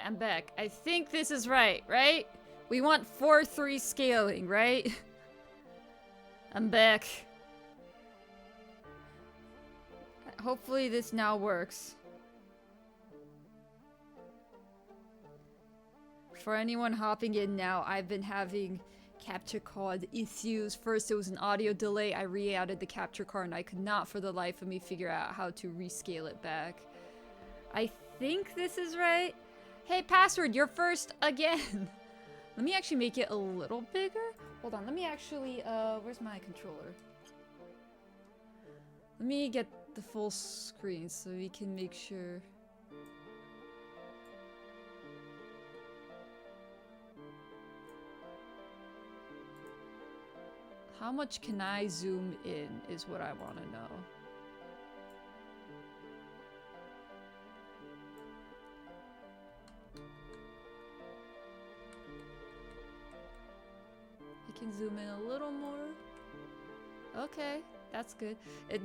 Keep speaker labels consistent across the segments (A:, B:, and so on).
A: I'm back. I think this is right? We want 4-3 scaling, right? I'm back. Hopefully this now works. For anyone hopping in now, I've been having capture card issues. First it was an audio delay. I re-added the capture card and I could not for the life of me figure out how to rescale it back. I think this is right. Hey, password, you're first again. Let me actually make it a little bigger. Hold on, let me actually, where's my controller? Let me get the full screen so we can make sure. How much can I zoom in is what I want to know. I can zoom in a little more. Okay, that's good.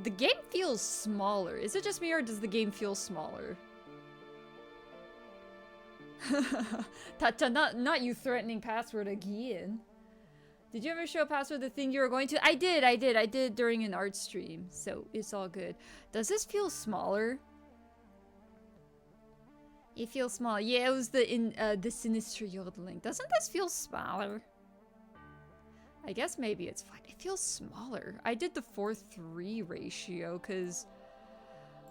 A: The game feels smaller. Is it just me or does the game feel smaller? Tacha, not you threatening password again. Did you ever show password the thing you were going to? I did during an art stream, so it's all good. Does this feel smaller? It feels small. Yeah, it was the sinister yodeling. Doesn't this feel smaller? I guess maybe it's fine. It feels smaller. I did the 4:3 ratio because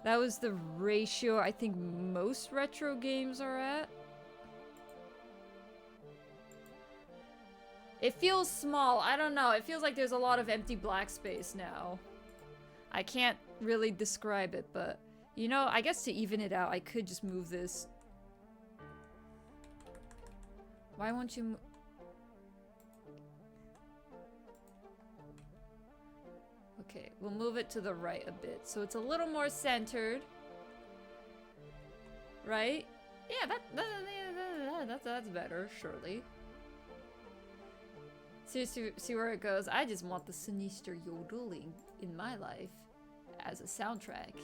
A: that was the ratio I think most retro games are at. It feels small. I don't know. It feels like there's a lot of empty black space now. I can't really describe it, but you know, I guess to even it out, I could just move this. Why won't you Okay, we'll move it to the right a bit so it's a little more centered. Right? Yeah, that's better, surely. See where it goes. I just want the sinister yodeling in my life as a soundtrack.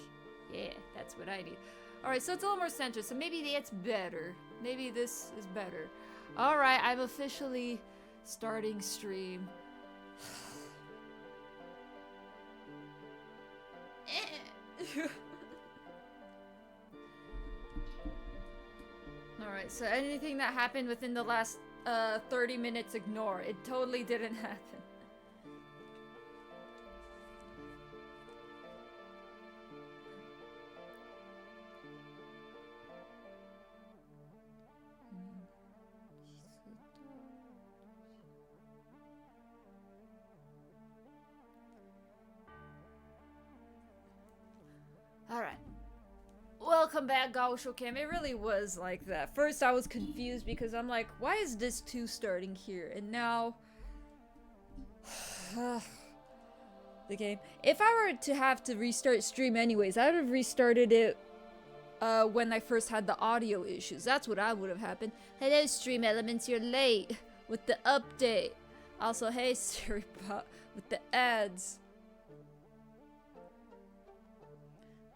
A: Yeah, that's what I need. Alright, so it's a little more centered, so maybe that's better. Maybe this is better. Alright, I'm officially starting stream. Alright, so anything that happened within the last 30 minutes, ignore. It totally didn't happen. Alright. Welcome back, Gaoshoucam. It really was like that. First I was confused because I'm like, why is this 2 starting here? And now the game. If I were to have to restart stream anyways, I would have restarted it when I first had the audio issues. That's what I would have happened. Hello stream elements, you're late with the update. Also, hey Siripot with the ads.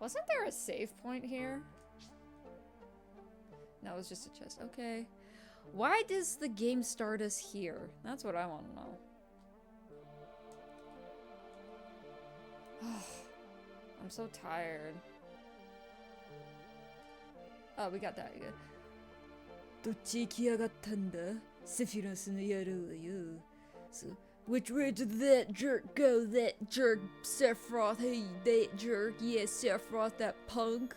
A: Wasn't there a save point here? No, it was just a chest. Okay. Why does the game start us here? That's what I want to know. I'm so tired. Oh, we got that. Good. どっち行きやがったんだ? Sephirothの野郎よ. So, which way did that jerk go? That jerk, Sephiroth. Hey, that jerk. Yeah, Sephiroth, that punk.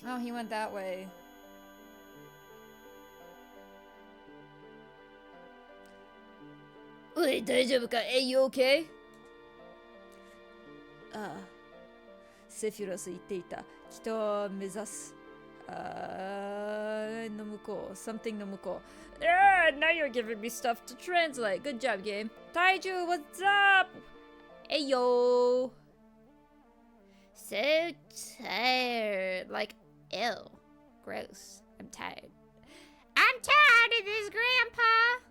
A: Oh, he went that way. Wait, 大丈夫か? Hey, you okay? セフィロス言っていた。人を目指す。の向こう。Something の向こう。Now you're giving me stuff to translate. Good job, game. Taiju, what's up? Hey, yo. So tired. Like, ew. Gross. I'm tired. I'm tired of this, Grandpa.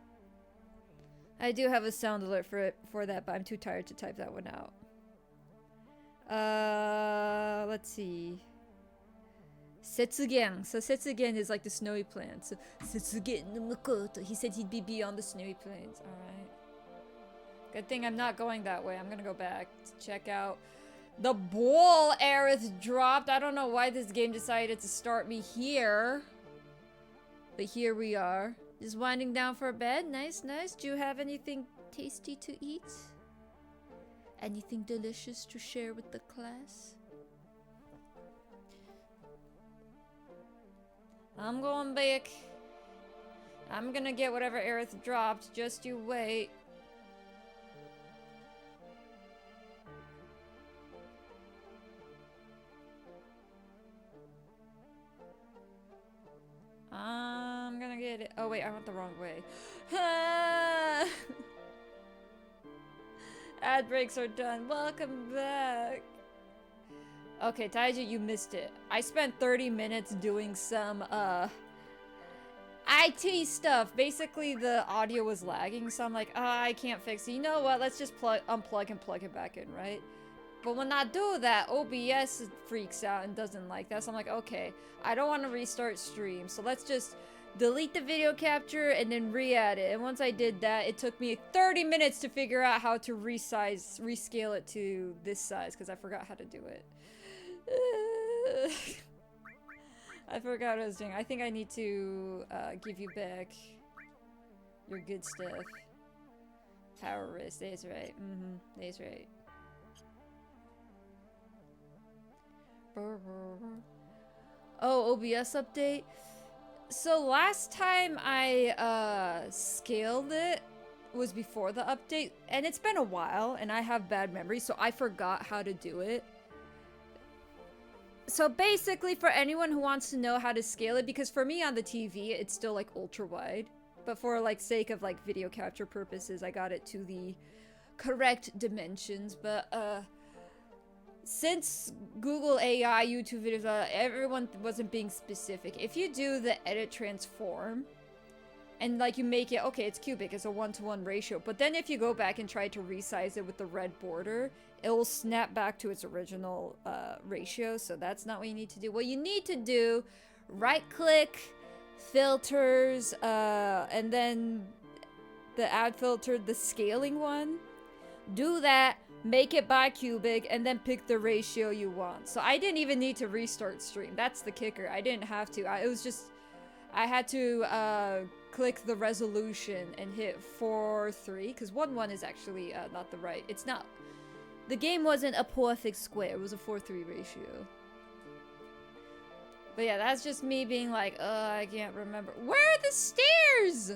A: I do have a sound alert for that, but I'm too tired to type that one out. Let's see. Setsugen. So Setsugen is like the snowy plant. So Setsugen no Makoto. He said he'd be beyond the snowy plains. Alright. Good thing I'm not going that way. I'm gonna go back to check out the ball Aerith dropped. I don't know why this game decided to start me here. But here we are. Just winding down for bed. Nice, nice. Do you have anything tasty to eat? Anything delicious to share with the class? I'm going back. I'm gonna get whatever Aerith dropped. Just you wait. I'm gonna get it. Oh wait, I went the wrong way. Ad breaks are done. Welcome back. Okay, Taiju, you missed it. I spent 30 minutes doing some IT stuff. Basically, the audio was lagging, so I'm like, I can't fix it. You know what? Let's just unplug and plug it back in, right? But when I do that, OBS freaks out and doesn't like that. So I'm like, okay, I don't want to restart stream. So let's just delete the video capture and then re-add it. And once I did that, it took me 30 minutes to figure out how to rescale it to this size because I forgot how to do it. I forgot what I was doing. I think I need to give you back your good stuff. Power wrist. That's right. That's right. Oh, OBS update. So last time I scaled it was before the update, and it's been a while, and I have bad memory, so I forgot how to do it. So basically, for anyone who wants to know how to scale it, because for me on the TV, it's still like ultra wide, but for like sake of like video capture purposes, I got it to the correct dimensions. But since Google AI YouTube videos, everyone wasn't being specific. If you do the edit transform, and like you make it, okay, it's cubic, it's a 1-to-1 ratio, but then if you go back and try to resize it with the red border, it will snap back to its original ratio, so that's not what you need to do. What you need to do, right click, filters, and then the add filter, the scaling one, do that, make it bicubic, and then pick the ratio you want. So I didn't even need to restart stream. That's the kicker. I didn't have to. It was just, I had to click the resolution and hit 4:3, because 1:1 is actually not the right. It's not. The game wasn't a perfect square. It was a 4:3 ratio. But yeah, that's just me being like, I can't remember. Where are the stairs?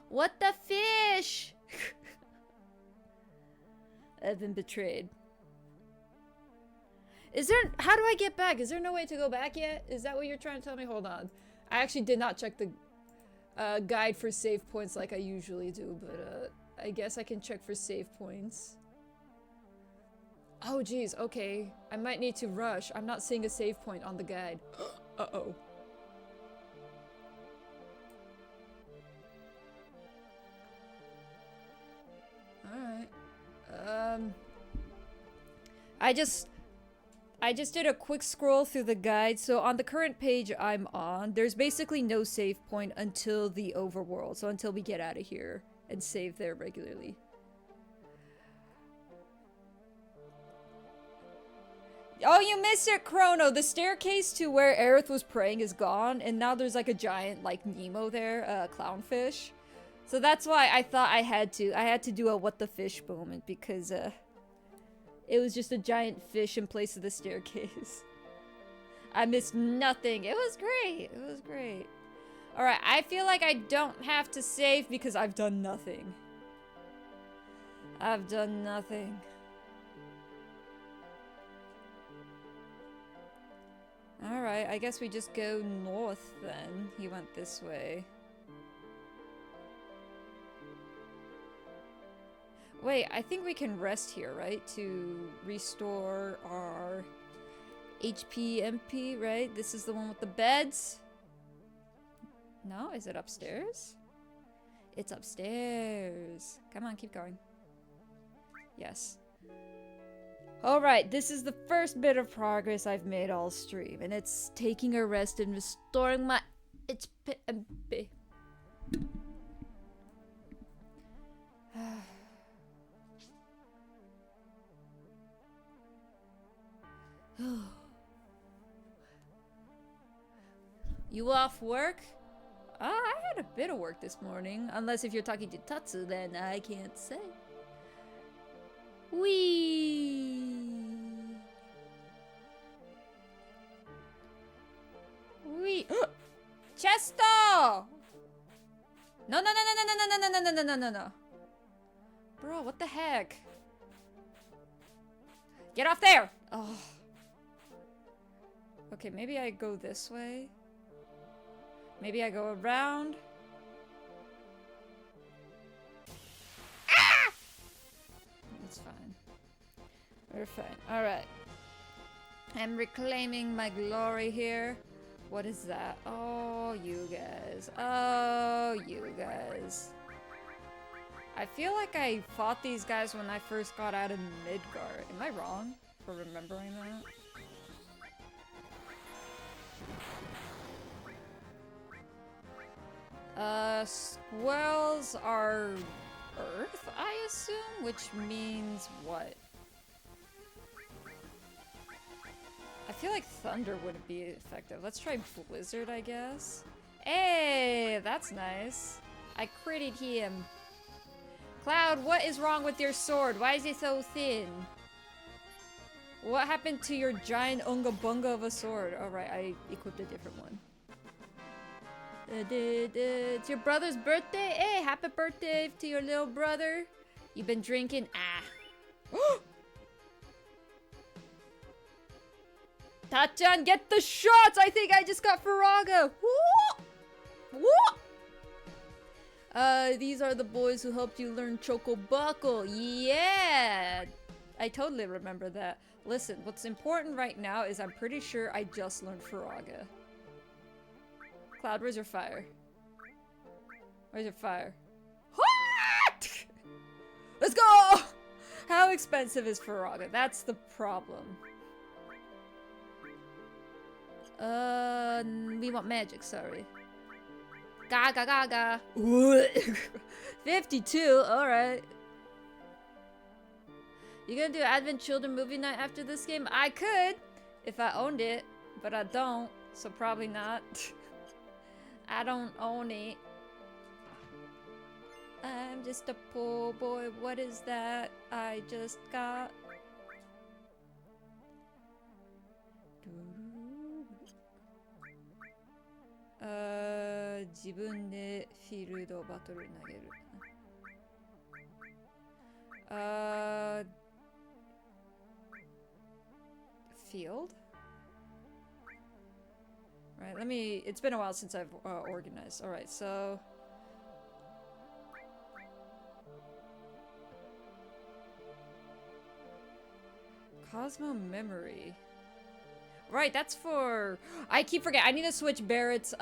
A: What the fish? I've been betrayed. Is there, how do I get back? Is there no way to go back yet? Is that what you're trying to tell me? Hold on. I actually did not check the guide for save points like I usually do, but I guess I can check for save points. Oh geez, okay. I might need to rush. I'm not seeing a save point on the guide. Uh-oh. Alright. I just did a quick scroll through the guide. So on the current page I'm on, there's basically no save point until the overworld. So until we get out of here and save there regularly. Oh, you missed it, Chrono! The staircase to where Aerith was praying is gone, and now there's like a giant, like, Nemo there, clownfish. So that's why I thought I had to do a what the fish moment, because, it was just a giant fish in place of the staircase. I missed nothing. It was great. It was great. Alright, I feel like I don't have to save because I've done nothing. I've done nothing. Alright, I guess we just go north then. He went this way. Wait, I think we can rest here, right? To restore our HP, MP, right? This is the one with the beds? No? Is it upstairs? It's upstairs. Come on, keep going. Yes. Alright, this is the first bit of progress I've made all stream, and it's taking a rest and restoring my HP. You off work? I had a bit of work this morning. Unless if you're talking to Tatsu, then I can't say. Wee. Chesto! No, no, no, no, no, no, no, no, no, no, no, no, no. Bro, what the heck? Get off there! Oh. Okay, maybe I go this way. Maybe I go around. Ah! It's fine. We're fine. Alright. I'm reclaiming my glory here. What is that? Oh, you guys. Oh, you guys. I feel like I fought these guys when I first got out of Midgard. Am I wrong for remembering that? Squells are Earth, I assume? Which means what? I feel like thunder wouldn't be effective. Let's try blizzard, I guess. Hey, that's nice. I critted him. Cloud, what is wrong with your sword? Why is it so thin? What happened to your giant unga bunga of a sword? Alright, I equipped a different one. It's your brother's birthday? Hey, happy birthday to your little brother. You've been drinking? Ah. Tachan, get the shots! I think I just got Faraga! These are the boys who helped you learn Choco Buckle. Yeah! I totally remember that. Listen, what's important right now is I'm pretty sure I just learned Faraga. Cloud, where's your fire? Where's your fire? What? Let's go! How expensive is Faraga? That's the problem. We want magic, sorry. Gaga gaga. 52, alright. You gonna do Advent Children movie night after this game? I could, if I owned it, but I don't, so probably not. I don't own it. I'm just a poor boy, what is that I just got? Jibun de field battle nageru. Field? Right, let me... It's been a while since I've organized. Alright, so... Cosmo Memory. Right, that's for... I keep forgetting. I need to switch Barrett's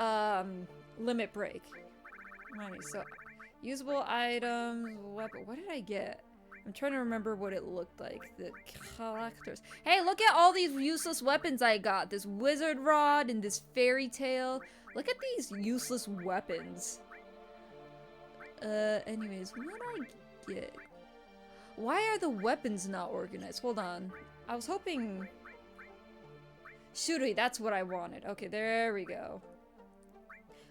A: limit break. Right, so... Usable items... Weapon... What did I get? I'm trying to remember what it looked like. The collectors. Hey, look at all these useless weapons I got. This wizard rod and this fairy tail. Look at these useless weapons. Anyways, what did I get? Why are the weapons not organized? Hold on. I was hoping... Shuri, that's what I wanted. Okay, there we go.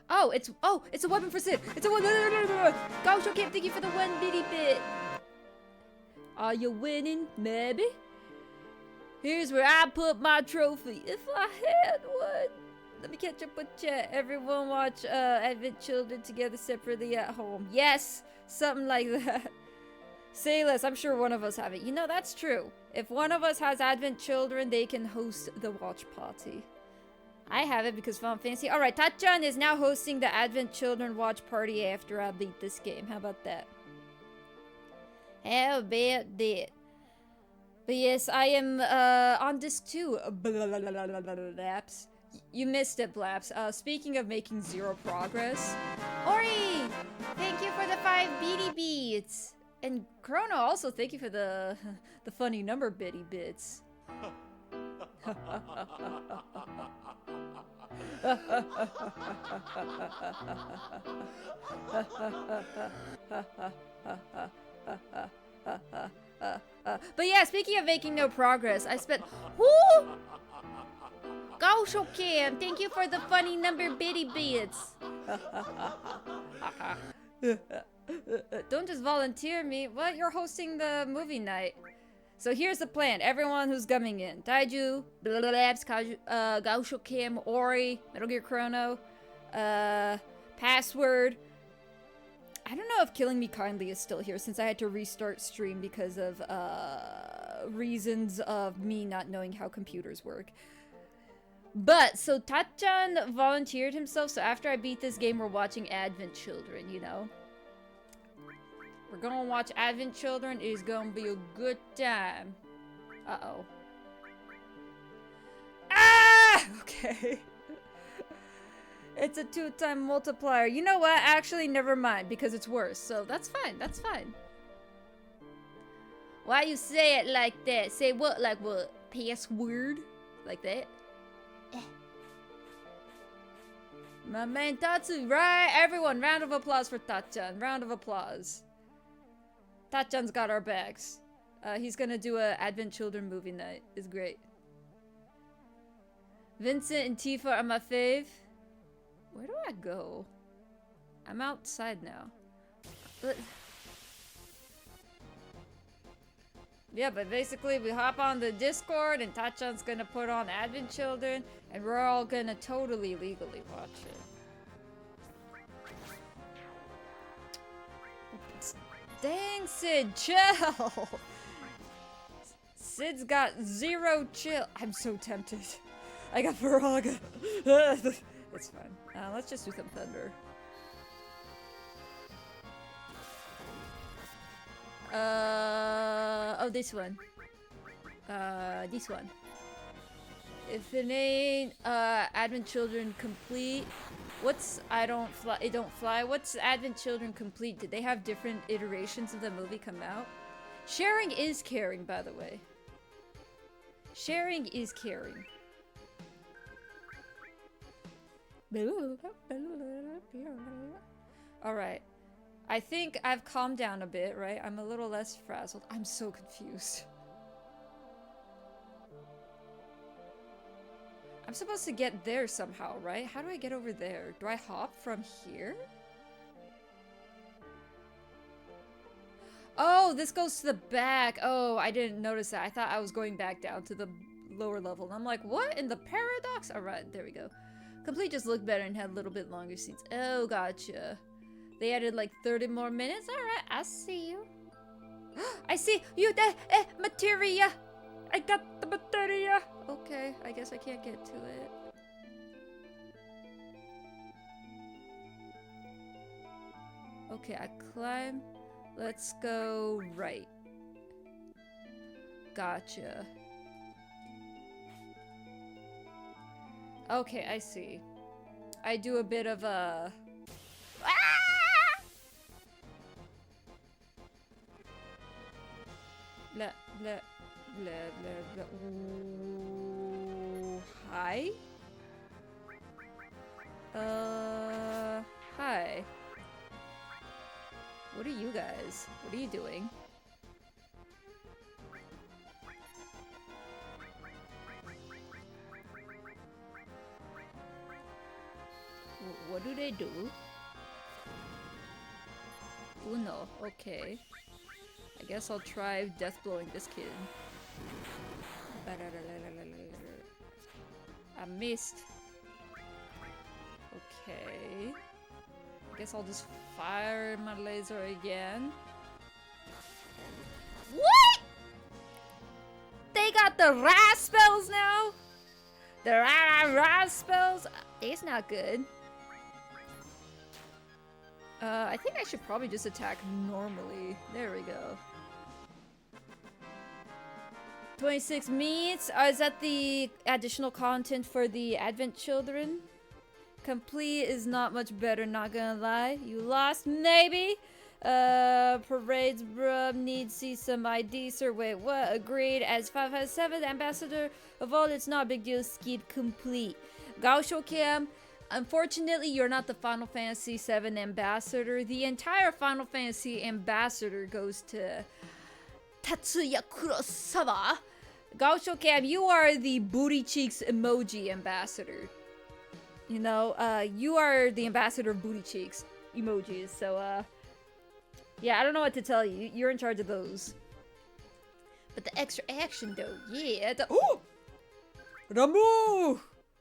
A: Oh, it's a weapon for Sid. It's a weapon. Gosh, I can't thank you for the one bitty bit. Are you winning? Maybe. Here's where I put my trophy. If I had one. Let me catch up with chat. Everyone watch Advent Children together separately at home. Yes, something like that. Say less, I'm sure one of us have it. You know, that's true. If one of us has Advent Children, they can host the watch party. I have it because Final Fantasy. Alright, Tachan is now hosting the Advent Children watch party after I beat this game. How about that? How about that? But yes, I am on disc 2. Blaps. You missed it, Blaps. Speaking of making zero progress. Ori! Thank you for the 5 BD beats! And Chrono, also thank you for the the funny number bitty bits. But yeah, speaking of making no progress, I spent. Woo! Go Kim, thank you for the funny number bitty bits. Don't just volunteer me. What? You're hosting the movie night. So here's the plan. Everyone who's coming in. Taiju, Labs, Gaosho Kim, Ori, Metal Gear Chrono, Password. I don't know if Killing Me Kindly is still here since I had to restart stream because of reasons of me not knowing how computers work. But, so Tachan volunteered himself, so after I beat this game, we're watching Advent Children, you know? We're gonna watch Advent Children. It is gonna be a good time. Uh-oh. Ah! Okay. It's a 2-time multiplier. You know what? Actually, never mind, because it's worse. So that's fine. That's fine. Why you say it like that? Say what? Like what? Password? Like that? My man Tatsu, right? Everyone, round of applause for Tachan. Round of applause. Tachan's got our backs. He's gonna do a Advent Children movie night. It's great. Vincent and Tifa are my fave. Where do I go? I'm outside now. Yeah, but basically we hop on the Discord and Tachan's gonna put on Advent Children and we're all gonna totally legally watch it. Dang, Sid, chill! Sid's got 0 chill. I'm so tempted. I got Viraga. It's fine. Let's just do some thunder. Oh, this one. This one. If it ain't, Advent Children complete. What's I don't fly? It don't fly. What's Advent Children complete? Did they have different iterations of the movie come out? Sharing is caring, by the way. Sharing is caring. Alright. I think I've calmed down a bit, right? I'm a little less frazzled. I'm so confused. I'm supposed to get there somehow, right? How do I get over there? Do I hop from here? Oh, this goes to the back. Oh, I didn't notice that. I thought I was going back down to the lower level. And I'm like, what? In the paradox? Alright, there we go. Complete just looked better and had a little bit longer scenes. Oh, gotcha. They added like 30 more minutes? Alright, I see you. I see you, the materia. I got the materia. Okay, I guess I can't get to it. Okay, I climb. Let's go right. Gotcha. Okay, I see. I do a bit of a... Ah! Blah, blah, blah, blah, blah. Ooh, hi? Hi. What are you guys? What are you doing? What do they do? Uno, okay. I guess I'll try death blowing this kid. I missed. Okay. I guess I'll just fire my laser again. What? They got the Ra spells now? The Ra spells? It's not good. I think I should probably just attack normally. There we go. 26 meats? Is that the additional content for the Advent Children? Complete is not much better, not gonna lie. You lost, maybe? Parades, bruh, need see some ID, sir. Wait, what? Agreed. As 557 ambassador of all, it's not a big deal. Skid complete. Gaosho Cam, unfortunately, you're not the Final Fantasy VII ambassador. The entire Final Fantasy ambassador goes to Tatsuya Kurosawa. Gaosho Cam, you are the booty cheeks emoji ambassador. You know, you are the ambassador of booty cheeks emojis. So, yeah, I don't know what to tell you. You're in charge of those. But the extra action, though, yeah. Oh! Rambo!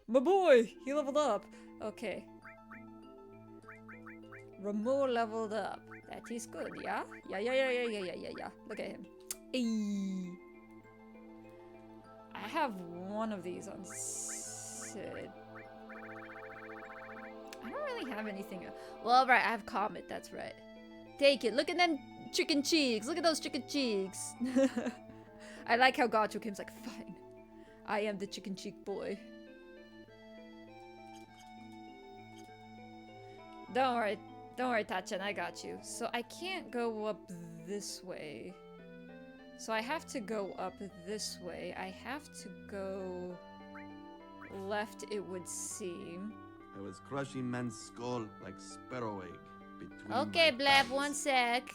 A: My boy! He leveled up. Okay. Rambo leveled up. That is good, yeah? Yeah. Look at him. Ayy. I have one of these on Sid. I don't really have anything else. Well, right, I have Comet, that's right. Take it. Look at them chicken cheeks. Look at those chicken cheeks. I like how Gacho Kim's like, fine. I am the chicken cheek boy. Don't worry, Tachan, I got you. So I can't go up this way. So I have to go up this way. I have to go left, it would seem.
B: I was crushing man's skull like sparrow egg between
A: Okay,
B: my
A: Blab,
B: thighs.
A: one sec.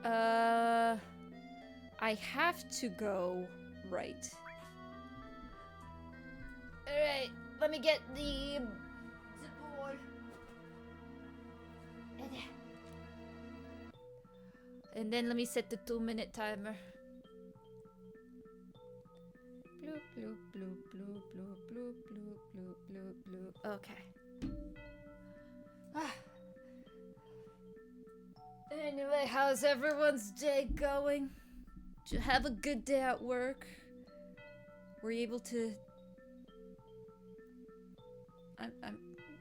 A: I have to go right. Alright, let me get the board. And then let me set the 2-minute timer. Bloop, bloop, bloop, bloop, bloop, bloop, bloop, bloop, bloop, bloop. Okay. Anyway, how's everyone's day going? Did you have a good day at work? Were you able to...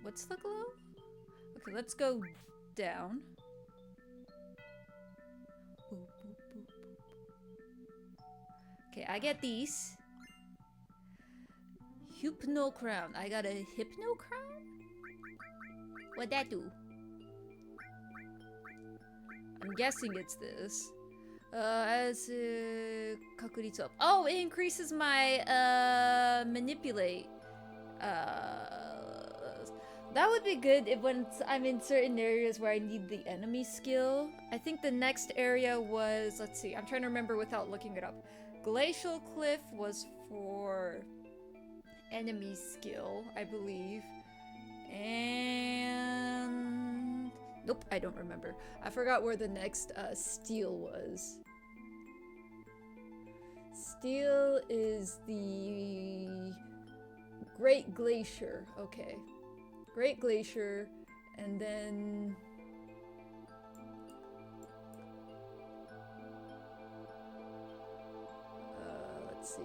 A: What's the glow? Okay, let's go down. Boop, boop, boop, boop. Okay, I get these. Hypno crown. I got a hypno crown? What'd that do? I'm guessing it's this. As kakuritsu up. Oh, it increases my manipulate. That would be good if when I'm in certain areas where I need the enemy skill. I think the next area was, let's see, I'm trying to remember without looking it up. Glacial Cliff was for enemy skill, I believe. And nope, I don't remember. I forgot where the next steel was. Steel is the Great Glacier. Okay. Great Glacier, and then let's see.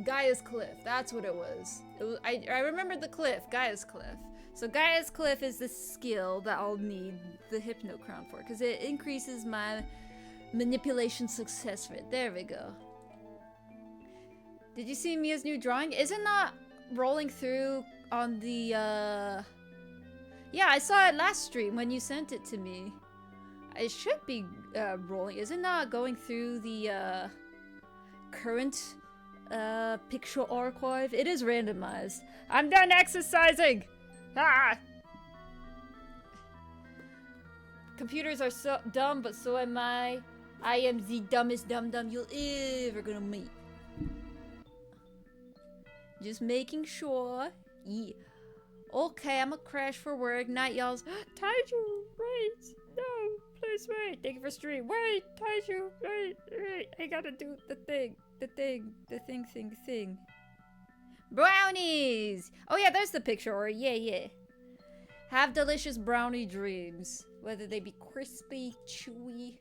A: Gaia's Cliff, that's what it was. I remember the cliff, Gaia's Cliff. So Gaia's Cliff is the skill that I'll need the Hypno Crown for, because it increases my manipulation success rate. There we go. Did you see Mia's new drawing? Isn't that rolling through on the, Yeah, I saw it last stream when you sent it to me. It should be, rolling. Is it not going through the, current, picture archive? It is randomized. I'm done exercising! Ah! Computers are so dumb, but so am I. I am the dumbest dum-dum you'll ever gonna meet. Just making sure. Yeah. Okay, I'm gonna crash for work. Night, y'all's. Taiju, wait. No, please wait. Thank you for stream. Wait, Taiju, wait. I gotta do the thing. Brownies! Oh yeah, there's the picture, or yeah. Have delicious brownie dreams. Whether they be crispy, chewy.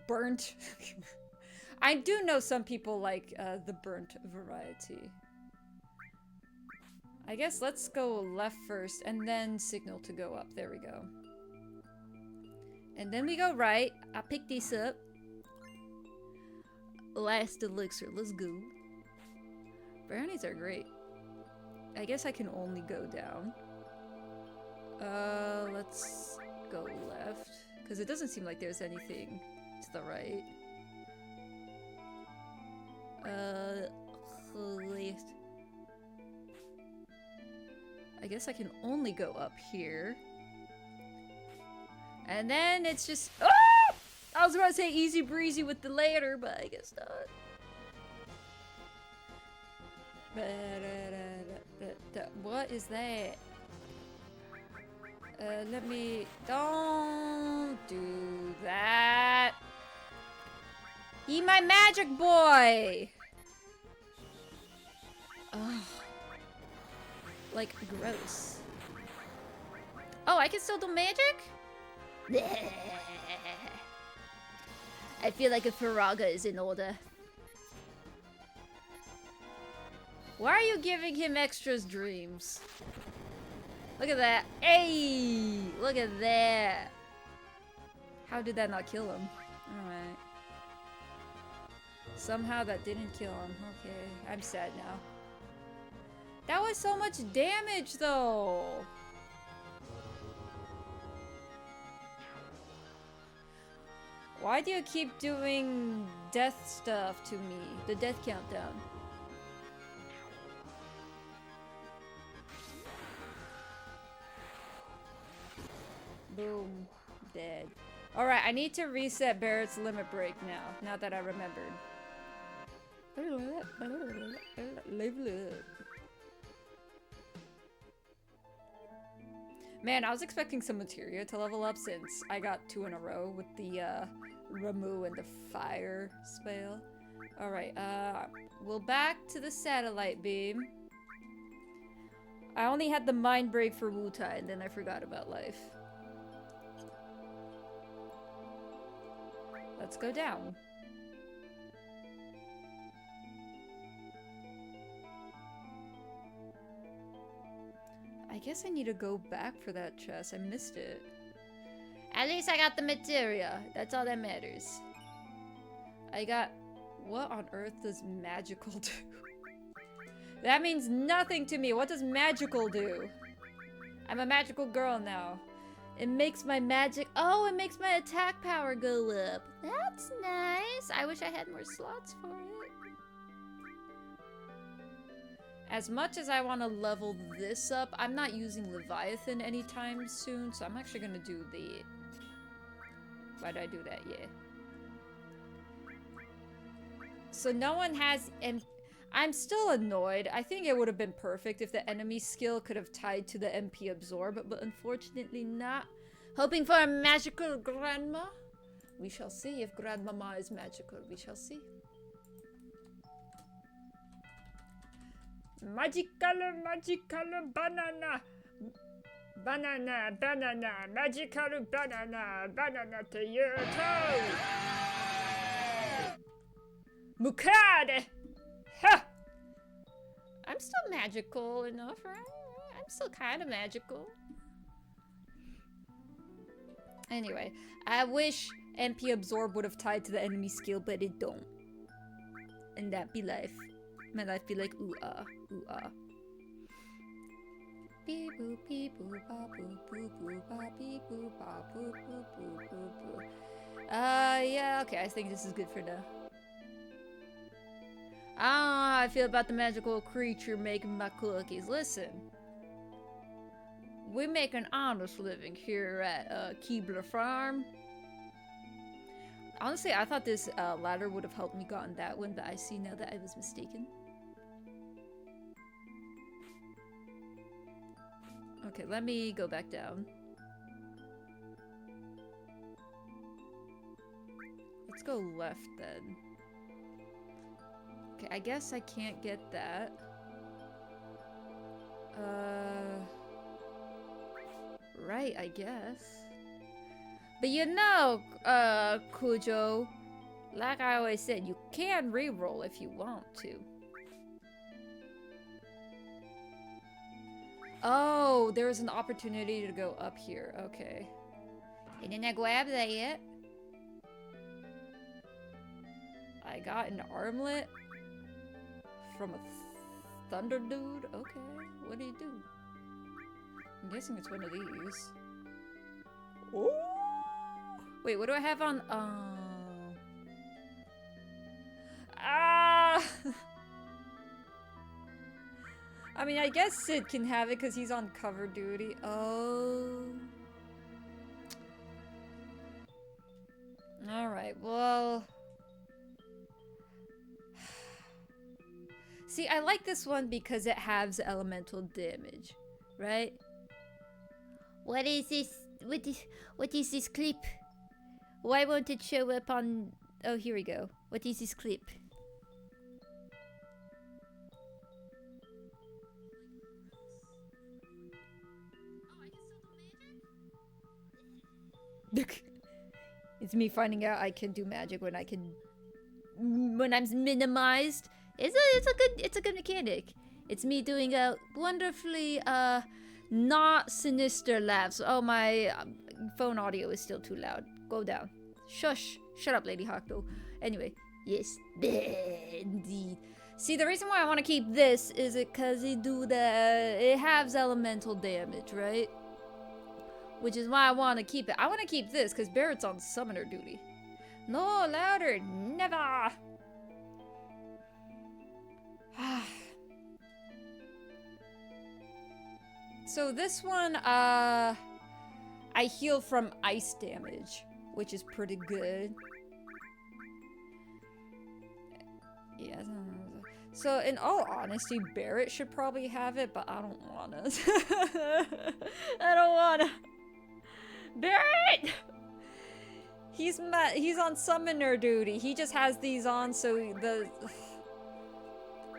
A: Burnt. I do know some people like the burnt variety. I guess let's go left first and then signal to go up. There we go. And then we go right. I pick this up. Last elixir. Let's go. Brownies are great. I guess I can only go down. Let's go left. Because it doesn't seem like there's anything to the right. Left. I guess I can only go up here. And then it's just... Oh! I was about to say easy breezy with the ladder, but I guess not. What is that? Let me... Don't do that. He my magic boy! Ugh. Like, gross. Oh, I can still do magic? I feel like a Faraga is in order. Why are you giving him extras dreams? Look at that. Hey! Look at that. How did that not kill him? Alright. Somehow that didn't kill him. Okay, I'm sad now. That was so much damage though! Why do you keep doing death stuff to me? The death countdown. Boom. Dead. Alright, I need to reset Barrett's limit break now that I remembered. Man, I was expecting some materia to level up since I got 2 in a row with the Ramu and the fire spell. Alright, we'll back to the satellite beam. I only had the mind break for Wutai and then I forgot about life. Let's go down. I guess I need to go back for that chest. I missed it. At least I got the materia. That's all that matters. I got... What on earth does magical do? That means nothing to me. What does magical do? I'm a magical girl now. It makes my magic... Oh, it makes my attack power go up. That's nice. I wish I had more slots for it. As much as I want to level this up, I'm not using Leviathan anytime soon, so I'm actually going to do the... Why did I do that? Yeah. So no one has... And I'm still annoyed. I think it would have been perfect if the enemy skill could have tied to the MP absorb, but unfortunately not. Hoping for a magical grandma? We shall see if grandmama is magical. We shall see. Magical banana. Banana, magical banana to your toe. Mukade! Ha! I'm still magical enough, right? I'm still kind of magical. Anyway, I wish MP Absorb would have tied to the enemy skill, but it don't. And that be life. My life be like, ooh ah, ooh ah. Beep boop, beep boop, ba boop, boop boop, ba beep boop, ba boop, boop boop, boop boop. Yeah, okay, I think this is good for now. I don't know how I feel about the magical creature making my cookies. Listen. We make an honest living here at Keebler Farm. Honestly, I thought this ladder would have helped me gotten that one, but I see now that I was mistaken. Okay, let me go back down. Let's go left then. Okay, I guess I can't get that. Right, I guess. But you know, Kujo, like I always said, you can reroll if you want to. Oh, there's an opportunity to go up here. Okay. Didn't I grab that yet? I got an armlet from a Thunder dude? Okay. What do you do? I'm guessing it's one of these. Oh! Wait, what do I have on? Ah! I mean, I guess Sid can have it because he's on cover duty. Oh. Alright, well... See, I like this one because it has elemental damage, right? What is this? What is this clip? Why won't it show up on... Oh, here we go. What is this clip? It's me finding out I can do magic when when I'm minimized. It's a good mechanic. It's me doing a wonderfully not sinister laughs. Oh, my phone audio is still too loud. Go down. Shush. Shut up, Lady Hawkdo. Anyway, yes, indeed. See, the reason why I want to keep this is because it has elemental damage, right? Which is why I want to keep it. I want to keep this because Barrett's on summoner duty. No, louder, never. So this one, I heal from ice damage, which is pretty good. Yeah. So in all honesty, Barrett should probably have it, but I don't wanna. I don't wanna. Barrett! He's on summoner duty. He just has these on, so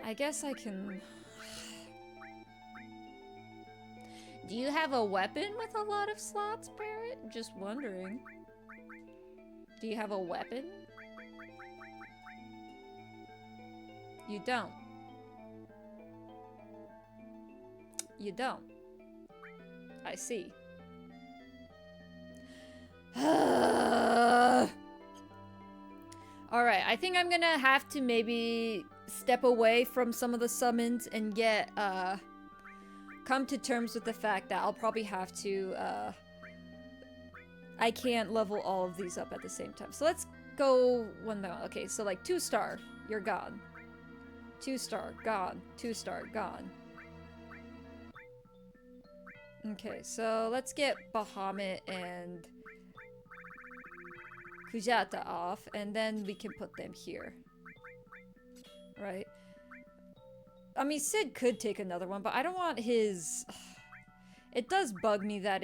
A: I guess I can... Do you have a weapon with a lot of slots, Barrett? Just wondering. Do you have a weapon? You don't. You don't. I see. Alright, I think I'm gonna have to maybe step away from some of the summons and get, come to terms with the fact that I'll probably have to, I can't level all of these up at the same time. So let's go one by one. Okay, so like 2-star, you're gone. 2-star, gone. 2-star, gone. Okay, so let's get Bahamut and Kujata off, and then we can put them here. Right? I mean, Sid could take another one, but I don't want his... It does bug me that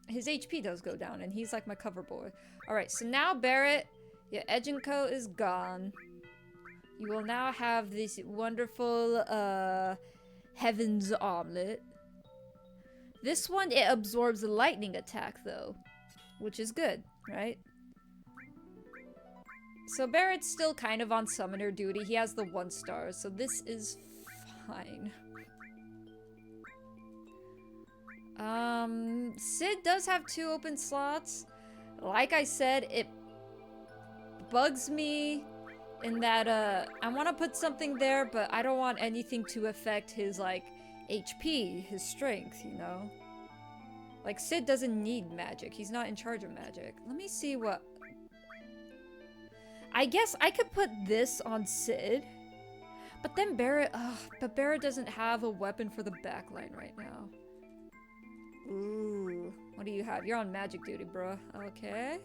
A: his HP does go down, and he's like my cover boy. Alright, so now Barrett, your edge and coat is gone. You will now have this wonderful, Heaven's Omelet. This one, it absorbs a lightning attack, though. Which is good, right? So Barrett's still kind of on summoner duty. He has the 1-star, so this is fine. Sid does have 2 open slots. Like I said, it bugs me in that, I want to put something there, but I don't want anything to affect his, like, HP, his strength, you know? Like, Sid doesn't need magic. He's not in charge of magic. Let me see what... I guess I could put this on Sid. But then Barrett... but Barrett doesn't have a weapon for the backline right now. Ooh. What do you have? You're on magic duty, bro. Okay.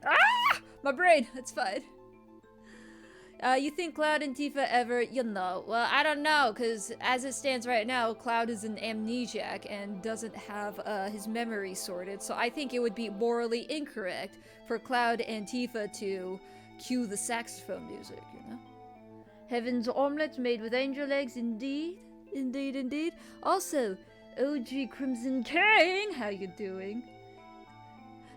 A: Ah! My brain! It's fine. You think Cloud and Tifa ever... You know. Well, I don't know, because as it stands right now, Cloud is an amnesiac and doesn't have his memory sorted, so I think it would be morally incorrect for Cloud and Tifa to cue the saxophone music, you know? Heaven's omelette made with angel eggs, indeed. Indeed, indeed. Also, OG Crimson King, how you doing?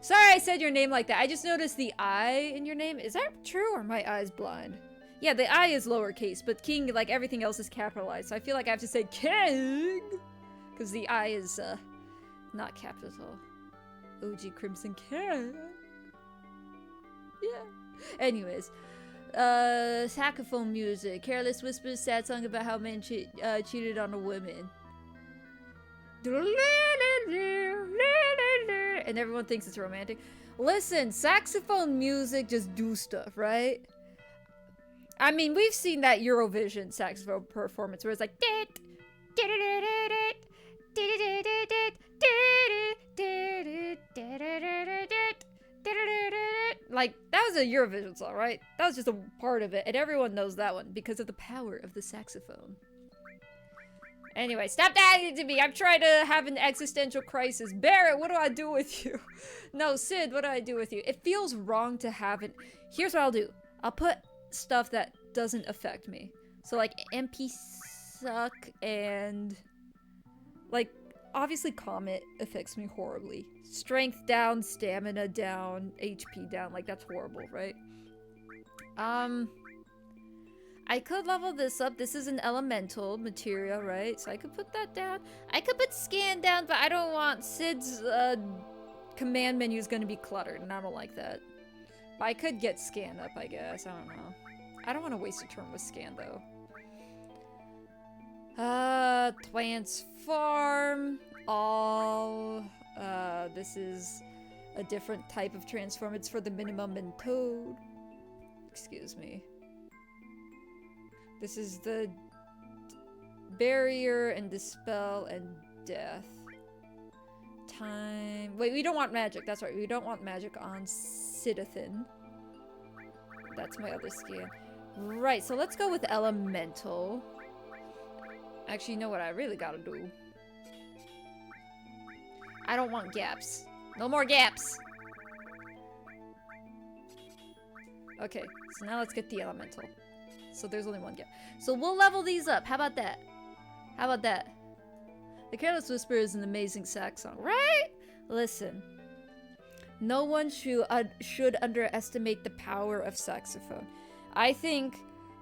A: Sorry I said your name like that. I just noticed the I in your name. Is that true, or my eye's blind? Yeah, the I is lowercase, but King, like everything else, is capitalized. So I feel like I have to say King, because the I is not capital. OG Crimson King. Yeah. Anyways, saxophone music. Careless whispers, sad song about how men cheated on a woman. And everyone thinks it's romantic. Listen, saxophone music just do stuff, right? I mean, we've seen that Eurovision saxophone performance where it's like like, that was a Eurovision song, right? That was just a part of it, and everyone knows that one because of the power of the saxophone. Anyway, stop adding to me. I'm trying to have an existential crisis. Barrett, what do I do with you? No, Sid, what do I do with you? It feels wrong to have it. Here's what I'll do. I'll put stuff that doesn't affect me. So, like, MP suck and... like, obviously Comet affects me horribly. Strength down, stamina down, HP down. Like, that's horrible, right? I could level this up. This is an elemental material, right? So I could put that down. I could put scan down, but I don't want Sid's command menu is going to be cluttered, and I don't like that. But I could get scan up, I guess. I don't know. I don't want to waste a turn with scan, though. Transform. All. This is a different type of transform. It's for the minimum in code. Excuse me. This is the barrier and dispel and death. Time. Wait, we don't want magic. That's right. We don't want magic on Citizen. That's my other skin. Right, so let's go with elemental. Actually, you know what I really gotta do? I don't want gaps. No more gaps! Okay, so now let's get the elemental. So there's only one gap. So we'll level these up. How about that? How about that? The Careless Whisper is an amazing sax song, right? Listen. No one should underestimate the power of saxophone. I think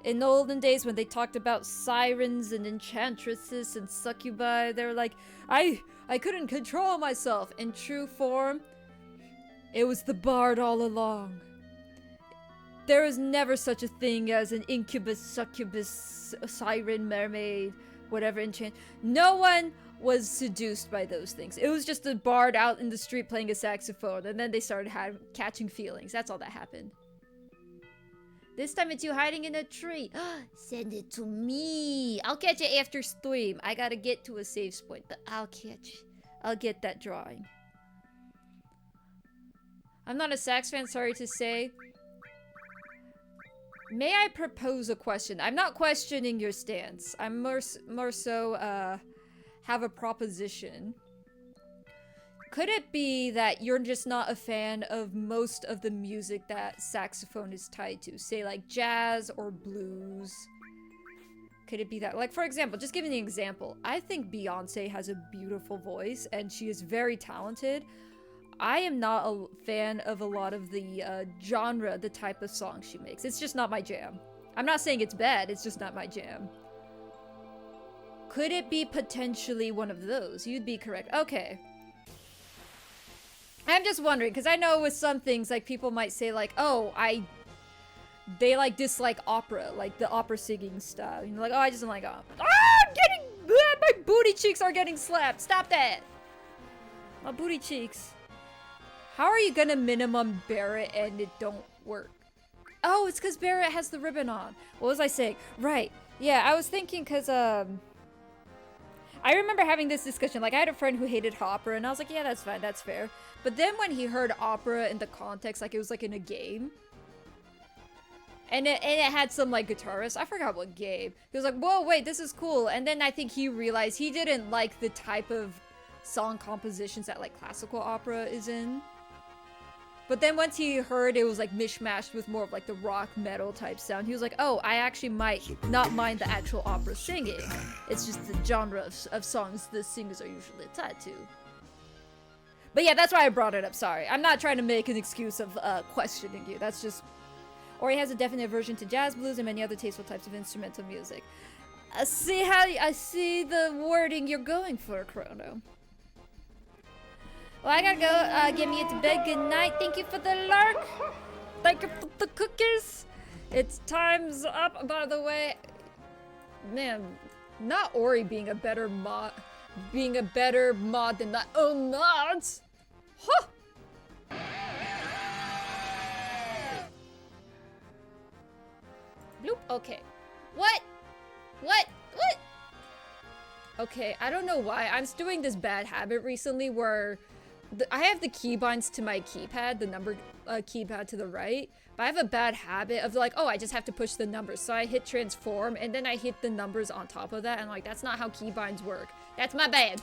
A: in the olden days when they talked about sirens and enchantresses and succubi, they were like, I couldn't control myself. In true form, it was the bard all along. There was never such a thing as an incubus, succubus, siren, mermaid, whatever enchant. No one was seduced by those things. It was just a bard out in the street playing a saxophone, and then they started catching feelings. That's all that happened. This time it's you hiding in a tree. Send it to me. I'll catch it after stream. I gotta get to a save point, but I'll catch. I'll get that drawing. I'm not a sax fan, sorry to say. May I propose a question? I'm not questioning your stance. I'm more so, have a proposition. Could it be that you're just not a fan of most of the music that saxophone is tied to? Say, like, jazz or blues? Could it be that? Like, for example, just giving an example. I think Beyonce has a beautiful voice, and she is very talented. I am not a fan of a lot of the genre, the type of songs she makes. It's just not my jam. I'm not saying it's bad, it's just not my jam. Could it be potentially one of those? You'd be correct. Okay. I'm just wondering, because I know with some things, like, people might say, like, oh, they, like, dislike opera, like, the opera singing style. You know, like, oh, I just don't like opera. Ah, my booty cheeks are getting slapped. Stop that. My booty cheeks. How are you gonna minimum Barrett and it don't work? Oh, it's because Barrett has the ribbon on. What was I saying? Right. Yeah, I was thinking because, I remember having this discussion. Like, I had a friend who hated opera, and I was like, yeah, that's fine, that's fair. But then when he heard opera in the context, like, it was, like, in a game. And it had some, like, guitarist. I forgot what game. He was like, whoa, wait, this is cool. And then I think he realized he didn't like the type of song compositions that, like, classical opera is in. But then once he heard it was like mishmashed with more of like the rock metal type sound, he was like, oh, I actually might not mind the actual opera singing. It's just the genre of songs the singers are usually tied to. But yeah, that's why I brought it up, sorry. I'm not trying to make an excuse of questioning you, that's just... Or he has a definite aversion to jazz, blues, and many other tasteful types of instrumental music. I see the wording you're going for, Chrono. Well, I gotta go, get me into bed. Good night. Thank you for the lurk. Thank you for the cookies. It's time's up, by the way. Man, not Ori being a better mod than that. Oh, not! Huh! Bloop. Okay. What? What? What? Okay, I don't know why. I'm doing this bad habit recently where I have the keybinds to my keypad, the number keypad to the right, but I have a bad habit of like, oh, I just have to push the numbers. So I hit transform and then I hit the numbers on top of that, and like, that's not how keybinds work. That's my bad.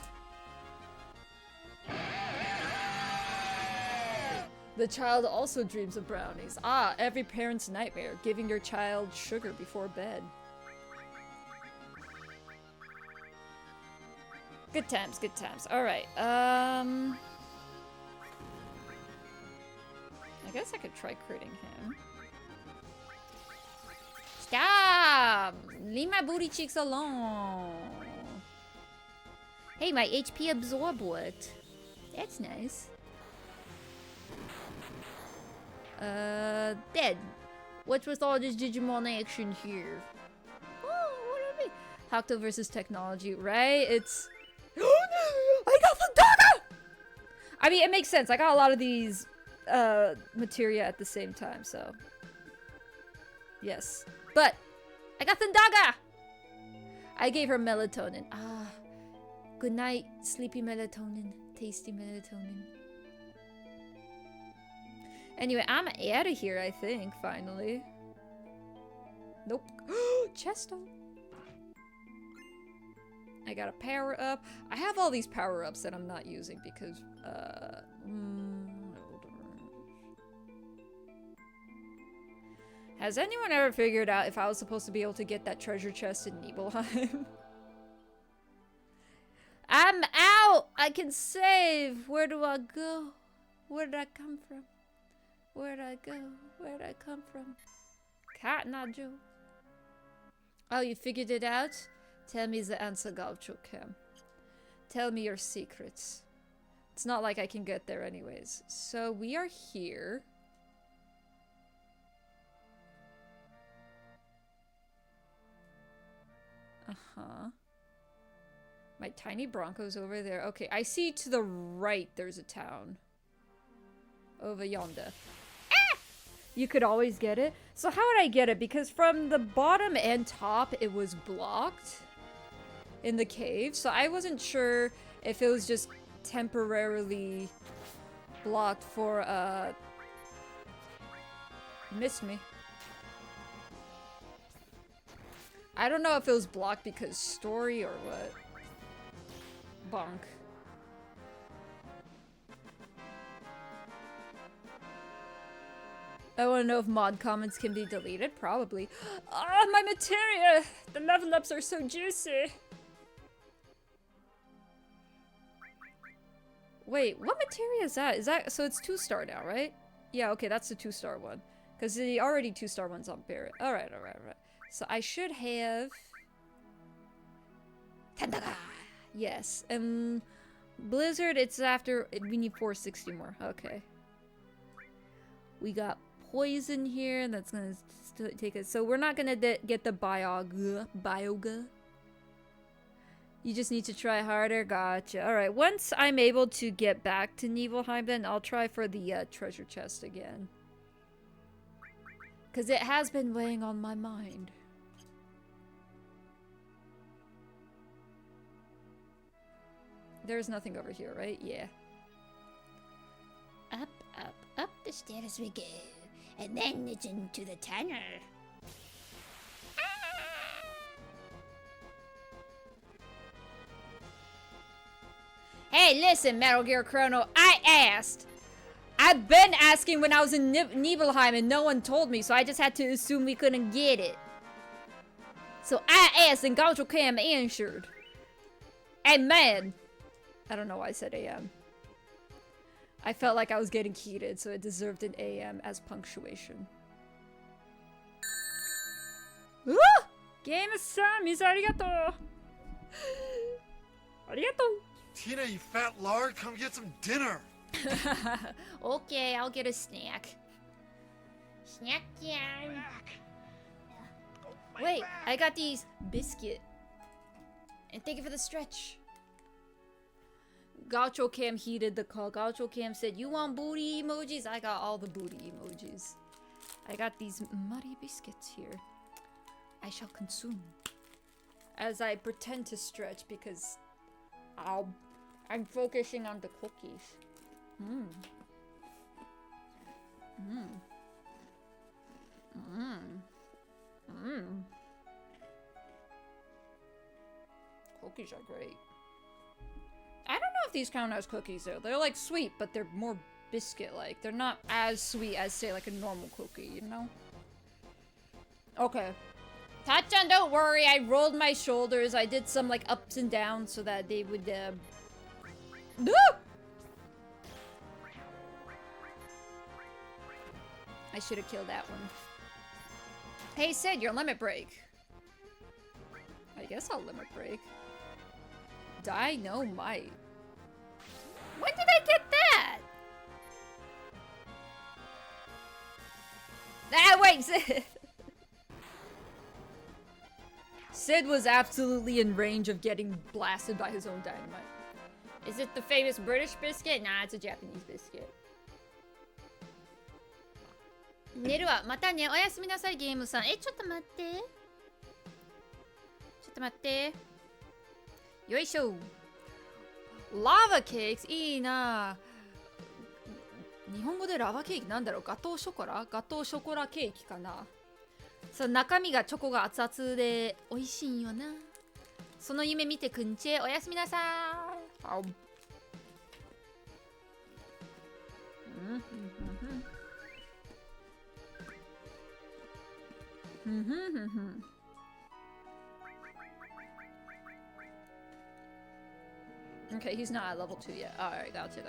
A: The child also dreams of brownies. Ah, every parent's nightmare, giving your child sugar before bed. Good times, good times. Alright, I guess I could try critting him. Stop! Leave my booty cheeks alone. Hey, my HP absorb worked. That's nice. Dead. What's with all this Digimon action here? Oh, what do you mean? Hocto versus technology, right? It's... I got the dagger! I mean, it makes sense. I got a lot of these materia at the same time, so... Yes. But, I got the dagger! I gave her melatonin. Ah. Good night, sleepy melatonin. Tasty melatonin. Anyway, I'm out of here, I think, finally. Nope. Chesto! I got a power up. I have all these power ups that I'm not using because, Has anyone ever figured out if I was supposed to be able to get that treasure chest in Nibelheim? I'm out! I can save! Where do I go? Where did I come from? Where'd I go? Where'd I come from? Cotton Eye Joe. Oh, you figured it out? Tell me the answer, Gaucho Cam. Tell me your secrets. It's not like I can get there anyways. So we are here. Uh-huh. My tiny Bronco's over there. Okay, I see to the right there's a town. Over yonder. Ah! You could always get it. So how would I get it? Because from the bottom and top, it was blocked in the cave. So I wasn't sure if it was just temporarily blocked for, missed me. I don't know if it was blocked because story or what. Bonk. I want to know if mod comments can be deleted. Probably. Ah, my materia! The level ups are so juicy. Wait, what materia is that? Is that so? It's 2-star now, right? Yeah. Okay, that's the 2-star one. Because the already 2-star one's on Barret. All right, all right, all right. So I should have. Tandaga! Yes. Blizzard. It's after. We need 460 more. Okay. We got poison here, and that's gonna take us. So we're not gonna get the bioga. You just need to try harder. Gotcha. All right. Once I'm able to get back to Nibelheim, then I'll try for the treasure chest again, because it has been weighing on my mind. There's nothing over here, right? Yeah.
C: Up, up, up the stairs we go. And then it's into the tunnel.
A: Hey, listen, Metal Gear Chrono. I asked. I've been asking when I was in Nibelheim and no one told me, so I just had to assume we couldn't get it. So I asked and Gaucho Cam answered. Amen. I don't know why I said AM. I felt like I was getting heated, so it deserved an AM as punctuation. Ah! Game-san, miss arigato! Arigato!
B: Tina, you fat lard, come get some dinner.
C: Okay, I'll get a snack. Snack time.
A: Wait, I got these biscuit. And thank you for the stretch. Gaucho Cam heeded the call. Gaucho Cam said, "You want booty emojis?" I got all the booty emojis. I got these muddy biscuits here. I shall consume. As I pretend to stretch because I'm focusing on the cookies. Mmm. Mmm. Mmm. Mmm. Cookies are great. I don't know if these count as cookies though. They're like sweet, but they're more biscuit-like. They're not as sweet as, say, like a normal cookie, you know? Okay. Tachan, don't worry. I rolled my shoulders. I did some like ups and downs so that they would No! I should have killed that one. Hey Sid, your limit break. I guess I'll limit break. Dynamite. When did I get that? Ah, wait, Sid. Sid was absolutely in range of getting blasted by his own dynamite. Is it the famous British biscuit? Nah, it's a Japanese biscuit. 寝るわ。またね。おやすみなさい、ゲームさん。ちょっと待って。ちょっと待って。よいしょ。Lava cakes? いいな。日本語でラバケーキなんだろう？ガトーショコラ？ガトーショコラケーキかな。そう、中身がチョコが熱々で美味しいよな。その夢見てくんちぇ。おやすみなさーい。Okay, he's not at level 2 yet. Alright, gotcha.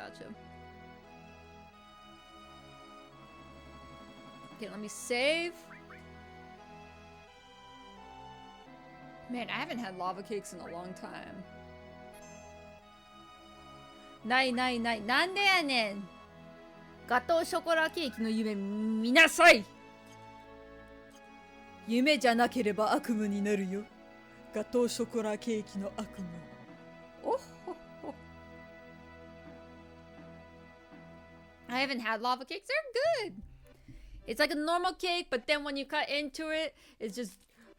A: Okay, let me save. Man, I haven't had lava cakes in a long time. ない。なんでやねん。ガトーショコラケーキの夢見なさい。夢じゃなければ悪夢になるよ。ガトーショコラケーキの悪夢。おっほっほ。I haven't had lava cakes. They're good. It's like a normal cake, but then when you cut into it, it's just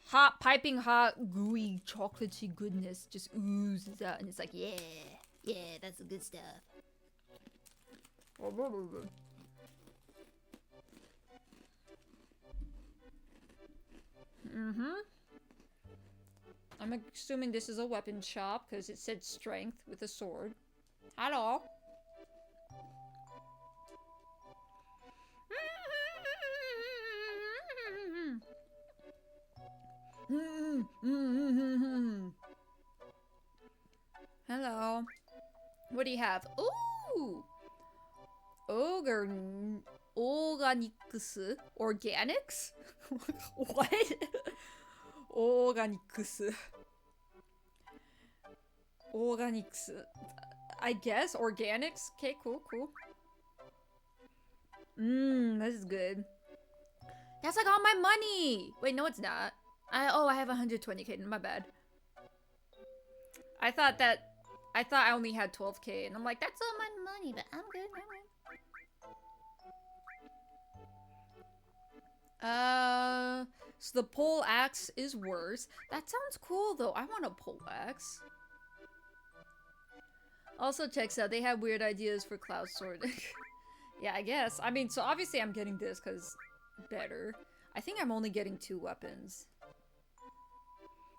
A: hot, piping hot, gooey, chocolatey goodness just oozes out, and it's like, yeah, that's the good stuff. I'm assuming this is a weapon shop because it said strength with a sword. Hello. Hello. What do you have? Ooh! Organics? Organics? What? Organics. Organics. I guess. Organics? Okay, cool. This is good. That's like all my money! Wait, no it's not. I have 120k. My bad. I thought I only had 12k, and I'm like, that's all my money, but I'm good. So the pole axe is worse. That sounds cool, though. I want a pole axe. Also checks out, they have weird ideas for cloud sorting. Yeah, I guess. I mean, so obviously I'm getting this because better. I think I'm only getting 2 weapons.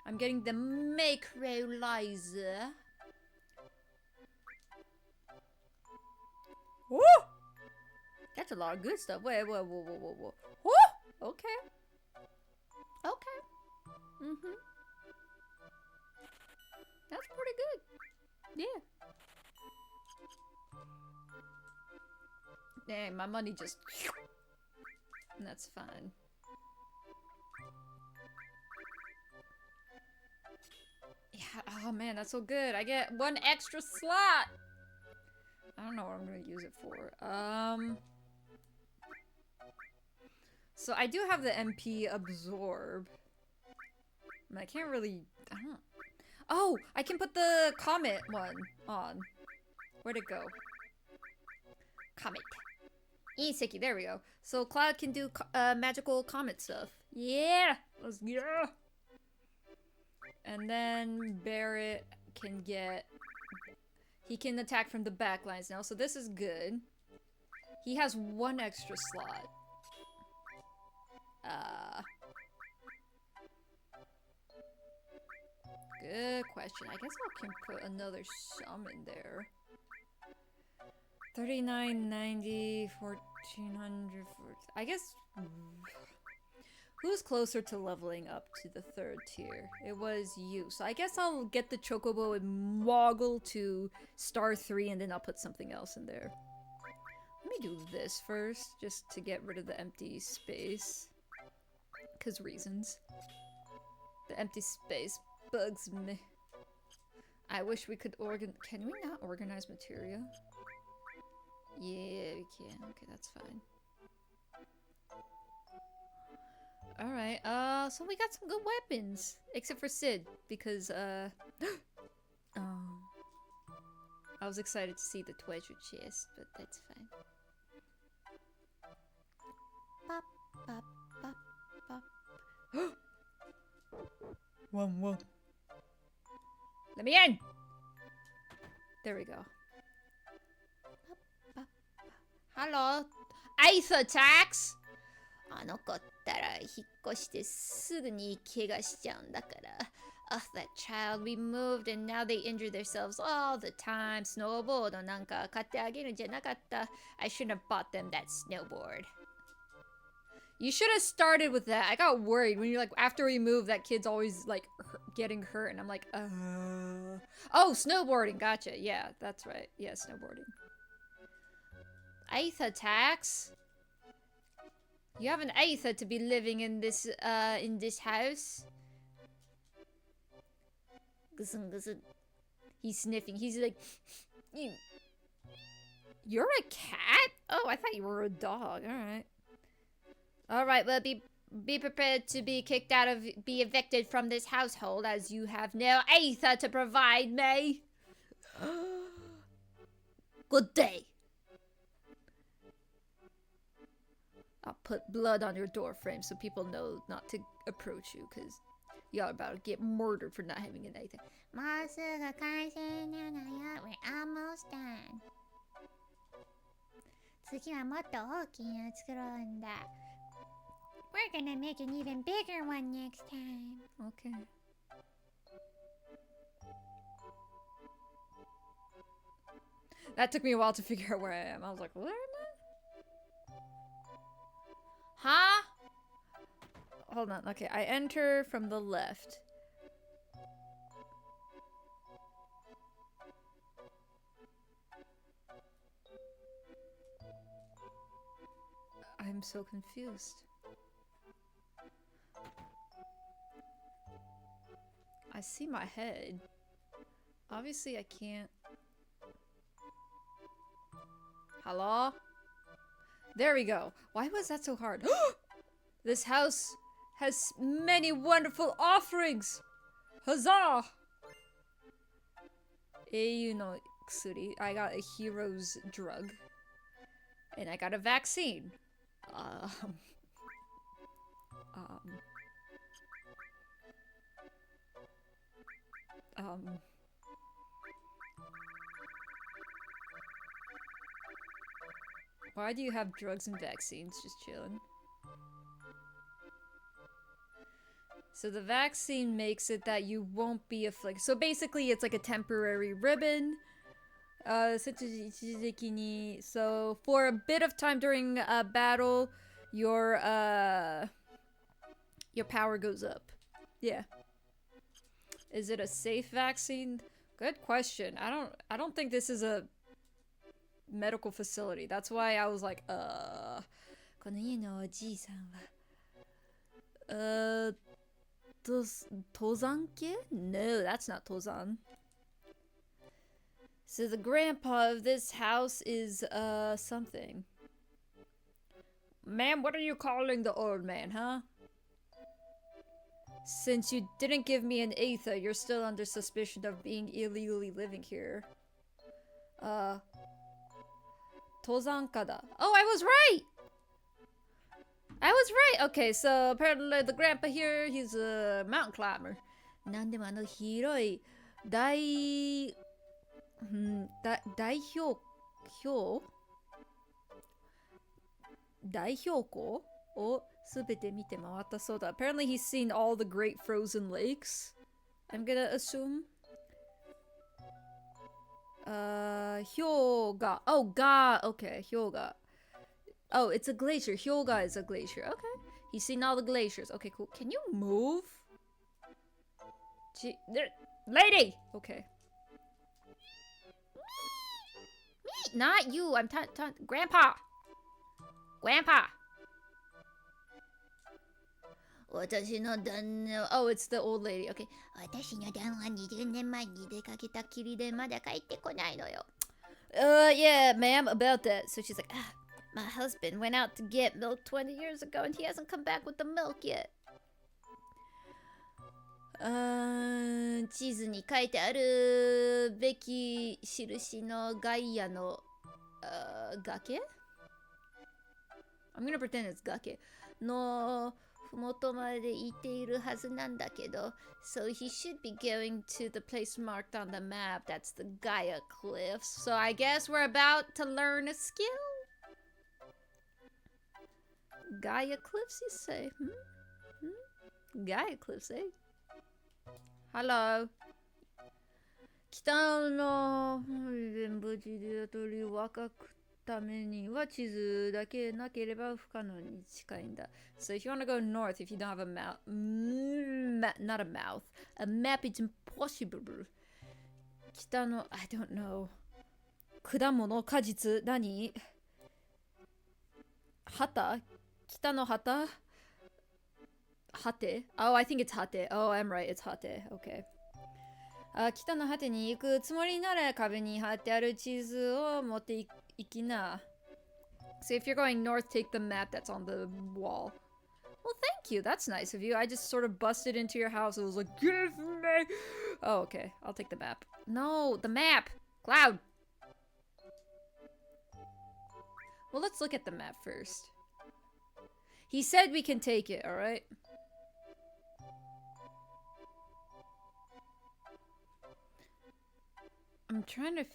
A: I'm getting the macrolizer. Woo! That's a lot of good stuff. Wait, whoa. Woo! Okay. That's pretty good. Yeah. Dang, my money just... That's fine. Yeah, oh man, that's so good. I get 1 extra slot! I don't know what I'm gonna use it for. So I do have the MP absorb. I can't really... I don't... Oh! I can put the comet one on. Where'd it go? Comet. Iseki, there we go. So Cloud can do magical comet stuff. Yeah! Yeah! And then Barrett can get... He can attack from the back lines now, so this is good. He has one extra slot. Good question. I guess I can put another summon there. 39, 90, 1400, I guess... Who's closer to leveling up to the 3rd tier? It was you. So I guess I'll get the Chocobo and Woggle to star 3 and then I'll put something else in there. Let me do this first, just to get rid of the empty space. Because reasons. The empty space bugs me. I wish we could Can we not organize materia? Yeah, we can. Okay, that's fine. Alright, so we got some good weapons. Except for Sid, because, oh. I was excited to see the treasure chest, but that's fine. Bop, bop, bop, bop. Whoa. Let me in! There we go. Hello? Ice attacks?
C: あの子ったら引っ越してすぐに怪我しちゃうんだから。Oh, that child, we moved and now they injure themselves all the time. Snowboard なんか買ってあげるんじゃなかった。I shouldn't have bought them that snowboard.
A: You should have started with that. I got worried when you're like, after we moved, that kid's always like getting hurt. And I'm like, Oh, snowboarding. Gotcha. Yeah, that's right. Yeah, snowboarding. Ice attacks? You have an Aether to be living in this house. He's sniffing. He's like, You're a cat? Oh, I thought you were a dog. Alright. Alright, well, be prepared to be kicked out of, be evicted from this household as you have no Aether to provide me. Good day. I'll put blood on your door frame so people know not to approach you, because you're about to get murdered for not having an Aether.
C: もうすぐ完成なのよ。We're almost done. 次はもっと大きいの作ろうんだ。We're gonna make an even bigger one next time.
A: Okay. That took me a while to figure out where I am. I was like, where am I? Huh? Hold on. Okay, I enter from the left. I'm so confused. I see my head. Obviously, I can't. Hello? There we go. Why was that so hard? This house has many wonderful offerings! Huzzah! Eiyu no kusuri. I got a hero's drug. And I got a vaccine. Why do you have drugs and vaccines? Just chilling. So the vaccine makes it that you won't be afflicted. So basically it's like a temporary ribbon. So for a bit of time during a battle, your power goes up. Yeah. Is it a safe vaccine? Good question. I don't think this is a medical facility. That's why I was like, この家のおじいさんは登山家? No, that's not Tozan. So the grandpa of this house is something. Ma'am, what are you calling the old man, huh? Since you didn't give me an Aether, you're still under suspicion of being illegally living here. Tozankada. Oh, I was right! I was right! Okay, so apparently the grandpa here, he's a mountain climber. なんでも広い大標高をすべて見て回ったそうだ。Apparently he's seen all the great frozen lakes. I'm gonna assume. Hyoga. Oh, ga. Okay, Hyoga. Oh, it's a glacier. Hyoga is a glacier. Okay. He's seen all the glaciers. Okay, cool. Can you move? Lady! Okay. Me! Not you. I'm Grandpa! Grandpa!
C: 私の旦那
A: Oh, it's the old lady. Okay.
C: 私の旦那は20年前に出かけたきりでまだ帰ってこないのよ。
A: Yeah, ma'am, about that. So she's like,
C: My husband went out to get milk 20 years ago and he hasn't come back with the milk yet. 地図に書いてあるべき印のガイアの崖
A: I'm gonna pretend it's Gake.
C: のふもとまで行っているはずなんだけど So he should be going to the place marked on the map. That's the Gaia Cliffs.
A: So I guess we're about to learn a skill? Gaia Cliffs, you say? Gaia Cliffs, eh? Hello. 北の無事で取り若くためには地図だけなければ不可能に近いんだ。So if you want to go north, if you don't have a mouth, not a mouth, a map, it's impossible. 北の I don't know. 果物、果実、何？旗？北の旗？果て？ Oh, I think it's 果て。Oh, I'm right, it's 果て。Okay. 北の果てに行くつもりなら壁に貼ってある地図を持っていきな。So if you're going north, take the map that's on the wall. Well, thank you. That's nice of you. I just sort of busted into your house. It was like, give me. Oh, okay. I'll take the map. No, the map. Cloud. Well, let's look at the map first. He said we can take it, alright? I'm trying to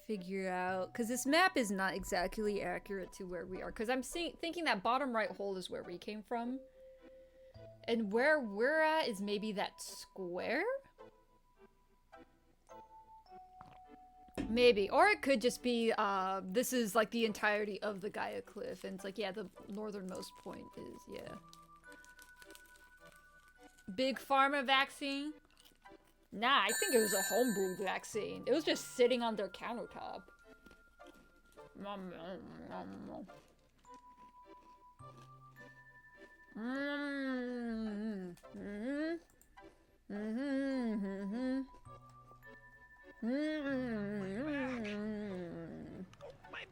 A: figure out, because this map is not exactly accurate to where we are, because I'm thinking that bottom right hole is where we came from, and where we're at is maybe that square? Maybe, or it could just be, this is like the entirety of the Gaia Cliff, and it's like, yeah, the northernmost point is, yeah. Big pharma vaccine? Nah, I think it was a homebrew vaccine. It was just sitting on their countertop.
B: My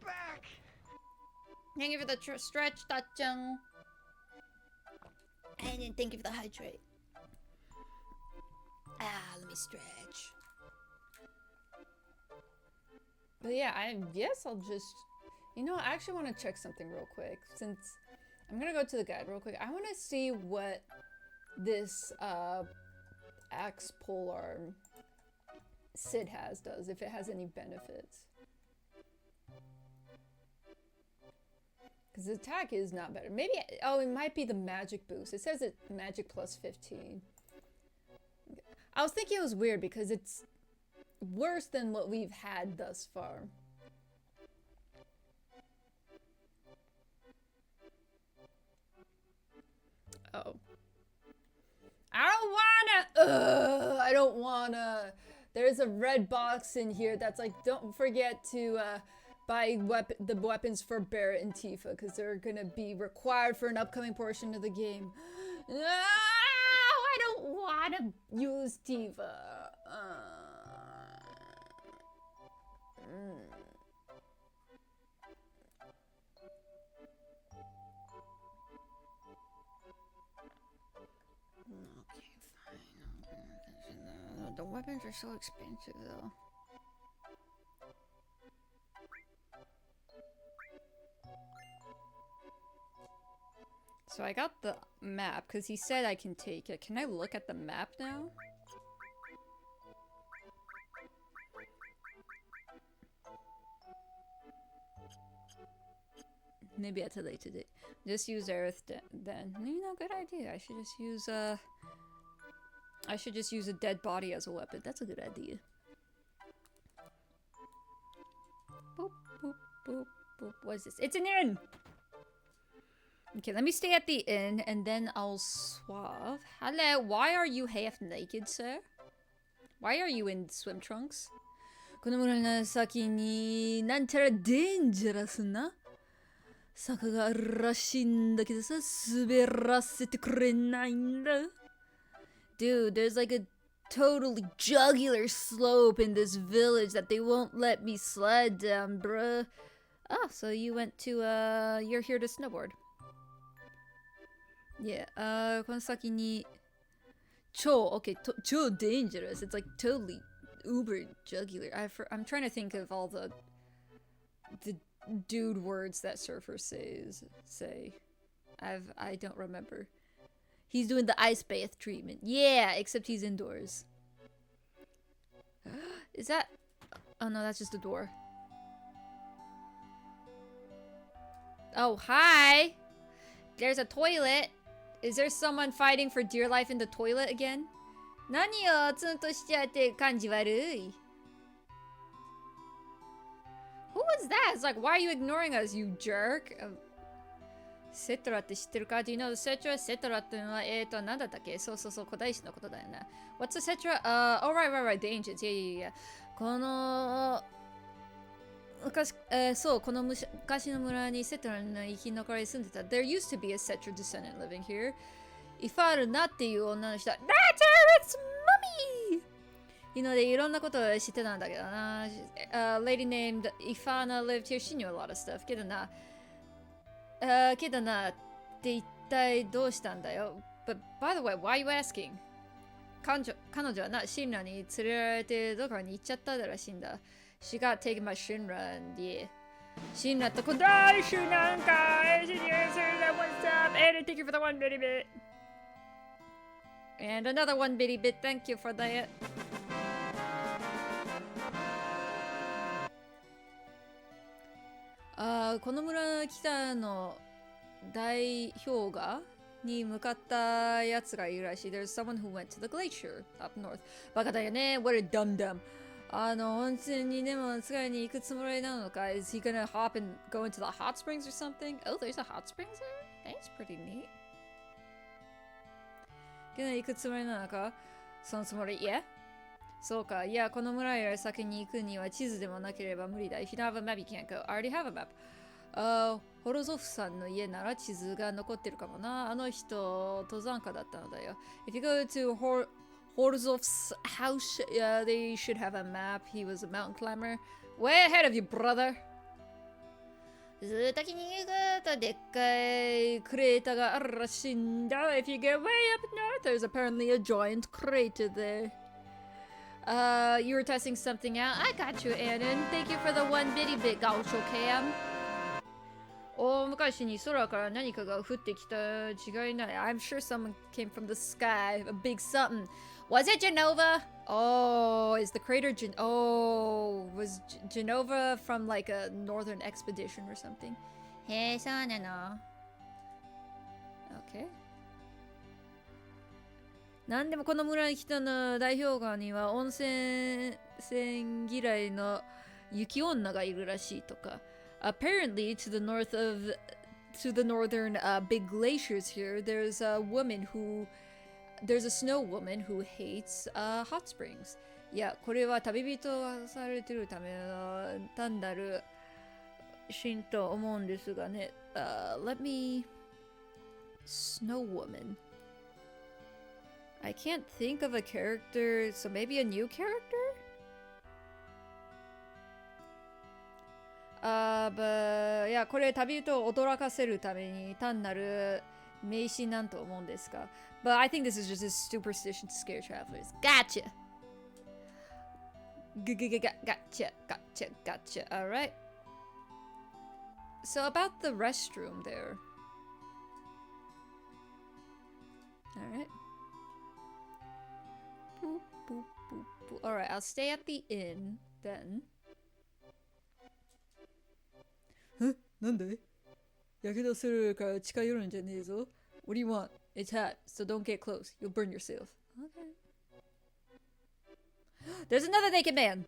B: back!
A: Thank you for the stretch, Tachang.
C: And thank you for the hydrate. Let me stretch.
A: But yeah, I guess I'll just... You know, I actually want to check something real quick. Since I'm going to go to the guide real quick. I want to see what this axe polearm Sid does. If it has any benefits. Because the attack is not better. Maybe... Oh, it might be the magic boost. It says it's magic plus 15. I was thinking it was weird because it's worse than what we've had thus far. Oh. I don't wanna. There's a red box in here that's like, don't forget to buy the weapons for Barrett and Tifa because they're gonna be required for an upcoming portion of the game. I don't want to use Tifa.
B: Okay,
A: The weapons are so expensive though. So I got the map because he said I can take it. Can I look at the map now? Maybe at a later date. Just use Earth then. You know, good idea. I should just use a dead body as a weapon. That's a good idea. Boop, boop, boop, boop. What is this? It's an inn! Okay, let me stay at the inn and then I'll swap. Hello, why are you half naked, sir? Why are you in swim trunks? この村の先になんちゃらデンジャラスな坂があるらしいんだけどさ、滑らせてくれないんだ。Dude, there's like a totally jugular slope in this village that they won't let me sled down, bruh. Oh, so you went to, you're here to snowboard. Yeah, この先にokay, 超 dangerous. It's like totally uber jugular. I'm trying to think of all the dude words that surfers say. I don't remember. He's doing the ice bath treatment. Yeah, except he's indoors. Is that... Oh no, that's just a door. Oh, hi! There's a toilet. Is there someone fighting for dear life in the toilet again? 何よ、ツンとしちゃって感じ悪い。Who was that? It's like, why are you ignoring us, you jerk? セトラって知ってるか？ Do you know the Cetra? セトラってのは、なんだったっけ？そうそうそう、古代史のことだよな。What's the Cetra? Oh, right, the ancients. Yeah. この、そう、この昔の村にセトラの生き残り住んでた。There used to be a Cetra descendant living here. イファルナっていう女の人は、That's her! It's Mummy! いうので、いろんなことを知ってたんだけどな。A lady named Ifana lived here. She knew a lot of stuff. けどな、って一体どうしたんだよ。But by the way, why are you asking? 彼女はな、シンラに連れられてどこかに行っちゃったらしいんだ。She got taken by Shinra and yeah. シンラと古代史なんか、What's up? And thank you for the one bitty bit. And another one bitty bit. Thank you for that. Ah, この村北の大氷河に向かったやつがいるらしい。There's someone who went to the glacier up north. バカだよね。What a dum dum. 温泉にでも使いに行くつもりなのか Is he gonna hop and go into the hot springs or something? Oh, there's a hot springs there? That's pretty neat. 行くつもりなのかそのつもり Yeah? そうか。いや、この村より先に行くには地図でもなければ無理だ。If you don't have a map, you can't go. I already have a map. ホロゾフさんの家なら地図が残ってるかもな。あの人、登山家だったのだよ。If you go to Horzov's house, they should have a map. He was a mountain climber. Way ahead of you, brother. ずっと先に行くとでっかいクレーターがあるらしいんだ。If you get way up north, there's apparently a giant crater there. You were testing something out. I got you, Anon. Thank you for the one bitty bit, Gaucho Cam. 大昔に空から何かが降ってきた違いない。I'm sure someone came from the sky. A big something. Was it Genova? Oh, is the crater was Genova from like a northern expedition or something? へえ、そうなの。Okay. なんでもこの村に来たの代表側には温泉嫌いの雪女がいるらしいとか。Apparently, to the northern big glaciers here, there's a snow woman who hates hot springs. いや、これは旅人がされてるための単なるシーンと思うんですがね。Let me... Snow woman. I can't think of a character, so maybe a new character? But, いや、これ旅人を驚かせるために単なる迷信なんと思うんですが。But I think this is just a superstition to scare travelers. Gotcha! Gotcha. All right. So about the restroom there. All right. Boop, boop, boop, boop. All right, I'll stay at the inn then. Huh? なんで? やけどするから近寄るんじゃねえぞ. What do you want? It's hot, so don't get close. You'll burn yourself. Okay. There's another naked man.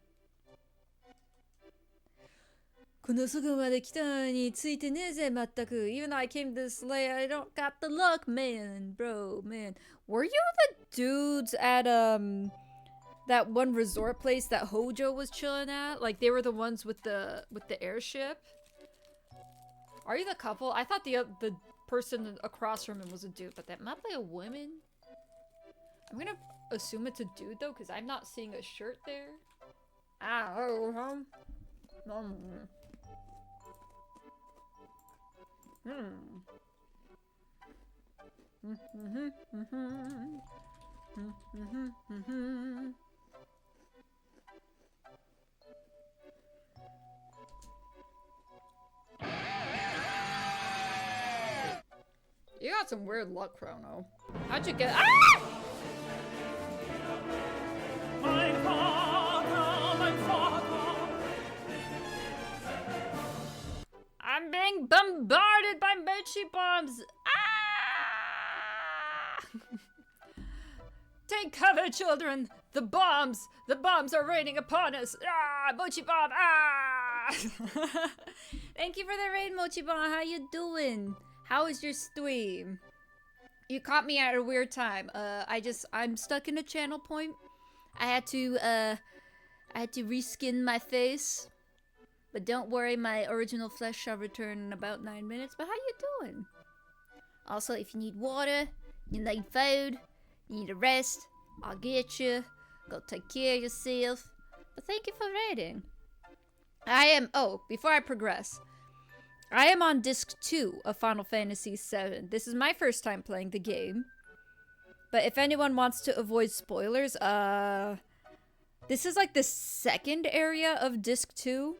A: このすぐまで来たのについてねえぜ全く. Even though I came this late, I don't got the luck, man. Bro, man. Were you the dudes at that one resort place that Hojo was chilling at? Like they were the ones with the airship? Are you the couple? I thought the person across from him was a dude, but that might be a woman. I'm gonna assume it's a dude though, because I'm not seeing a shirt there. You got some weird luck, Chrono. How'd you get— Ah! My father. I'm being bombarded by mochi bombs. Ah! Take cover, children. The bombs are raining upon us. Ah, mochi bomb. Ah! Thank you for the raid, mochi bomb. How you doing? How is your stream? You caught me at a weird time. I'm stuck in a channel point. I had to reskin my face. But don't worry, my original flesh shall return in about 9 minutes. But how you doing? Also, if you need water, you need food, you need a rest, I'll get you. Go take care of yourself. But thank you for raiding. Before I progress, I am on disc 2 of Final Fantasy VII. This is my first time playing the game. But if anyone wants to avoid spoilers, this is like the second area of disc 2.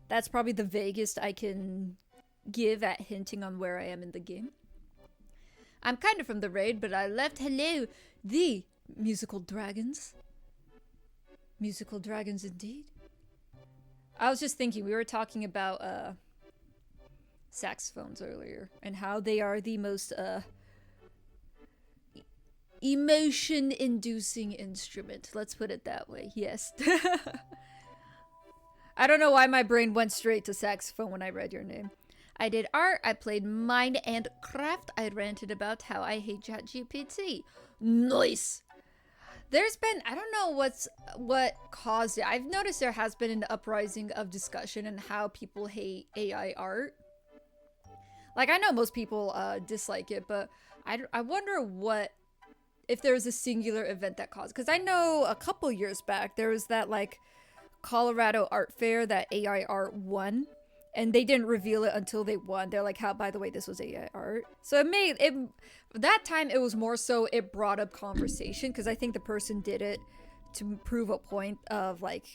A: That's probably the vaguest I can give at hinting on where I am in the game. I'm kind of from the raid, but I left the musical dragons. Musical dragons indeed. I was just thinking, we were talking about saxophones earlier and how they are the most emotion-inducing instrument. Let's put it that way. Yes. I don't know why my brain went straight to saxophone when I read your name. I did art, I played Mind and Craft, I ranted about how I hate ChatGPT. Nice! There's been, I don't know what caused it. I've noticed there has been an uprising of discussion and how people hate AI art. Like, I know most people dislike it, but I wonder if there's a singular event that caused. Because I know a couple years back, there was that, like, Colorado art fair that AI art won, and they didn't reveal it until they won. They're like, by the way, this was AI art. So that time it was more so it brought up conversation, because I think the person did it to prove a point of like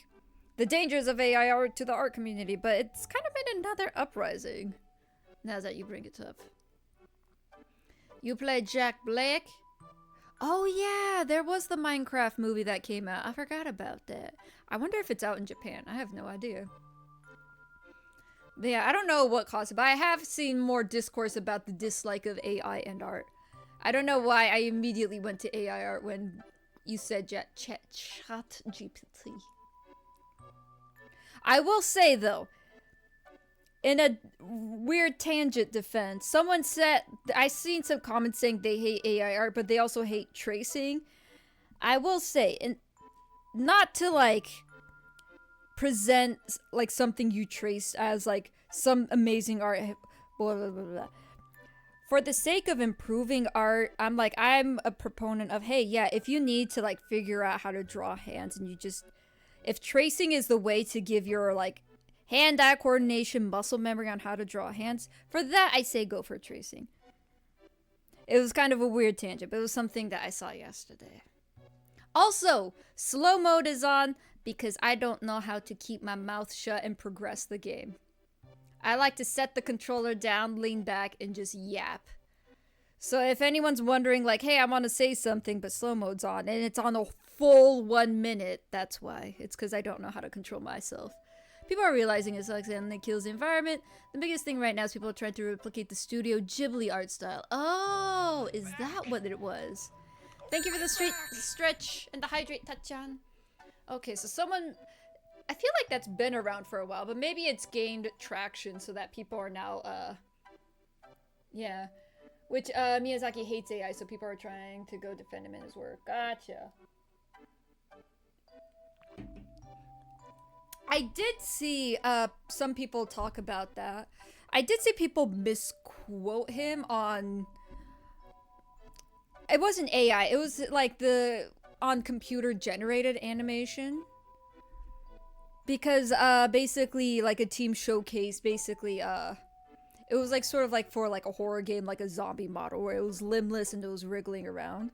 A: the dangers of AI art to the art community, but it's kind of been another uprising now that you bring it up. You play Jack Black? Oh yeah, there was the Minecraft movie that came out. I forgot about that. I wonder if it's out in Japan. I have no idea. But yeah, I don't know what caused it, but I have seen more discourse about the dislike of AI and art. I don't know why I immediately went to AI art when you said ChatGPT. I will say though, in a weird tangent defense, someone said, I seen some comments saying they hate AI art, but they also hate tracing. I will say, and not to like present like something you traced as like some amazing art, blah, blah, blah, blah. For the sake of improving art, I'm a proponent of, hey, yeah, if you need to like figure out how to draw hands and if tracing is the way to give your like hand-eye coordination, muscle memory on how to draw hands, for that I say go for tracing. It was kind of a weird tangent, but it was something that I saw yesterday. Also, slow mode is on. because I don't know how to keep my mouth shut and progress the game. I like to set the controller down, lean back, and just yap. So if anyone's wondering, like, hey, I want to say something, but slow mode's on, and it's on a full 1 minute, that's why. It's because I don't know how to control myself. People are realizing it sucks and it kills the environment. The biggest thing right now is people are trying to replicate the Studio Ghibli art style. Oh, is that what it was? Thank you for the stretch and the hydrate, Tachan. Okay, so someone... I feel like that's been around for a while, but maybe it's gained traction so that people are now, yeah. Which, Miyazaki hates AI, so people are trying to go defend him in his work. Gotcha. I did see, some people talk about that. I did see people misquote him on... It wasn't AI, it was like on computer-generated animation. Because, basically, like, a team showcase, basically, it was, like, sort of like for, like, a horror game, like a zombie model, where it was limbless and it was wriggling around.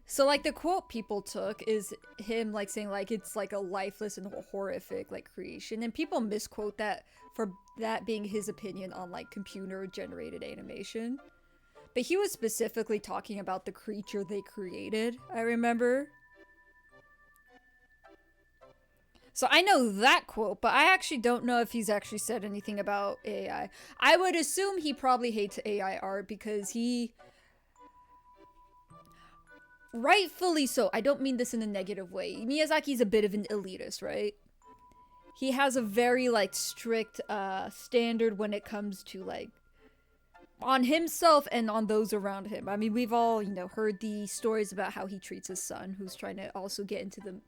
A: So, like, the quote people took is him, like, saying, like, it's, like, a lifeless and horrific, like, creation. And people misquote that for that being his opinion on, like, computer-generated animation. But he was specifically talking about the creature they created, I remember. So I know that quote, but I actually don't know if he's actually said anything about AI. I would assume he probably hates AI art because he... Rightfully so. I don't mean this in a negative way. Miyazaki's a bit of an elitist, right? He has a very, like, strict standard when it comes to, like, on himself and on those around him. I mean, we've all, you know, heard the stories about how he treats his son, who's trying to also get into the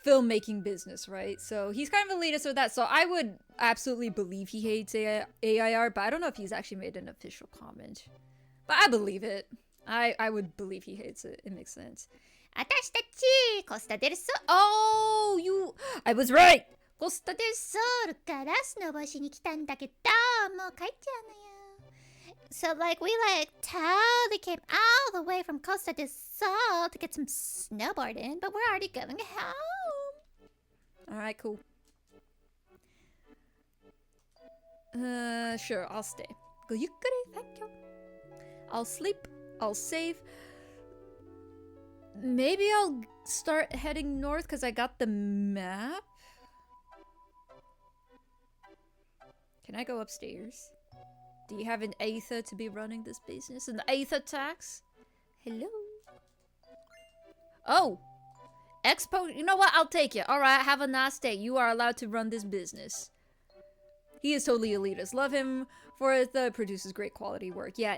A: filmmaking business, right? So he's kind of elitist with that. So I would absolutely believe he hates AI art, but I don't know if he's actually made an official comment. But I believe it. I would believe he hates it. It makes sense.
C: 私たちコスタデルソ
A: Oh, I was right!
C: コスタデルソールからスノボしに来たんだけどもう帰っちゃうのよ So like we like totally came all the way from Costa del Sol to get some snowboarding, but we're already going home.
A: Alright, cool. Sure, I'll stay. Go yukkuri, thank you. I'll sleep. I'll save. Maybe I'll start heading north because I got the map. Can I go upstairs? Do you have an Aether to be running this business? An Aether tax? Hello? Oh! Expo? You know what? I'll take it. Alright, have a nice day. You are allowed to run this business. He is totally elitist. Love him for it. It produces great quality work. Yeah,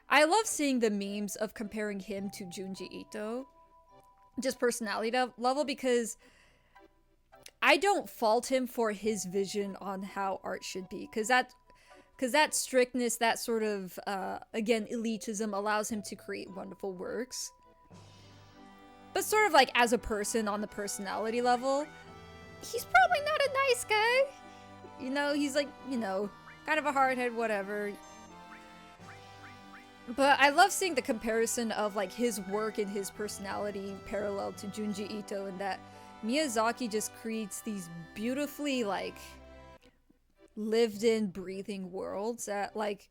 A: I love seeing the memes of comparing him to Junji Ito. Just personality level, because I don't fault him for his vision on how art should be. Because that strictness, that sort of, again, elitism allows him to create wonderful works. But sort of like as a person on the personality level, he's probably not a nice guy. You know, he's like, you know, kind of a hardhead, whatever. But I love seeing the comparison of like his work and his personality parallel to Junji Ito, and that Miyazaki just creates these beautifully like lived in, breathing worlds that like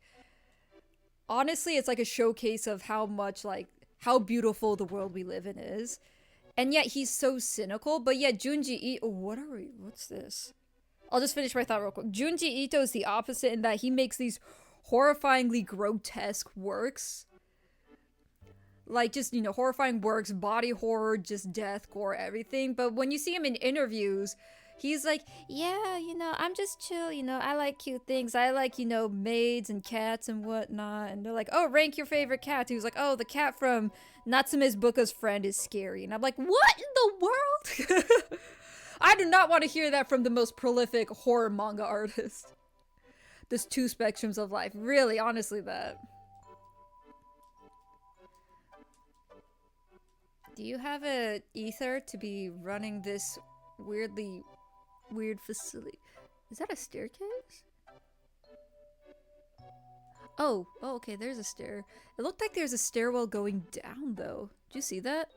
A: honestly it's like a showcase of how much like how beautiful the world we live in is. And yet he's so cynical, but yet Junji Ito, what's this? I'll just finish my thought real quick. Junji Ito is the opposite in that he makes these horrifyingly grotesque works. Like, just, you know, horrifying works, body horror, just death, gore, everything. But when you see him in interviews, he's like, yeah, you know, I'm just chill, you know, I like cute things. I like, you know, maids and cats and whatnot. And they're like, oh, rank your favorite cat. He was like, oh, the cat from Natsume's Buka's friend is scary. And I'm like, what in the world? I do not want to hear that from the most prolific horror manga artist. There's two spectrums of life. Really, honestly, that. Do you have a ether to be running this weird facility? Is that a staircase? Oh, okay, there's a stair. It looked like there's a stairwell going down, though. Did you see that?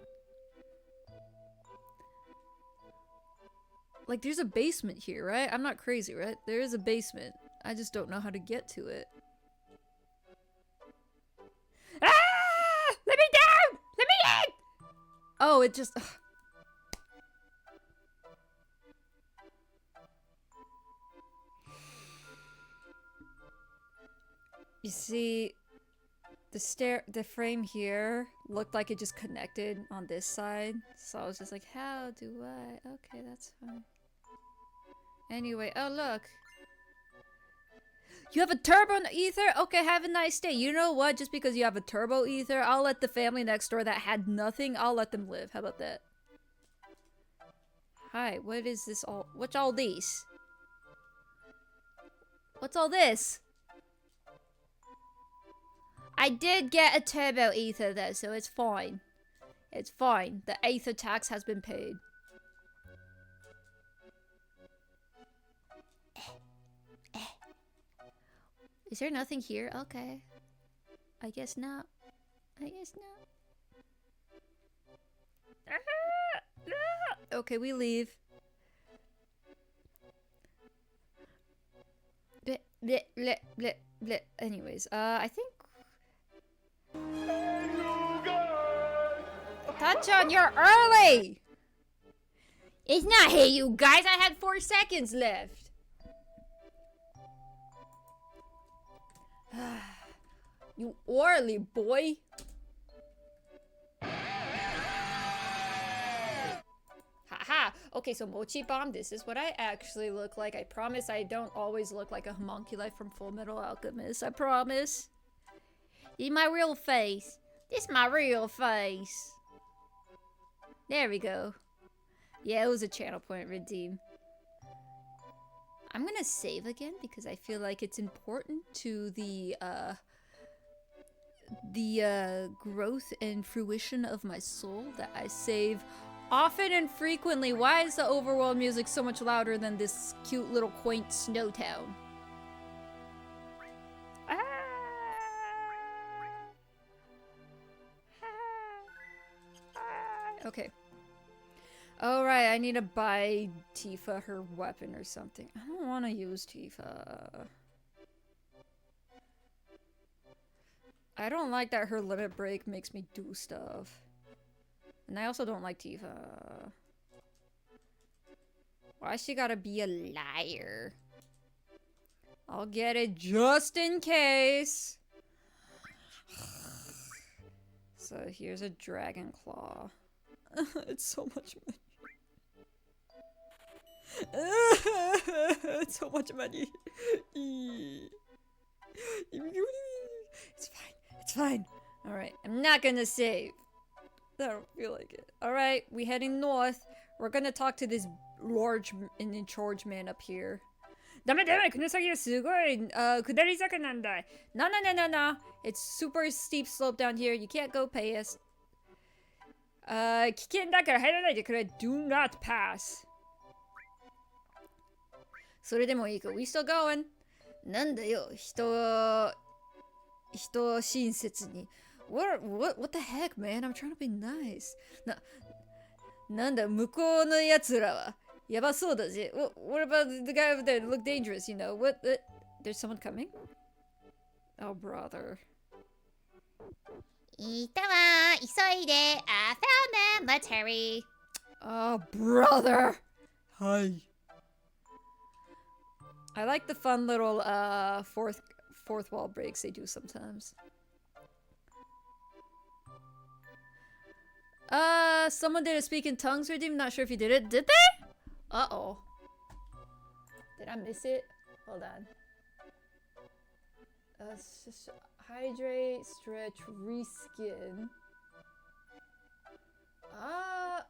A: Like, there's a basement here, right? I'm not crazy, right? There is a basement. I just don't know how to get to it. Ah! Let me down! Let me in! Oh, it just... Ugh. You see, the frame here looked like it just connected on this side. So I was just like, how do I? Okay, that's fine. Anyway, oh look. You have a turbo ether? Okay, have a nice day. You know what? Just because you have a turbo ether, I'll let the family next door that had nothing, I'll let them live. How about that? Hi, what is this all? What's all these? What's all this? I did get a turbo ether though, so it's fine. It's fine. The ether tax has been paid. Is there nothing here? Okay. I guess not. I guess not. Okay, we leave. Bleh, bleh, bleh, bleh, bleh. Anyways, I think... Tachan, you're early! It's not hey you guys, I had 4 seconds left. You early boy. Haha. Okay, so Mochi Bomb, this is what I actually look like. I promise I don't always look like a homunculi from Full Metal Alchemist. I promise. This is my real face. This is my real face. There we go. Yeah, it was a channel point redeem. I'm gonna save again because I feel like it's important to the growth and fruition of my soul that I save often and frequently. Why is the overworld music so much louder than this cute little quaint snow town? Okay. Alright, I need to buy Tifa her weapon or something. I don't want to use Tifa. I don't like that her limit break makes me do stuff. And I also don't like Tifa. Why she gotta be a liar? I'll get it just in case. So here's a dragon claw. It's so much money. It's so much money. It's fine. It's fine. Alright, I'm not gonna save. I don't feel like it. Alright, we heading north. We're gonna talk to this large and in charge man up here. ダメダメ、この先はすごい下り坂なんだ。No, no, no, no, no. It's super steep slope down here. You can't go past. 危険だから入らないでくれ。Do not pass. それでもいいか。We still going? なんだよ、人親切に。What the heck, man? I'm trying to be nice. なんだ、向こうのやつらは。やばそうだぜ。What about the guy over there? Look dangerous, you know. What? There's someone coming? Oh, brother.
C: いたわ、急いで。I found them. Let's hurry.
A: Oh, brother. Hi. I like the fun little fourth wall breaks they do sometimes. Someone did a speak in tongues redeem. Not sure if you did it. Did they? Uh-oh. Did I miss it? Hold on. Hydrate, stretch, reskin.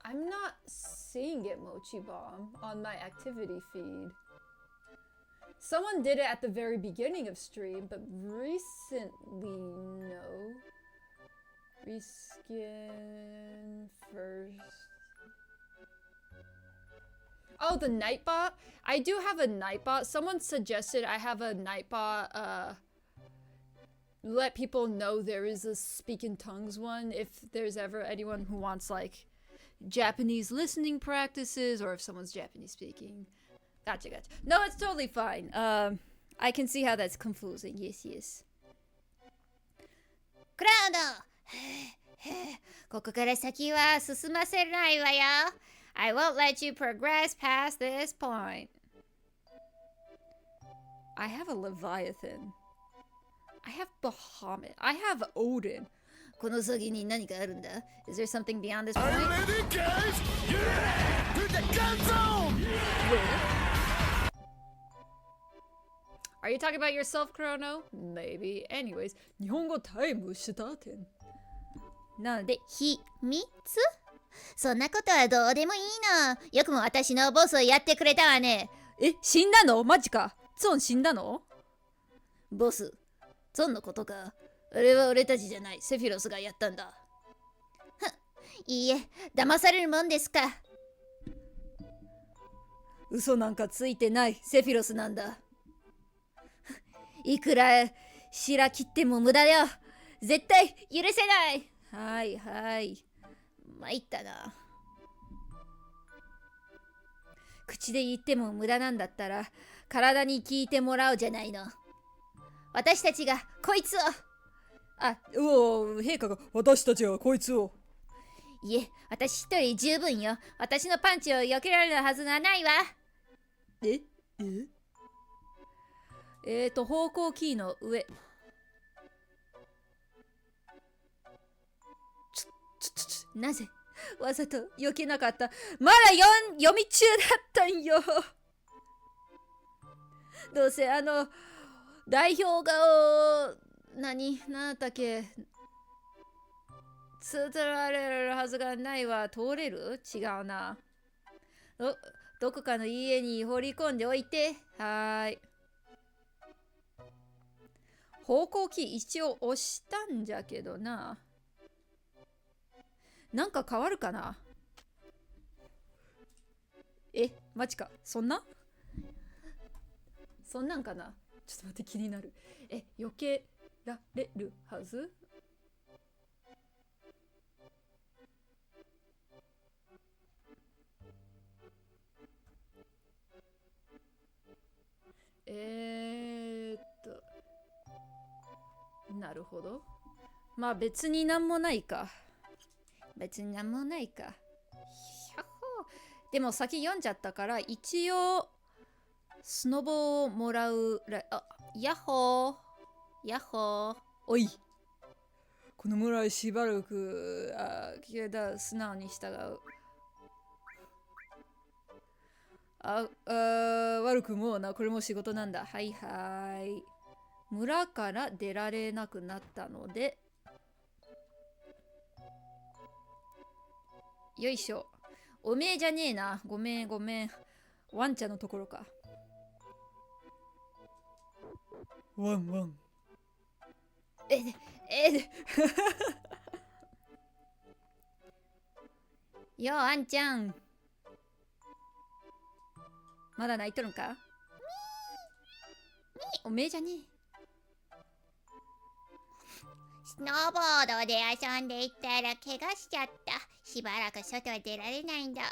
A: I'm not seeing it, Mochi Bomb, on my activity feed. Someone did it at the very beginning of stream, but recently, no. Reskin first. Oh, the Nightbot? I do have a Nightbot. Someone suggested I have a Nightbot, let people know there is a speak in tongues one if there's ever anyone who wants, like, Japanese listening practices or if someone's Japanese speaking. Gotcha. No, it's totally fine. I can see how that's confusing. Yes.
C: クラウドここから先は進ませないわよ。I won't let you progress past this point.
A: I have a Leviathan. I have Bahamut. I have Odin.
C: この先に何かあるんだ Is there something beyond this
D: Are you
C: point?
D: ready, guys? Yeah! To the gun zone!
A: Are you talking about yourself, Chrono? Maybe. Anyways, 日本語タイムしたてん。なんで、
C: 秘密そんなことはどうでもいいの。よくも私のボスをやってくれたわね。
A: 死んだのマジか。ゾン死んだの
C: ボス、ゾンのことか。あれは俺たちじゃない。セフィロスがやったんだ。いいえ、騙されるもんですか。
A: 嘘なんかついてない。セフィロスなんだ。
C: いくら白切っても無駄よ。絶対許せない。
A: はい。
C: 参ったな。口で言っても無駄なんだったら体に聞いてもらうじゃないの。私たちがこいつを。
A: 陛下が私たちがこいつを。
C: いえ、私一人十分よ。私のパンチを避けられるはずがないわ。
A: 方向キーの上。
C: なぜ
A: わざと避けなかった。まだ読み中だったんよ。どうせ代表がなんだっけ通られるはずがないわ。通れる？違うな。どこかの家に放り込んでおいて。はーい。方向キー一応押したんじゃけどな。なんか変わるかな。マジか。そんなんかな。ちょっと待って、気になる。避けられるはず。なるほど。まあ別になんもないか。でも先読んじゃったから一応スノボをもらうヤッホー。おい。この村へしばらく素直に従う。悪くもな。これも仕事なんだ。はい。村から出られなくなったのでよいしょ。おめえじゃねえな。ごめん。ワンちゃんのところか。ワン。よあんちゃん。まだ泣いとるんか？おめえじゃねえ。
C: スノーボードで遊んでいたら怪我しちゃった。しばらく外は出られないんだ。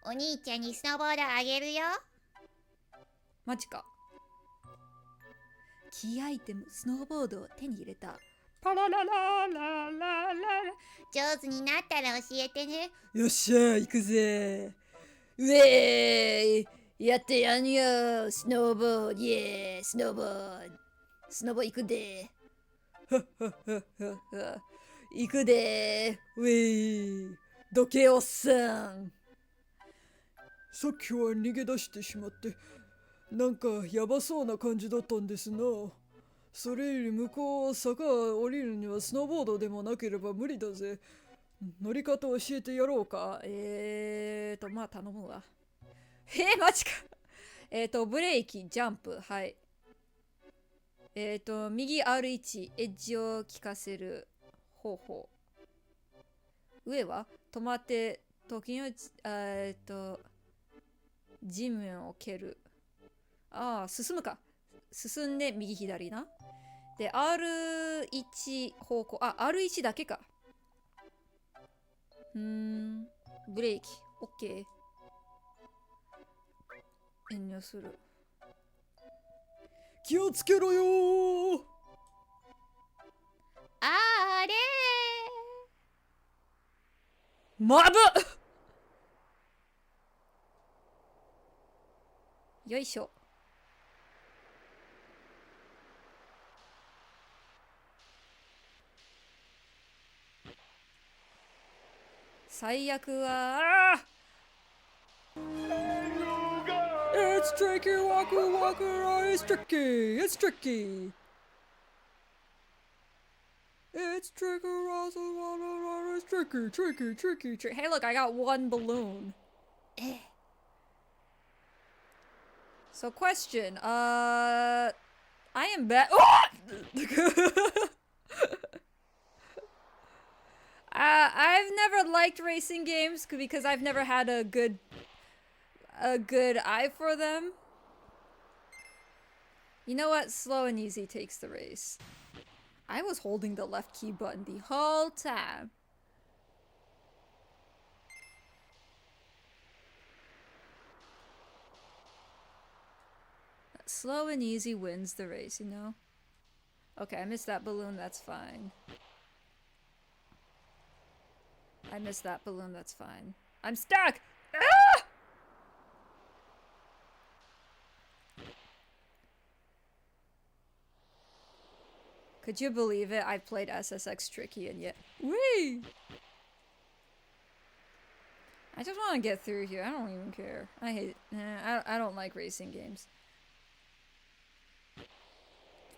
C: お兄ちゃんにスノーボードあげるよ。
A: マジか。キーアイテムスノーボードを手に入れた。パララララララ。
C: 上手になったら教えてね。
A: よっしゃ、行くぜ。うえーい、やってやんよ。スノーボード、イエー、スノーボード。スノボ行くで。行くで。ウェイ。どけおっさん。さっきは逃げ出してしまってなんかやばそうな感じだったんですな。それより向こう坂を降りるにはスノーボードでもなければ無理だぜ。乗り方教えてやろうか。まあ頼むわ。マジか。ブレーキ、ジャンプ、はい。右 R1、エッジを効かせる方法。上は止まって時の地面を蹴る。進むか。進んで右左な。で、R1 方向。R1 だけか。ブレーキ OK 遠慮する気をつけろよー
C: あれ
A: まぶっよいしょ最悪はIt's tricky, Walker, Walker, it's tricky, it's tricky. It's tricky, it's tricky, tricky, tricky, tricky. Hey, look, I got one balloon. So, question, I am bad. I've never liked racing games because I've never had a good eye for them. You know what? Slow and easy takes the race. I was holding the left key button the whole time. Slow and easy wins the race, you know? Okay, I missed that balloon, that's fine. I missed that balloon, that's fine. I'm stuck! Ah! Could you believe it? I've played SSX Tricky and yet. Whee! I just want to get through here. I don't even care. I hate. I don't like racing games.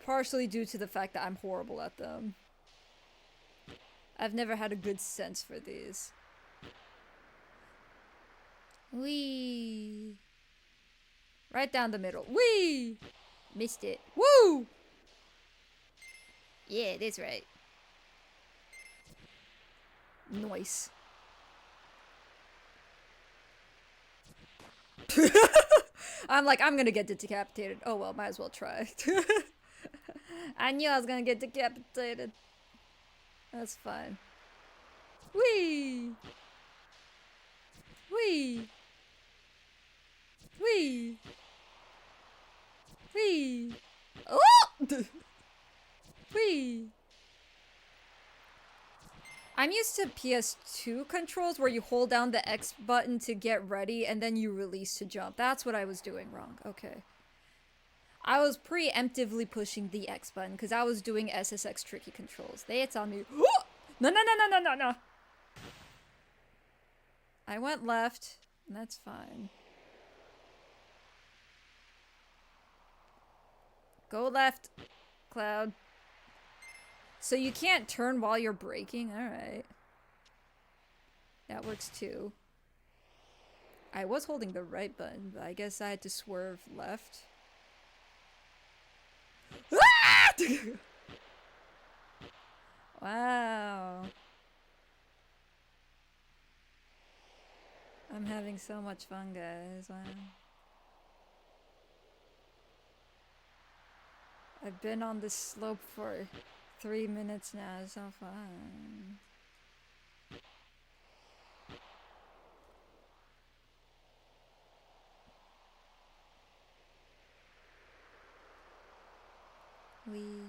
A: Partially due to the fact that I'm horrible at them. I've never had a good sense for these. Whee! Right down the middle. Whee! Missed it. Woo!
C: Yeah, that's right.
A: Nice. I'm like, I'm gonna get decapitated. Oh well, might as well try. I knew I was gonna get decapitated. That's fine. Whee! Whee! Whee! Whee! Oh! Whee! I'm used to PS2 controls where you hold down the X button to get ready and then you release to jump. That's what I was doing wrong. Okay. I was preemptively pushing the X button because I was doing SSX tricky controls. They tell me, no, no, no, no, no, no, no. I went left, and that's fine. Go left, Cloud. So you can't turn while you're braking? Alright. That works too. I was holding the right button, but I guess I had to swerve left. Wow. I'm having so much fun, guys. Wow. I've been on this slope for 3 minutes now. It's so fun. Wee.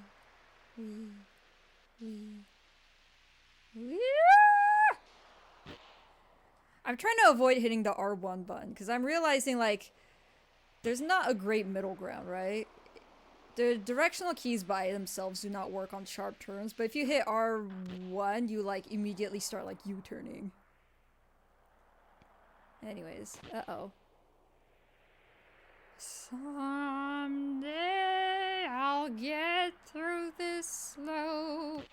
A: I'm trying to avoid hitting the R1 button because I'm realizing like there's not a great middle ground, right? The directional keys by themselves do not work on sharp turns, but if you hit R1, you like immediately start like U-turning. Anyways, uh-oh. Someday I'll get through this slope.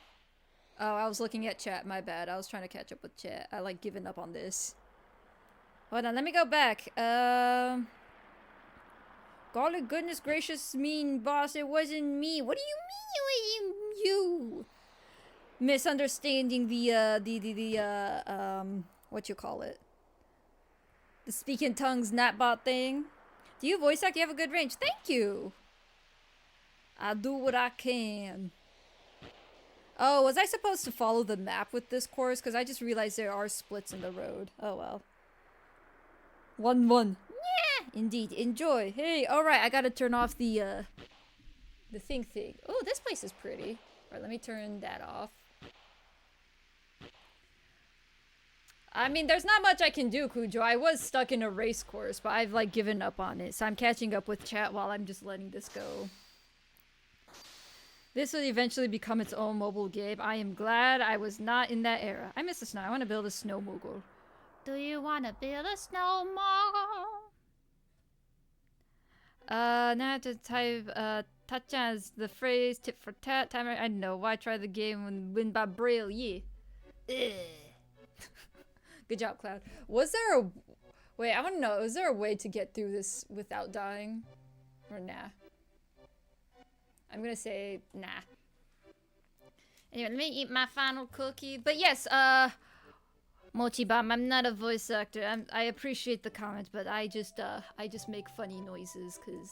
A: Oh, I was looking at chat, my bad. I was trying to catch up with chat. I like giving up on this. Hold on, let me go back. Golly goodness gracious, mean boss, it wasn't me. What do you mean it wasn't you? Misunderstanding the what you call it? The speak in tongues Natbot thing. Do you voice act? You have a good range. Thank you. I do what I can. Oh, was I supposed to follow the map with this course? Because I just realized there are splits in the road. Oh well. 1-1. Yeah, indeed. Enjoy. Hey, alright, I gotta turn off the thing. Oh, this place is pretty. Alright, let me turn that off. I mean, there's not much I can do, Cujo. I was stuck in a race course, but I've, like, given up on it. So I'm catching up with chat while I'm just letting this go. This will eventually become its own mobile game. I am glad I was not in that era. I miss the snow. I want to build a snow mogul.
C: Do you want to build a snowball?
A: Now to type, touch as the phrase tip for tat timer. I know. Why try the game when win by braille? Yeah. Good job, Cloud. Was there a... Wait, I want to know. Was there a way to get through this without dying? Or nah? I'm gonna say nah. Anyway, let me eat my final cookie. But yes, Mochibam, I'm not a voice actor. I appreciate the comment, but I just make funny noises, cause...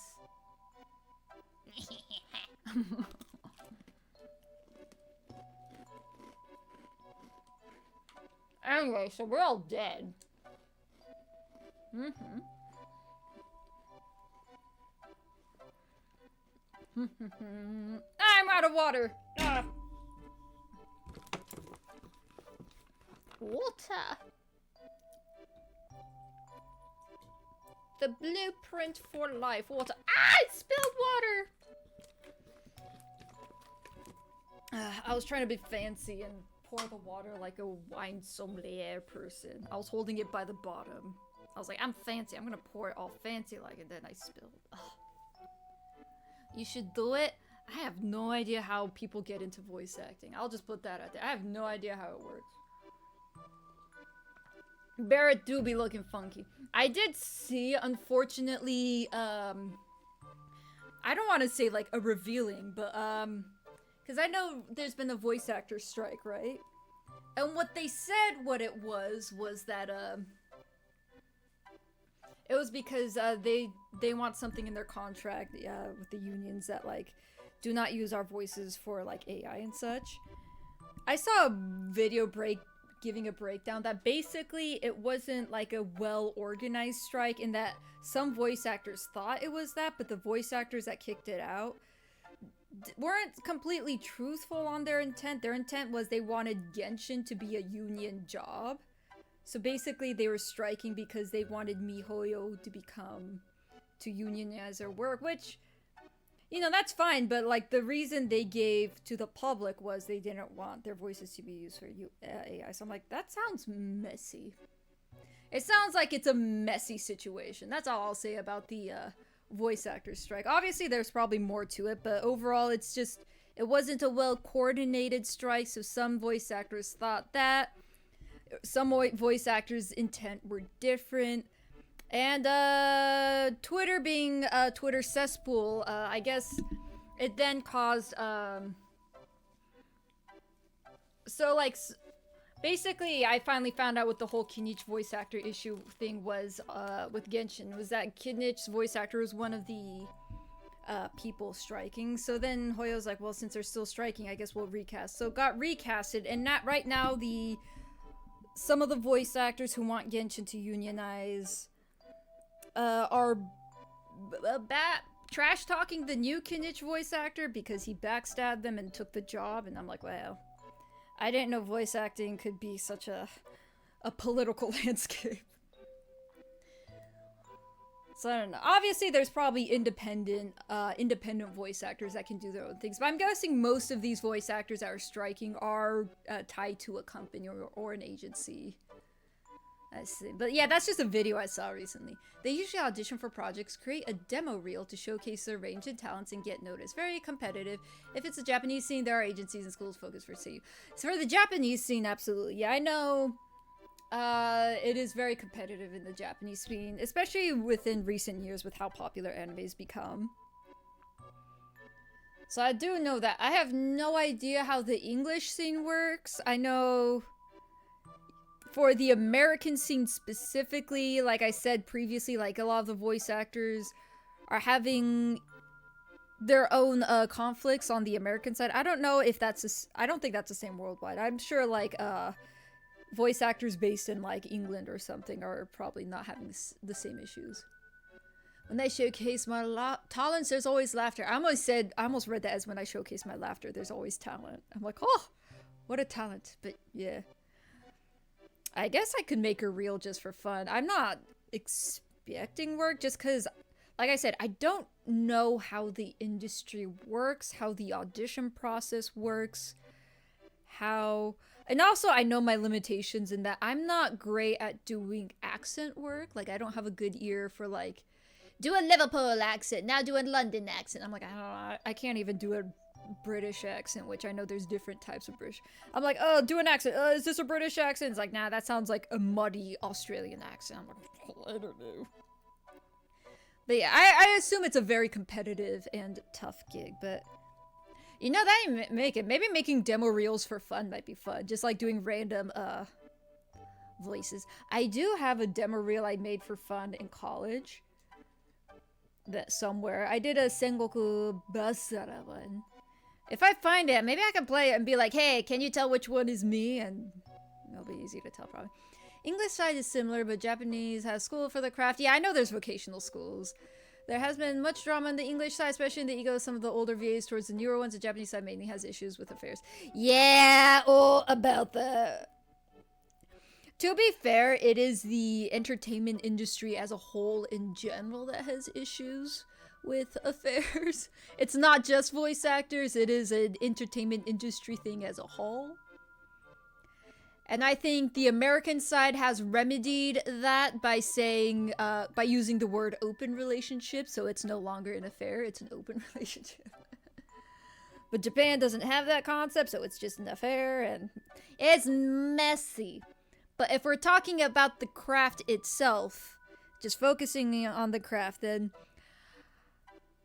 A: Anyway, so we're all dead. I'm out of water.
C: Water.
A: The blueprint for life. Water. Ah! I spilled water. I was trying to be fancy and pour the water like a wine sommelier person. I was holding it by the bottom. I was like, I'm fancy. I'm gonna pour it all fancy like it. Then I spilled. Ugh. You should do it. I have no idea how people get into voice acting. I'll just put that out there. I have no idea how it works. Barrett do be looking funky. I did see, unfortunately, I don't want to say like a revealing, but because I know there's been a voice actor strike, right? And what they said what it was that it was because they want something in their contract with the unions that like do not use our voices for like AI and such. I saw a video giving a breakdown that basically it wasn't like a well-organized strike in that some voice actors thought it was that, but the voice actors that kicked it out weren't completely truthful on their intent. Their intent was they wanted Genshin to be a union job. So basically they were striking because they wanted MiHoYo to unionize their work, which, you know, that's fine, but like the reason they gave to the public was they didn't want their voices to be used for AI. So I'm like, that sounds messy. It sounds like it's a messy situation. That's all I'll say about the voice actor strike. Obviously there's probably more to it, but overall it wasn't a well coordinated strike, so some voice actors thought that. Some voice actors' intent were different. And Twitter being a Twitter cesspool, I guess it then caused so like basically I finally found out what the whole Kinich voice actor issue thing was with Genshin, was that Kinich's voice actor was one of the people striking. So then Hoyo's like, well, since they're still striking, I guess we'll recast. So it got recasted, and not right now some of the voice actors who want Genshin to unionize are trash talking the new Kinich voice actor because he backstabbed them and took the job. And I'm like, wow, I didn't know voice acting could be such a political landscape. So I don't know. Obviously, there's probably independent voice actors that can do their own things. But I'm guessing most of these voice actors that are striking are tied to a company or an agency. I see. But yeah, that's just a video I saw recently. They usually audition for projects, create a demo reel to showcase their range and talents and get noticed. Very competitive. If it's a Japanese scene, there are agencies and schools focused for CU. So for the Japanese scene, absolutely. Yeah, I know. It is very competitive in the Japanese scene, especially within recent years with how popular anime's become. So I do know that. I have no idea how the English scene works. I know for the American scene specifically, like I said previously, like a lot of the voice actors are having their own conflicts on the American side. I don't know if that's I don't think that's the same worldwide. I'm sure like voice actors based in like England or something are probably not having the same issues. When they showcase my talents, there's always laughter. I almost read that as when I showcase my laughter, there's always talent. I'm like, oh, what a talent. But yeah, I guess I could make a reel just for fun. I'm not expecting work just because, like I said, I don't know how the industry works, how the audition process works, and also I know my limitations in that I'm not great at doing accent work. Like I don't have a good ear for like, do a Liverpool accent, now do a London accent. I'm like, I don't know, I can't even do a British accent, which I know there's different types of British. I'm like, oh, do an accent. Is this a British accent? It's like, nah, that sounds like a muddy Australian accent. I'm like, I don't know. But yeah, I assume it's a very competitive and tough gig, but you know, that ain't make it. Maybe making demo reels for fun might be fun. Just like doing random voices. I do have a demo reel I made for fun in college. That somewhere. I did a Sengoku Basara one. If I find it, maybe I can play it and be like, hey, can you tell which one is me? And it'll be easy to tell probably. English side is similar, but Japanese has school for the craft. Yeah, I know there's vocational schools. There has been much drama on the English side, especially in the ego of some of the older VAs towards the newer ones. The Japanese side mainly has issues with affairs. Yeah, all about that. To be fair, it is the entertainment industry as a whole in general that has issues with affairs. It's not just voice actors, it is an entertainment industry thing as a whole. And I think the American side has remedied that by saying, by using the word open relationship, so it's no longer an affair, it's an open relationship. But Japan doesn't have that concept, so it's just an affair, and it's messy. But if we're talking about the craft itself, just focusing on the craft, then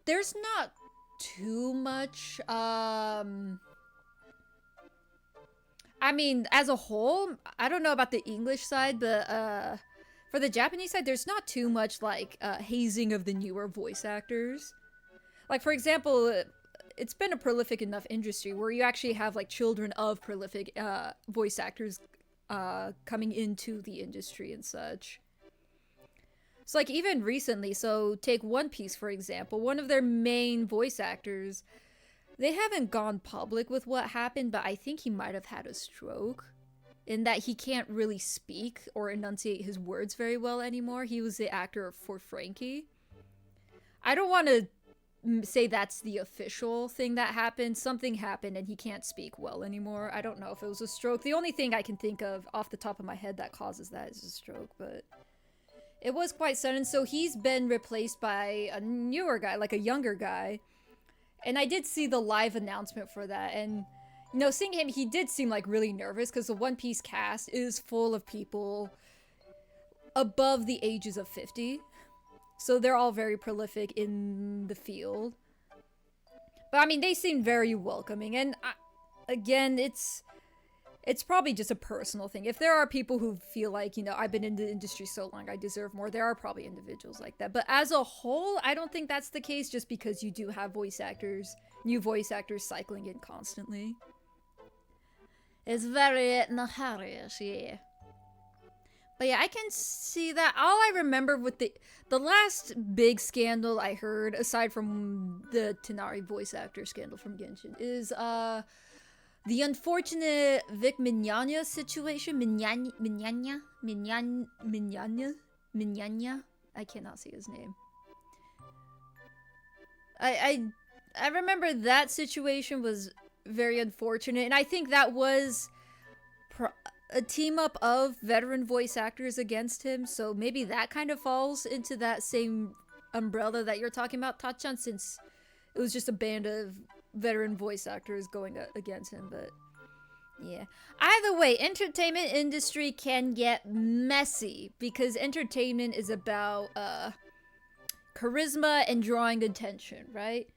A: there's not too much, I mean, as a whole, I don't know about the English side, but for the Japanese side, there's not too much, like, hazing of the newer voice actors. Like, for example, it's been a prolific enough industry where you actually have, like, children of prolific voice actors coming into the industry and such. So, like, even recently, so take One Piece, for example, one of their main voice actors, they haven't gone public with what happened, but I think he might have had a stroke, in that he can't really speak or enunciate his words very well anymore. He was the actor for Frankie. I don't want to say that's the official thing that happened. Something happened and he can't speak well anymore. I don't know if it was a stroke. The only thing I can think of off the top of my head that causes that is a stroke, but it was quite sudden. So he's been replaced by a newer guy, like a younger guy. And I did see the live announcement for that, and you know, seeing him, he did seem like really nervous because the One Piece cast is full of people above the ages of 50. So they're all very prolific in the field. But I mean, they seem very welcoming. And again, it's probably just a personal thing. If there are people who feel like, you know, I've been in the industry so long, I deserve more, there are probably individuals like that. But as a whole, I don't think that's the case, just because you do have new voice actors cycling in constantly. It's very nefarious, yeah. But yeah, I can see that. All I remember with the last big scandal I heard, aside from the Tenari voice actor scandal from Genshin, is the unfortunate Vic Mignogna situation. Mignogna? I cannot say his name. I remember that situation was very unfortunate, and I think that was a team up of veteran voice actors against him, so maybe that kind of falls into that same umbrella that you're talking about, Tachan, since it was just a band of veteran voice actors going against him. But yeah, either way, entertainment industry can get messy because entertainment is about charisma and drawing attention, right?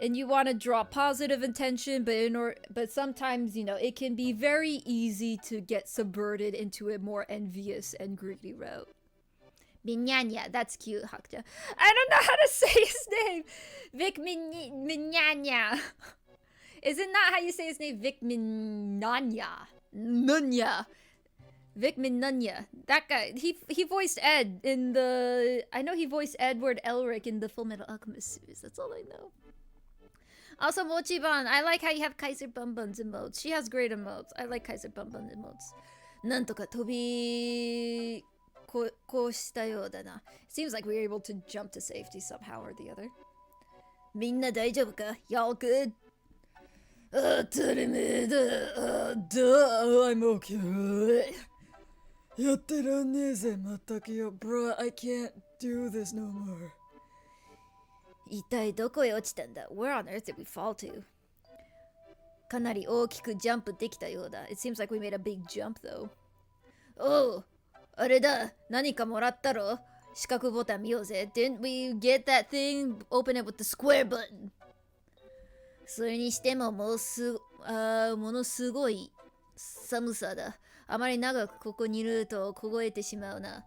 A: And you want to draw positive attention, but sometimes, you know, it can be very easy to get subverted into a more envious and greedy route.
C: Minyanya, that's cute, Hakja.
A: I don't know how to say his name. Vic Minyanya. Is it not how you say his name? Vic Minyanya. Nunya. Vic Minyanya. That guy. He voiced Ed in the... I know he voiced Edward Elric in the Full Metal Alchemist series. That's all I know. Also, Mochiban. I like how you have Kaiser Bunbun's emotes. She has great emotes. I like Kaiser Bunbun emotes. Nantoka tobi... Seems like we were able to jump to safety somehow or the other. Minna daijoubu ka? Y'all good? I'm okay. Bro, I can't do this no more.
C: Itai doko e ochitanda? Where on earth did we fall to? Kanari oukiku jump dekita youda. It seems like we made a big jump though. Oh! あれだ、何かもらったろ？四角ボタン見ようぜ。Didn't we get that thing? Open it with the square button. それにしてもものすごい寒さだ。あまり長くここにいると凍えてしまうな。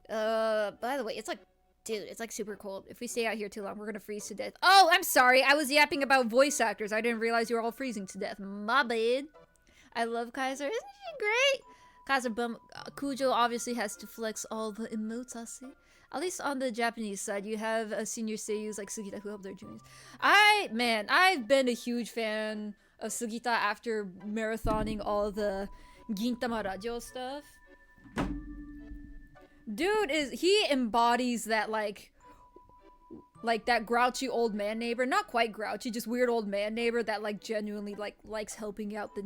C: By the way, it's like, dude, it's like super cold. If we stay out here too long, we're gonna freeze to death. Oh, I'm sorry. I was yapping about voice actors. I didn't realize you were all freezing to death. My bad. I love Kaiser. Isn't she great? Kaiser Kujo obviously has to flex all the emotes, I see. At least on the Japanese side, you have senior seiyus like Sugita who help their juniors. I've been a huge fan of Sugita after marathoning all the Gintama Radio stuff. Dude he embodies that like that grouchy old man neighbor. Not quite grouchy, just weird old man neighbor that like genuinely like likes helping out the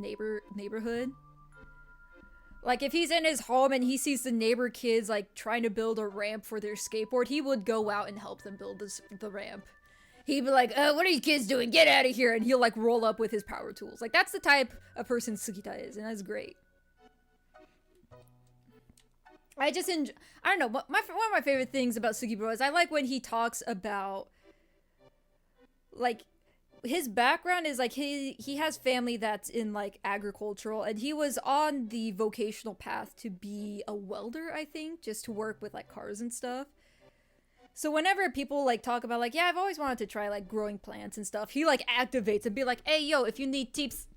C: neighborhood. Like, if he's in his home and he sees the neighbor kids, like, trying to build a ramp for their skateboard, he would go out and help them build the ramp. He'd be like, what are you kids doing? Get out of here! And he'll, like, roll up with his power tools. Like, that's the type of person Sugita is, and that's great. I don't know, one of my favorite things about Sugibro is I like when he talks about, like, his background is like he has family that's in like agricultural, and he was on the vocational path to be a welder, I think, just to work with like cars and stuff. So whenever people like talk about like, yeah, I've always wanted to try like growing plants and stuff, he like activates and be like, hey yo, if you need tips,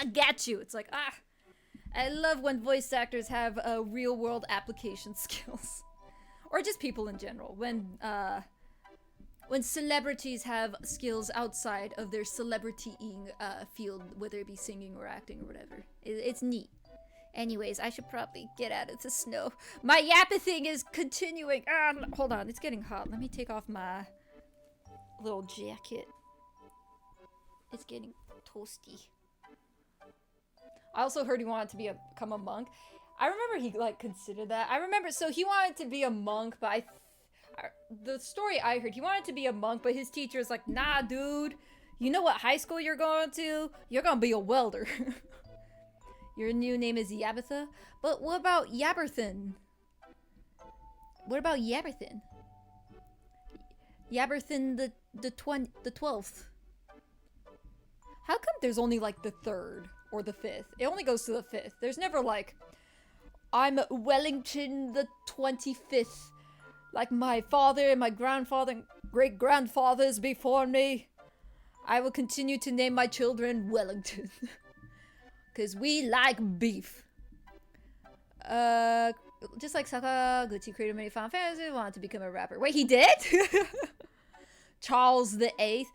C: I got you. It's like, I love when voice actors have real world application skills, or just people in general. When celebrities have skills outside of their celebritying field, whether it be singing or acting or whatever. It's neat. Anyways, I should probably get out of the snow. My yappa thing is continuing. Hold on, it's getting hot. Let me take off my little jacket. It's getting toasty. I also heard he wanted to become a monk. I remember he like considered that. So he wanted to be a monk, but the story I heard, he wanted to be a monk, but his teacher was like, nah, dude, you know what high school you're going to? You're gonna be a welder. Your new name is Yabatha? But what about Yaberthin? What about Yaberthin? Yaberthin the 12th. How come there's only like the 3rd or the 5th? It only goes to the 5th. There's never like, I'm Wellington the 25th. Like my father and my grandfather and great-grandfathers before me. I will continue to name my children Wellington. Because we like beef. Just like Sakaguchi created many Final Fantasy, wanted to become a rapper. Wait, he did? Charles the 8th.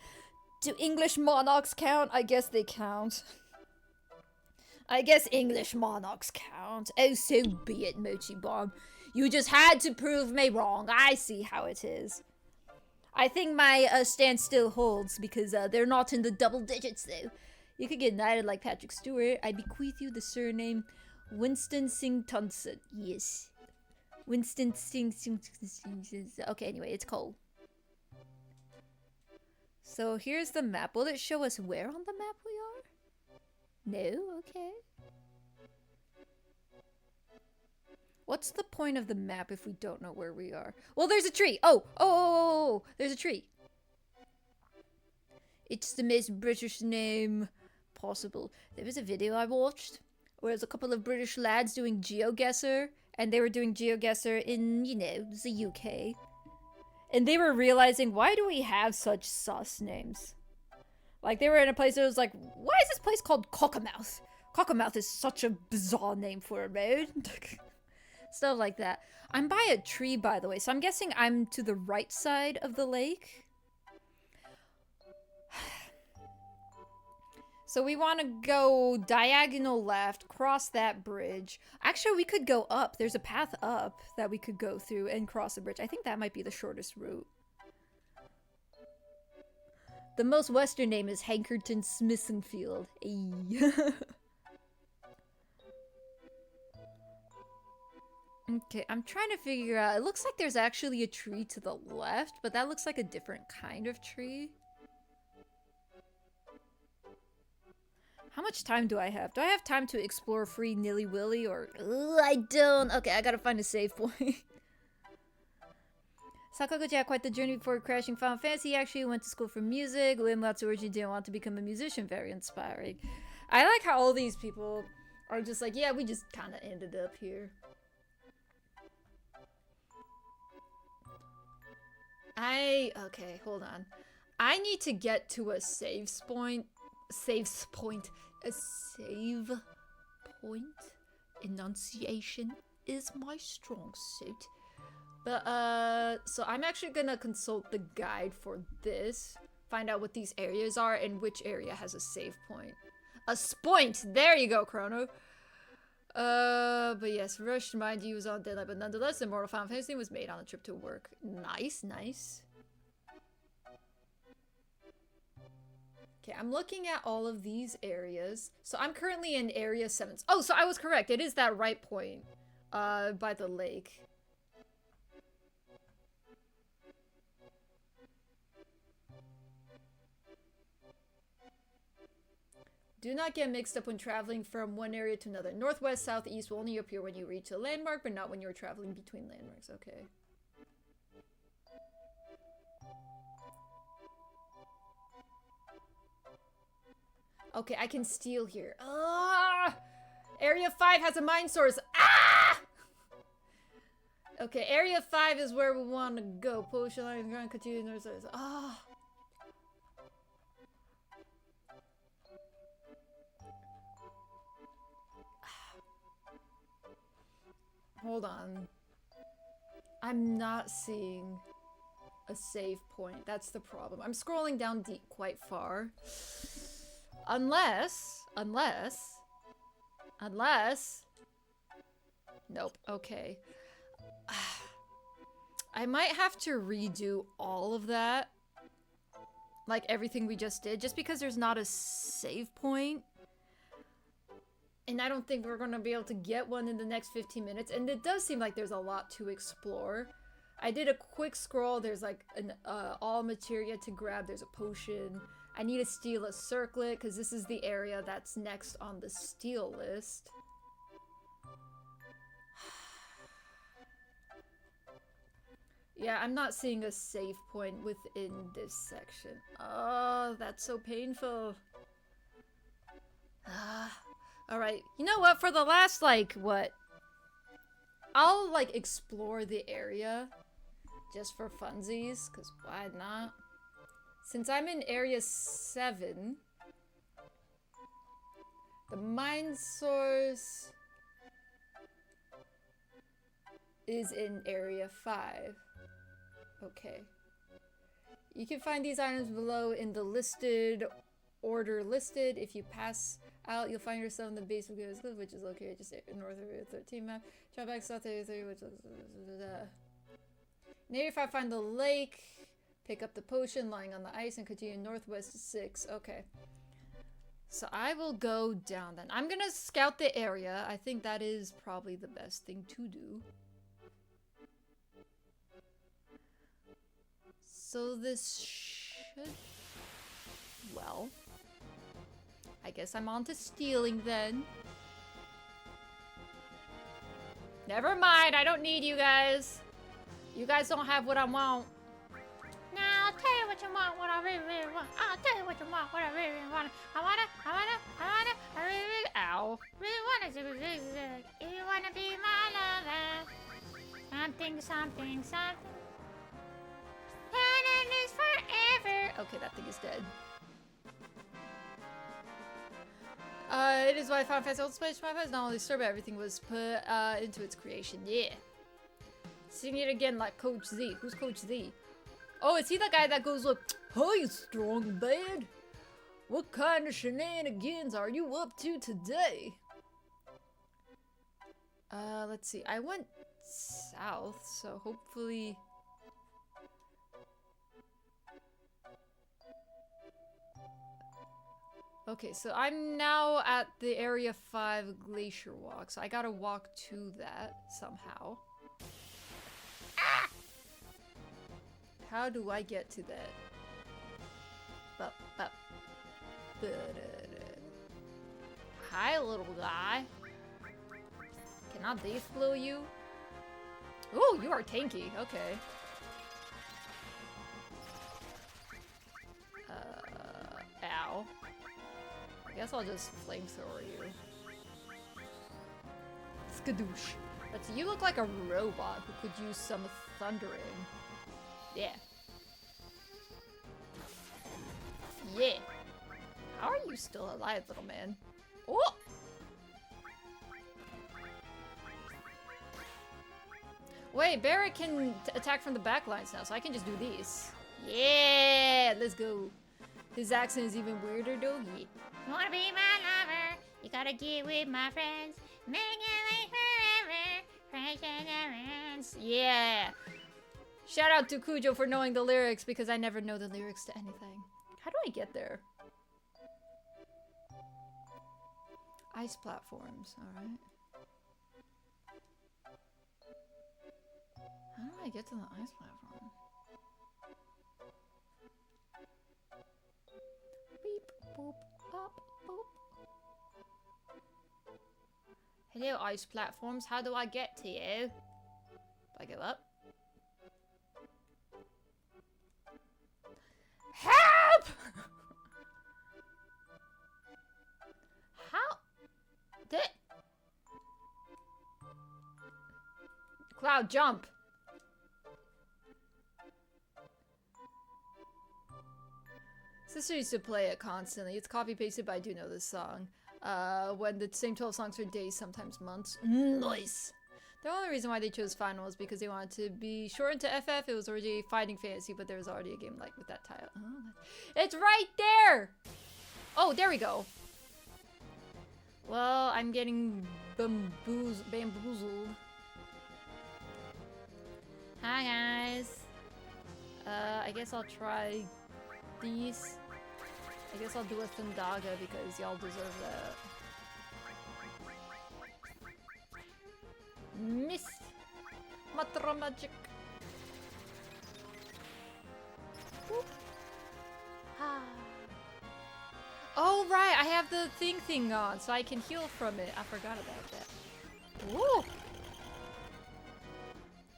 C: Do English monarchs count? I guess they count. I guess English monarchs count. Oh, so be it, Mochi Bomb. You just had to prove me wrong. I see how it is. I think my stance still holds because they're not in the double digits though. You could get knighted like Patrick Stewart. I bequeath you the surname Winston Singh Tunson. Yes. Winston Singh. Okay, anyway, it's cold. So here's the map. Will it show us where on the map we are? No? Okay. What's the point of the map if we don't know where we are? Well, there's a tree. Oh, there's a tree. It's the most British name possible. There was a video I watched where there's a couple of British lads doing GeoGuessr,
A: and they were doing GeoGuessr in, you know, the UK. And they were realizing, why do we have such sus names? Like, they were in a place that was like, why is this place called Cockermouth? Cockermouth is such a bizarre name for a road. Stuff like that. I'm by a tree, by the way, so I'm guessing I'm to the right side of the lake. So we want to go diagonal left, cross that bridge. Actually, we could go up. There's a path up that we could go through and cross the bridge. I think that might be the shortest route. The most western name is Hankerton Smithsonfield. Okay, I'm trying to figure out. It looks like there's actually a tree to the left, but that looks like a different kind of tree. How much time do I have? Do I have time to explore free nilly-willy or... Ugh, I don't. Okay, I gotta find a save point. Sakaguchi had quite the journey before crashing Final Fantasy. He actually went to school for music. Uematsu originally didn't want to become a musician. Very inspiring. I like how all these people are just like, yeah, we just kind of ended up here. Okay, hold on. I need to get to a save point. A save point. Enunciation is my strong suit. But, so I'm actually gonna consult the guide for this. Find out what these areas are and which area has a save point. A spoint! There you go, Chrono! But yes, Rush, mind you, was on deadline, but nonetheless, Immortal Final Fantasy was made on a trip to work. Nice, nice. Okay, I'm looking at all of these areas. So I'm currently in Area 7. Oh, so I was correct. It is that right point, by the lake. Do not get mixed up when traveling from one area to another. Northwest, south, east will only appear when you reach a landmark, but not when you're traveling between landmarks. Okay. Okay, I can steal here. Ah! Area 5 has a mine source. Ah! Okay, Area 5 is where we want to go. Potion line, ground, continue north side. Ah! Hold on. I'm not seeing a save point. That's the problem. I'm scrolling down deep quite far. Unless... Nope, okay. I might have to redo all of that. Like everything we just did, just because there's not a save point. And I don't think we're gonna be able to get one in the next 15 minutes. And it does seem like there's a lot to explore. I did a quick scroll. There's like an all materia to grab. There's a potion. I need to steal a circlet because this is the area that's next on the steal list. Yeah, I'm not seeing a save point within this section. Oh, that's so painful. Alright, you know what? For the last, like, what? I'll, like, explore the area just for funsies, because why not? Since I'm in Area 7, the mine source is in Area 5. Okay. You can find these items below in the listed order listed. If you pass out, you'll find yourself in the base of Goodness Cliff, which is located just north of Area 13 map. Drop back south Area 3, which looks... In Area 5, find the lake. Pick up the potion lying on the ice and continue northwest to 6. Okay. So I will go down then. I'm gonna scout the area. I think that is probably the best thing to do. So this should... Well... I guess I'm on to stealing then. Never mind, I don't need you guys. You guys don't have what I want. Now I'll tell you what you want, what I really, really want. I'll tell you what you want, what I really, really want. I really, ow. Really wanna do zigzag. You wanna be my lover.
C: Something, something, something. Heaven is forever.
A: Okay, that thing is dead. It is why Final Fantasy Ultimate Space Final Fantasy not only story, but everything was put into its creation. Yeah. Sing it again like Coach Z. Who's Coach Z? Oh, is he the guy that goes like, "Hey, strong bad. What kind of shenanigans are you up to today?" Let's see. I went south, so hopefully... Okay, so I'm now at the Area 5 Glacier Walk, so I gotta walk to that somehow. Ah! How do I get to that? Hi, little guy. Cannot these blow you? Oh, you are tanky. Okay. Ow. I guess I'll just flamethrower you. Skadoosh. But you look like a robot who could use some thundering. Yeah. Yeah. How are you still alive, little man? Oh! Wait, Barrett can attack from the back lines now, so I can just do these. Yeah! Let's go. His accent is even weirder, though. Yeah.
C: You wanna be my lover? You gotta get with my friends. Make it like forever. Friends and friends.
A: Yeah. Shout out to Cujo for knowing the lyrics, because I never know the lyrics to anything. How do I get there? Ice platforms, alright. How do I get to the ice platform? Beep, boop, up, boop. Hello, ice platforms. How do I get to you? Do I go up? Help! How? Cloud, jump! Sister used to play it constantly. It's copy-pasted, but I do know this song. When the same 12 songs for days, sometimes months. Nice! The only reason why they chose Final was because they wanted to be shortened to FF. It was already Fighting Fantasy, but there was already a game like with that title. Oh, it's right there! Oh, there we go. Well, I'm getting bamboozled. Hi, guys. I guess I'll try these. I guess I'll do a Thundaga because y'all deserve that. Miss Matra Magic. Oh right, I have the thing on, so I can heal from it. I forgot about that. Woo!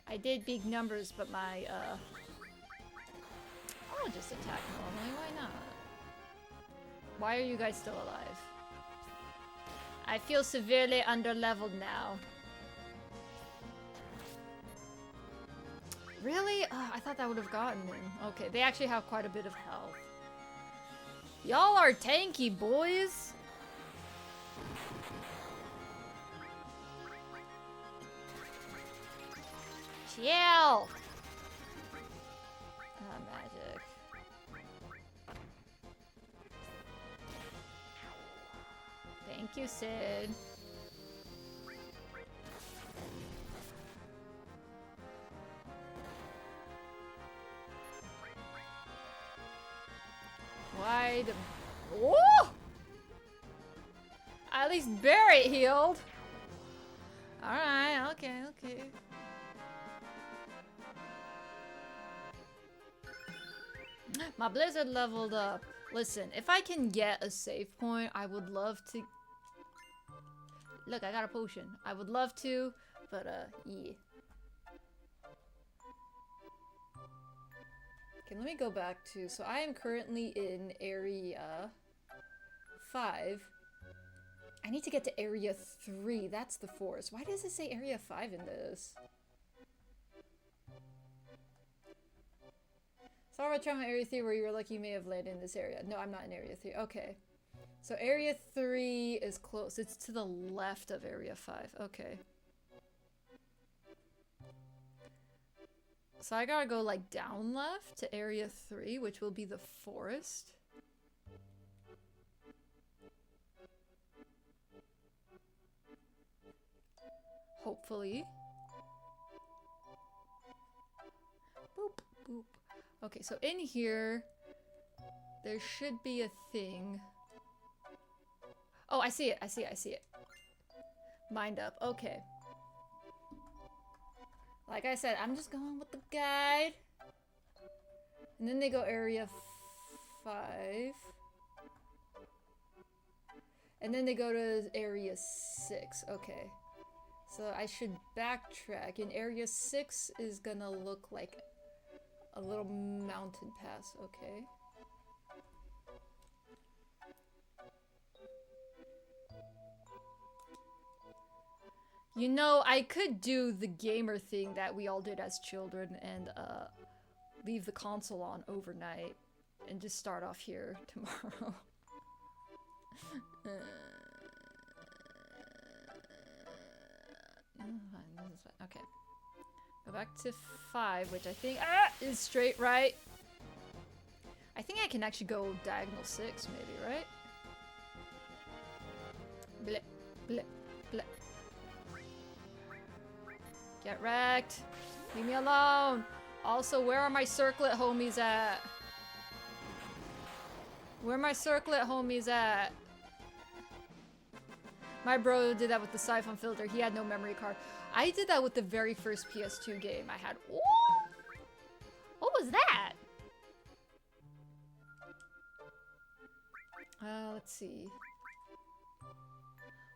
A: I did big numbers, but my I'll just attack normally. Why not? Why are you guys still alive? I feel severely under-leveled now. Really? I thought that would have gotten me. Okay, they actually have quite a bit of health. Y'all are tanky, boys! Chill! Magic. Thank you, Sid. Why the... Oh! At least Barrett healed. Alright, okay. My Blizzard leveled up. Listen, if I can get a save point, I would love to... Look, I got a potion. I would love to, but yeah. Okay, let me go back to... So I am currently in Area 5. I need to get to Area 3. That's the forest. Why does it say Area 5 in this? Sorry about trying Area 3 where you were lucky you may have landed in this area. No, I'm not in Area 3. Okay. So Area 3 is close. It's to the left of Area 5. Okay. So I gotta go like down left to Area 3, which will be the forest. Hopefully. Boop, boop. Okay, so in here, there should be a thing. Oh, I see it, I see it, I see it. Mind up, okay. Like I said, I'm just going with the guide. And then they go Area 5. And then they go to Area 6, okay. So I should backtrack, and Area 6 is gonna look like a little mountain pass, okay. You know, I could do the gamer thing that we all did as children and leave the console on overnight and just start off here tomorrow. Okay. Go back to 5, which I think is straight right. I think I can actually go diagonal 6, maybe, right? Blip, blip, blip. Get wrecked. Leave me alone. Also, where are my circlet homies at? Where are my circlet homies at? My bro did that with the siphon filter. He had no memory card. I did that with the very first PS2 game I had. Ooh! What was that? Let's see.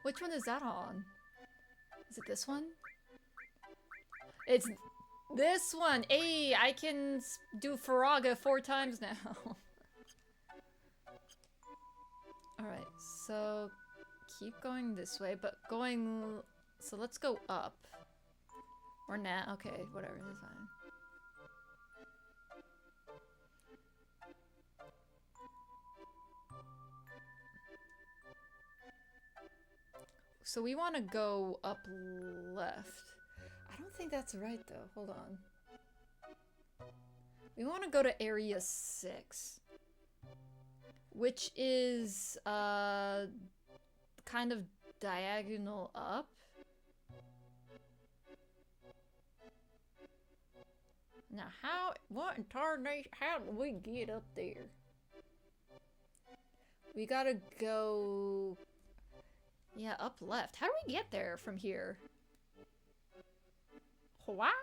A: Which one is that on? Is it this one? It's this one. Hey, I can do Faraga 4 times now. Alright, so keep going this way, but going... So let's go up. Or not. Okay, whatever, that's fine. So we want to go up left. I don't think that's right though. Hold on. We want to go to Area 6. Which is kind of diagonal up. Now what in tarnation, how do we get up there? We gotta go, yeah, up left. How do we get there from here? What?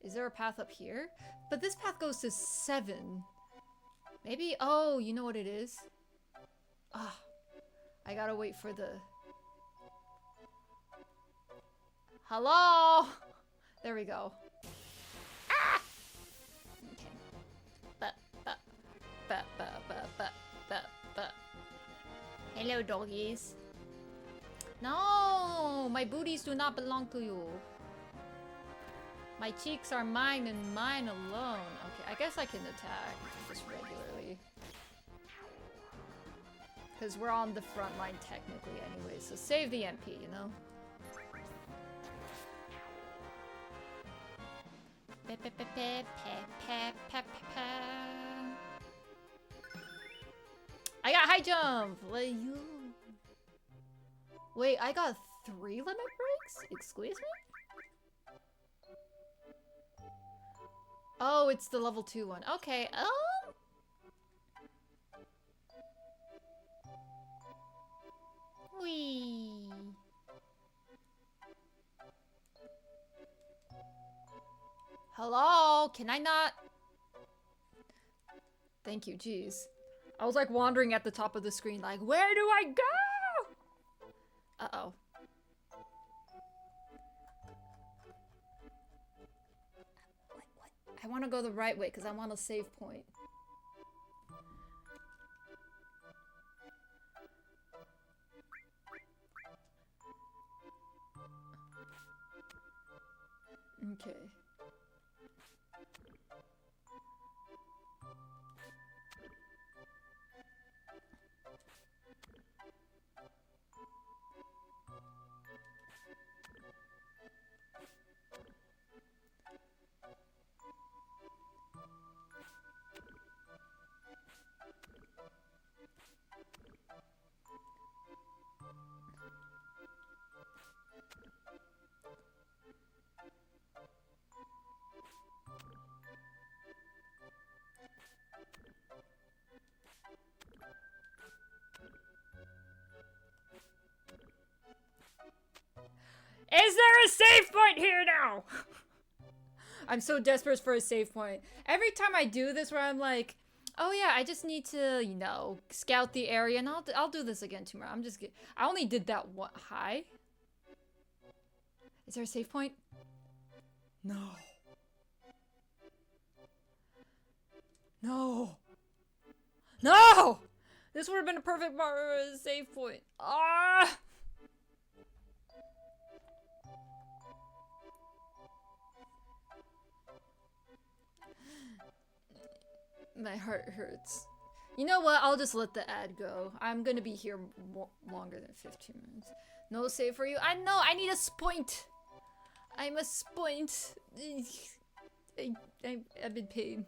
A: Is there a path up here? But this path goes to 7. Maybe, oh, you know what it is? Ah, I gotta wait for the... Hello? There we go. Ah! Okay. Hello, doggies. No! My booties do not belong to you. My cheeks are mine and mine alone. Okay, I guess I can attack just regularly. Because we're on the front line technically anyway, so save the MP, you know? I got high jump! Wait, I got 3 limit breaks? Excuse me? Oh, it's the level 2 one. Okay, Whee! Hello? Can I not? Thank you, jeez. I was like wandering at the top of the screen like, where do I go? Uh-oh. What? I want to go the right way because I want a save point. Okay. Is there a save point here now? I'm so desperate for a save point. Every time I do this where I'm like, oh yeah, I just need to, you know, scout the area, and I'll do this again tomorrow. I only did that one. Hi? Is there a save point? No. No. No! This would have been a perfect save point. Ah! My heart hurts. You know what? I'll just let the ad go. I'm gonna be here longer than 15 minutes. No save for you. I know. I need a point. I'm a point. I'm in pain.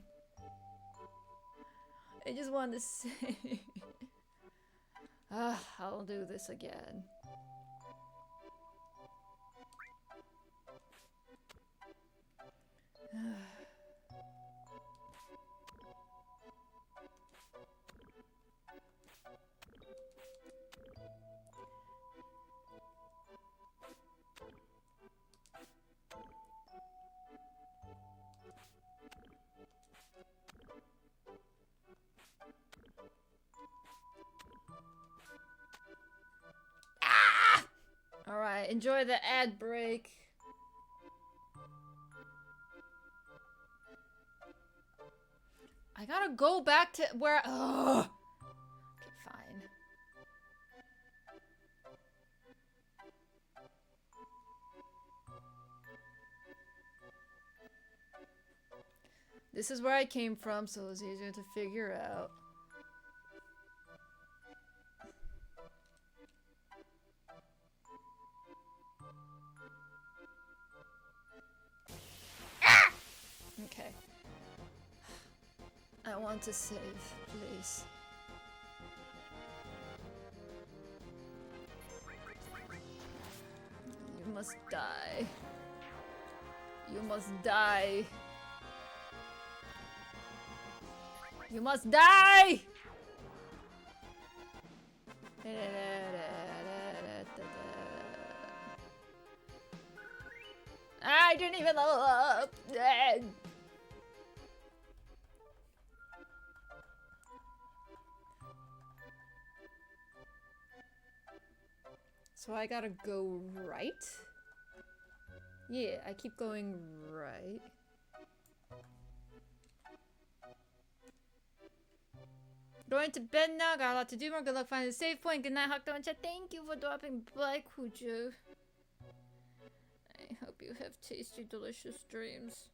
A: I just want to say. I'll do this again. Alright, enjoy the ad break. I gotta go back to where. Ugh. Okay, fine. This is where I came from, so it's easier to figure out. Okay. I want to save, please. You must die. You must die. You must die! I didn't even level up! So I gotta go right? Yeah, I keep going right. Going to bed now, got a lot to do more. Good luck finding the save point. Good night, Hakto and Chat. Thank you for dropping by, Kujo. I hope you have tasty, delicious dreams.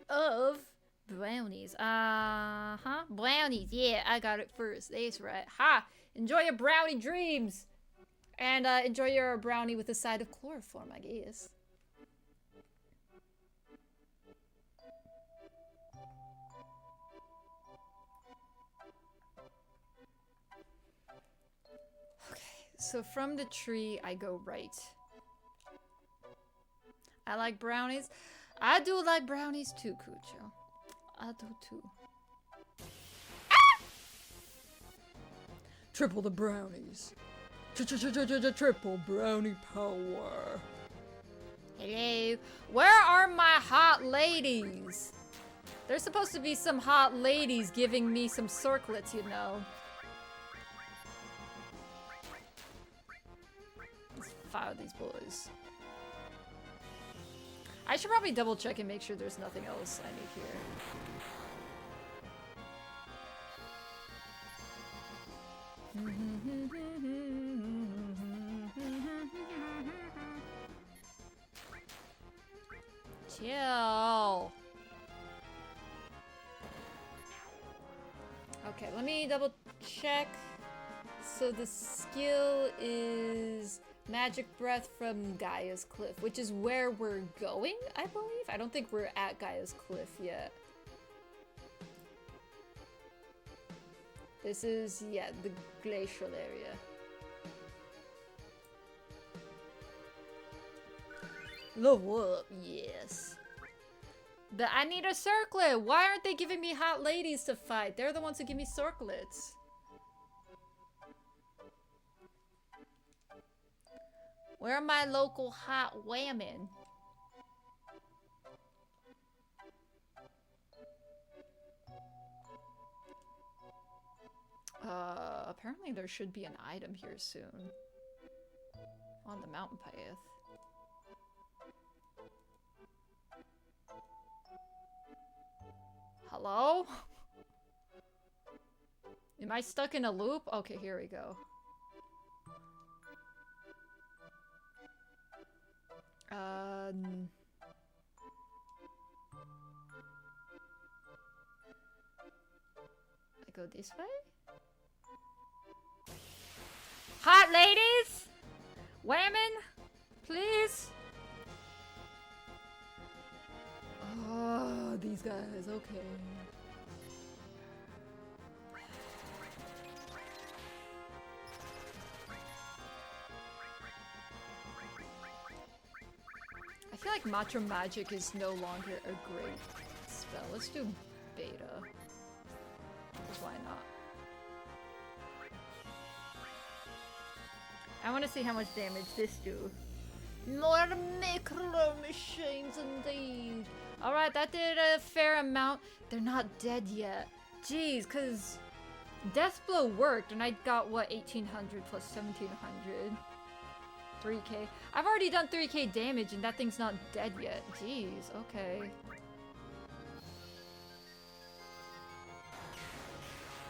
A: Of brownies. Uh-huh. Brownies. Yeah, I got it first. That's right. Ha! Enjoy your brownie dreams! And enjoy your brownie with a side of chloroform, I guess. Okay, so from the tree, I go right. I like brownies. I do like brownies too, Kucho. I do too. Ah! Triple the brownies. Triple brownie power. Hello. Where are my hot ladies? There's supposed to be some hot ladies giving me some circlets, you know. Let's fire these boys. I should probably double check and make sure there's nothing else I need here. Chill. Okay, let me double check. So the skill is Magic Breath from Gaia's Cliff, which is where we're going, I believe. I don't think we're at Gaia's Cliff yet. This is, yeah, the glacial area. Level up, yes. But I need a circlet. Why aren't they giving me hot ladies to fight? They're the ones who give me circlets. Where are my local hot whammon? Apparently there should be an item here soon. On the mountain path. Hello? Am I stuck in a loop? Okay, here we go. I go this way? Hot ladies? Women? Please? Oh, these guys, okay. I feel like Macho Magic is no longer a great spell. Let's do Beta. Because why not? I want to see how much damage this do. More micro machines indeed. Alright, that did a fair amount. They're not dead yet. Jeez, because Death Blow worked and I got what, 1800 plus 1700. 3k. I've already done 3k damage and that thing's not dead yet. Jeez, okay.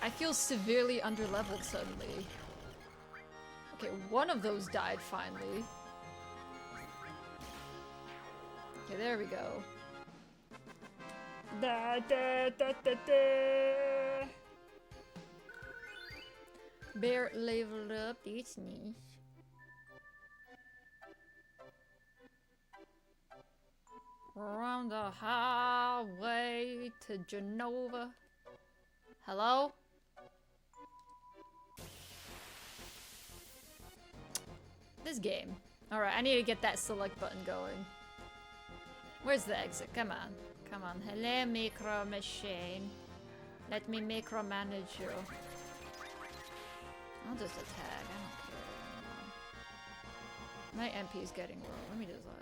A: I feel severely underleveled suddenly. Okay, one of those died finally. Okay, there we go. Da, da, da, da, da. Bear leveled up, that's nice. Around the highway to Genova. Hello? This game. Alright, I need to get that select button going. Where's the exit? Come on. Come on. Hello, micro machine. Let me micromanage you. I'll just attack. I don't care anymore. My MP is getting low. Let me just like...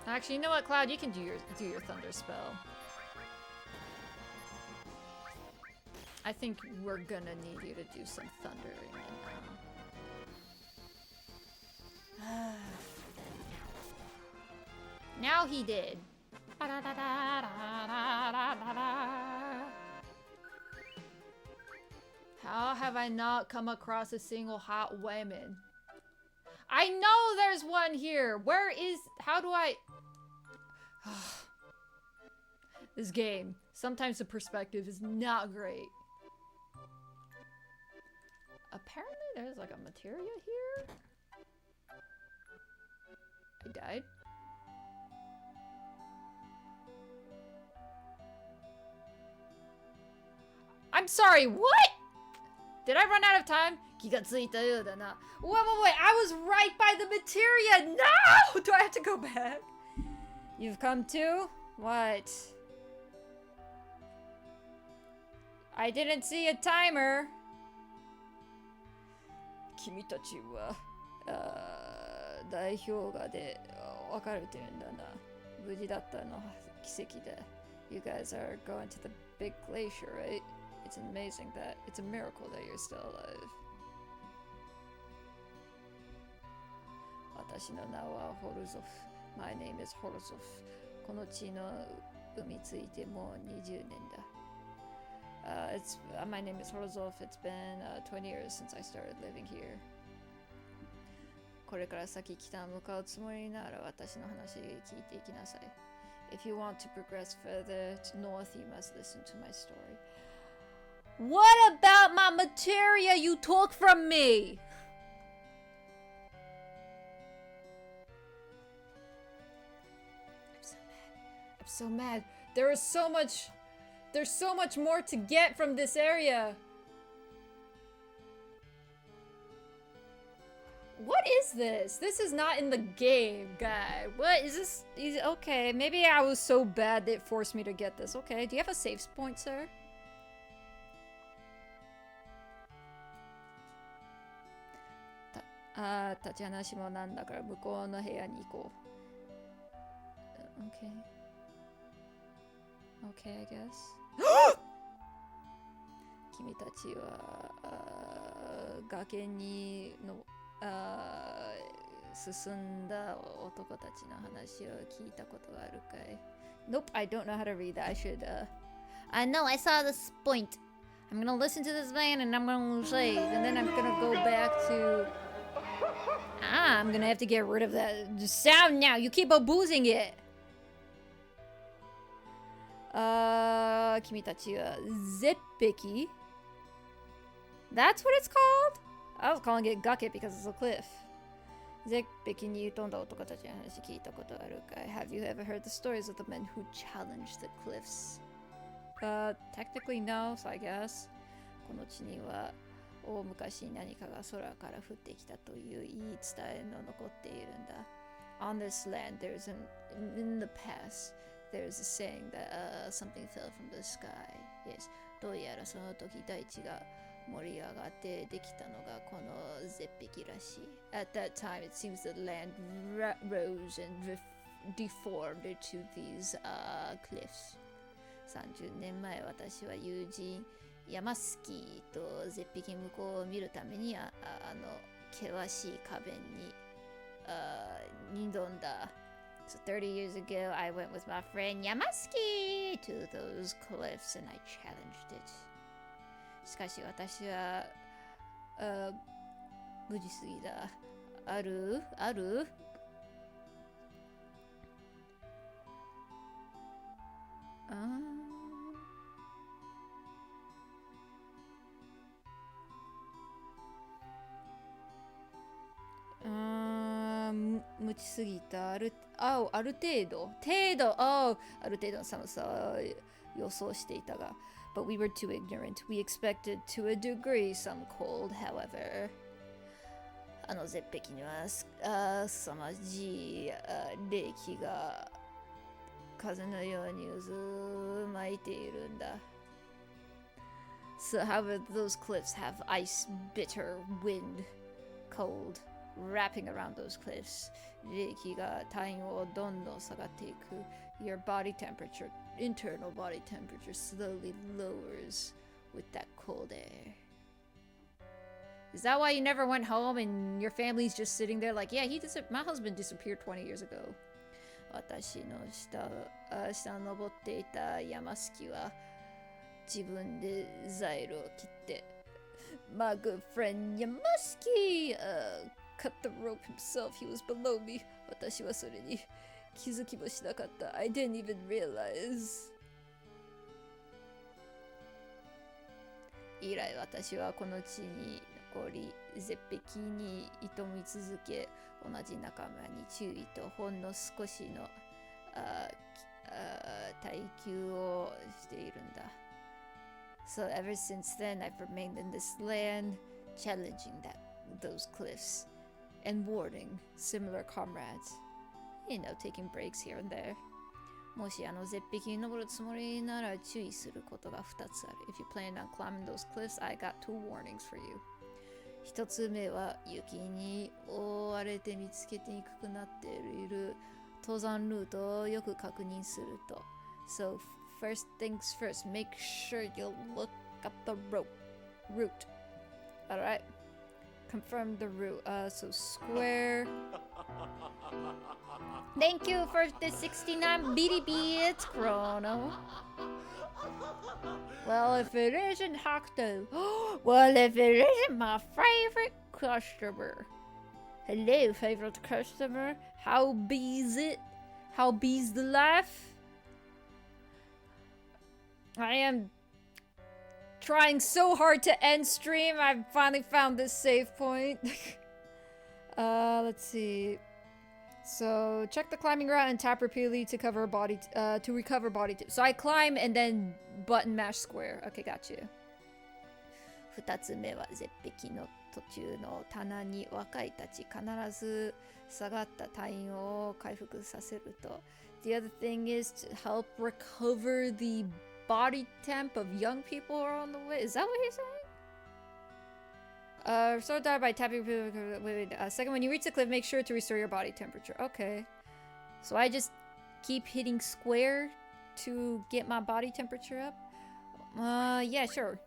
A: Actually, you know what, Cloud? You can do your thunder spell. I think we're gonna need you to do some thundering now. Now he did. How have I not come across a single hot woman? I know there's one here. Where is... How do I... This game. Sometimes the perspective is not great. Apparently there's like a materia here. I died. I'm sorry, what? Did I run out of time? 気がついたようだな. Wait, I was right by the materia! No! Do I have to go back? You've come too? What? I didn't see a timer. 君たちは、代表がで分かれてるんだな。無事だったの奇跡だ。You guys are going to the big glacier, right? It's amazing that it's a miracle that you're still alive. 私の名はホルゾフ。My name is Horzov. この地の海ついてもう20年だ。My name is Horzov. It's been 20 years since I started living here. これから先北向かうつもりなら私の話聞いていきなさい。If you want to progress further north, you must listen to my story. What about my materia you took from me? I'm so mad. There's so much more to get from this area. What is this? This is not in the game, guy. What is this? Okay, maybe I was so bad that it forced me to get this. Okay, do you have a save point, sir? あー、立ち話もなんだから向こうの部屋に行こう。Okay. Okay, I guess. 君たちは崖にの進んだ男たちの話を聞いたことがあるかい？ Nope, I don't know how to read that. I should.
C: I know, I saw this point.
A: I'm gonna listen to this man and I'm gonna say, and then I'm gonna go back to. I'm gonna have to get rid of that sound now. You keep abusing it. 君たちは絶壁? That's what it's called? I was calling it Gucket because it's a cliff. 絶壁に飛んだ男たちの話聞いたことあるかい？ Have you ever heard the stories of the men who challenged the cliffs? Technically no, so I guess. この地には大昔何かが空から降ってきたという言い伝えの残っているんだ。On this land, in the past, there's a saying that something fell from the sky. Yes. どうやらその時大地が盛り上がってできたのがこの絶壁らしい。At that time, it seems the land rose and deformed into these cliffs. 30年前、私は友人ヤマスキーと絶壁向こうを見るためにあの険しい壁に挑んだ。So 30 years ago, I went with my friend Yamaski to those cliffs and I challenged it. しかし私は無事すぎだ。ある無知すぎた。ある程度ある程度の寒さを予想していたが But we were too ignorant. We expected to a degree some cold, however. あの絶壁には凄まじい冷気が風のように渦巻いているんだ。So, however, those cliffs have ice, bitter wind, cold, wrapping around those cliffs. 冷気が体温をどんどん下がっていく。Your body temperature, internal body temperature, slowly lowers with that cold air. Is that why you never went home and your family's just sitting there like, yeah, my husband disappeared 20 years ago. 私の下を登っていた山敷は自分でザイルを切って My good friend Yamaski cut the rope himself. He was below me. 私はそれに気づきもしなかった。I didn't even realize. 以来私はこの地に残り絶壁に挑み続け同じ仲間に注意とほんの少しの耐久をしているんだ。So ever since then I've remained in this land, challenging those cliffs and warning similar comrades. You know, taking breaks here and there. もし絶壁に登るつもりなら注意することが2つある。If you plan on climbing those cliffs, I got 2 warnings for you. 1つ目は雪に覆われて見つけてにくくなっている登山ルートをよく確認すると。So first things first, make sure you look up the route. Alright. Confirm the route. So square. Thank you for the 69 BD bits, Chrono. Well, if it isn't Hakuto. Well, if it isn't my favorite customer. Hello, favorite customer. How bees it? How bees the life? I am trying so hard to end stream. I finally found this save point. Let's see. So check the climbing route and tap repeatedly to recover body. So I climb and then button mash square. Okay, got you. 2つ目は絶壁の途中の棚に若いたち必ず下がった体温を回復させると。The other thing is to help recover the body temp of young people who are on the way. Is that what he's saying? Restore die by tapping. Second, when you reach the cliff, make sure to restore your body temperature. Okay. So I just keep hitting square to get my body temperature up? Yeah, sure.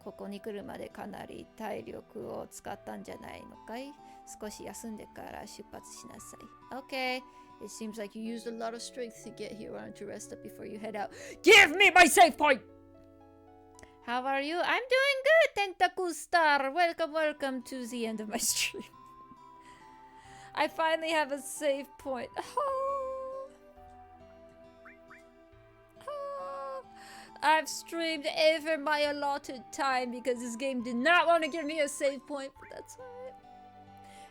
A: ここに来るまでかなり体力を使ったんじゃないのかい？少し休んでから出発しなさい。Okay. It seems like you used a lot of strength to get here. Why don't you rest up before you head out? Give me my save point! How are you? I'm doing good, Tentacle Star. Welcome, welcome to the end of my stream. I finally have a save point. Oh. Oh. I've streamed over my allotted time because this game did not want to give me a save point, but that's alright.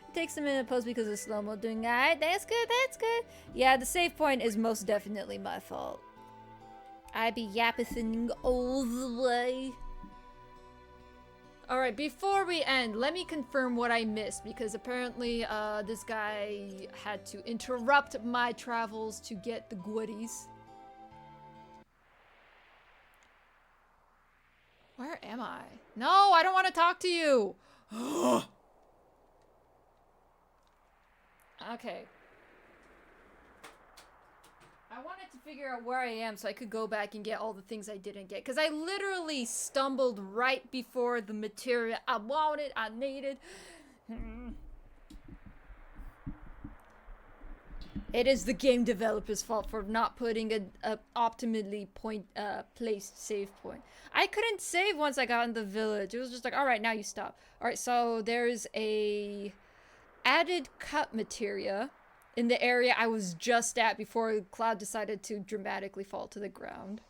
A: It takes a minute to post because of slow-mo doing alright. That's good, that's good. Yeah, the save point is most definitely my fault. I be yapping all the way. Alright, before we end, let me confirm what I missed, because apparently this guy had to interrupt my travels to get the goodies. Where am I? No, I don't want to talk to you! Okay. I wanted to figure out where I am so I could go back and get all the things I didn't get. Because I literally stumbled right before the material I wanted, I needed. It is the game developer's fault for not putting a optimally placed save point. I couldn't save once I got in the village. It was just like, alright, now you stop. Alright, so there's a added cut materia in the area I was just at before Cloud decided to dramatically fall to the ground.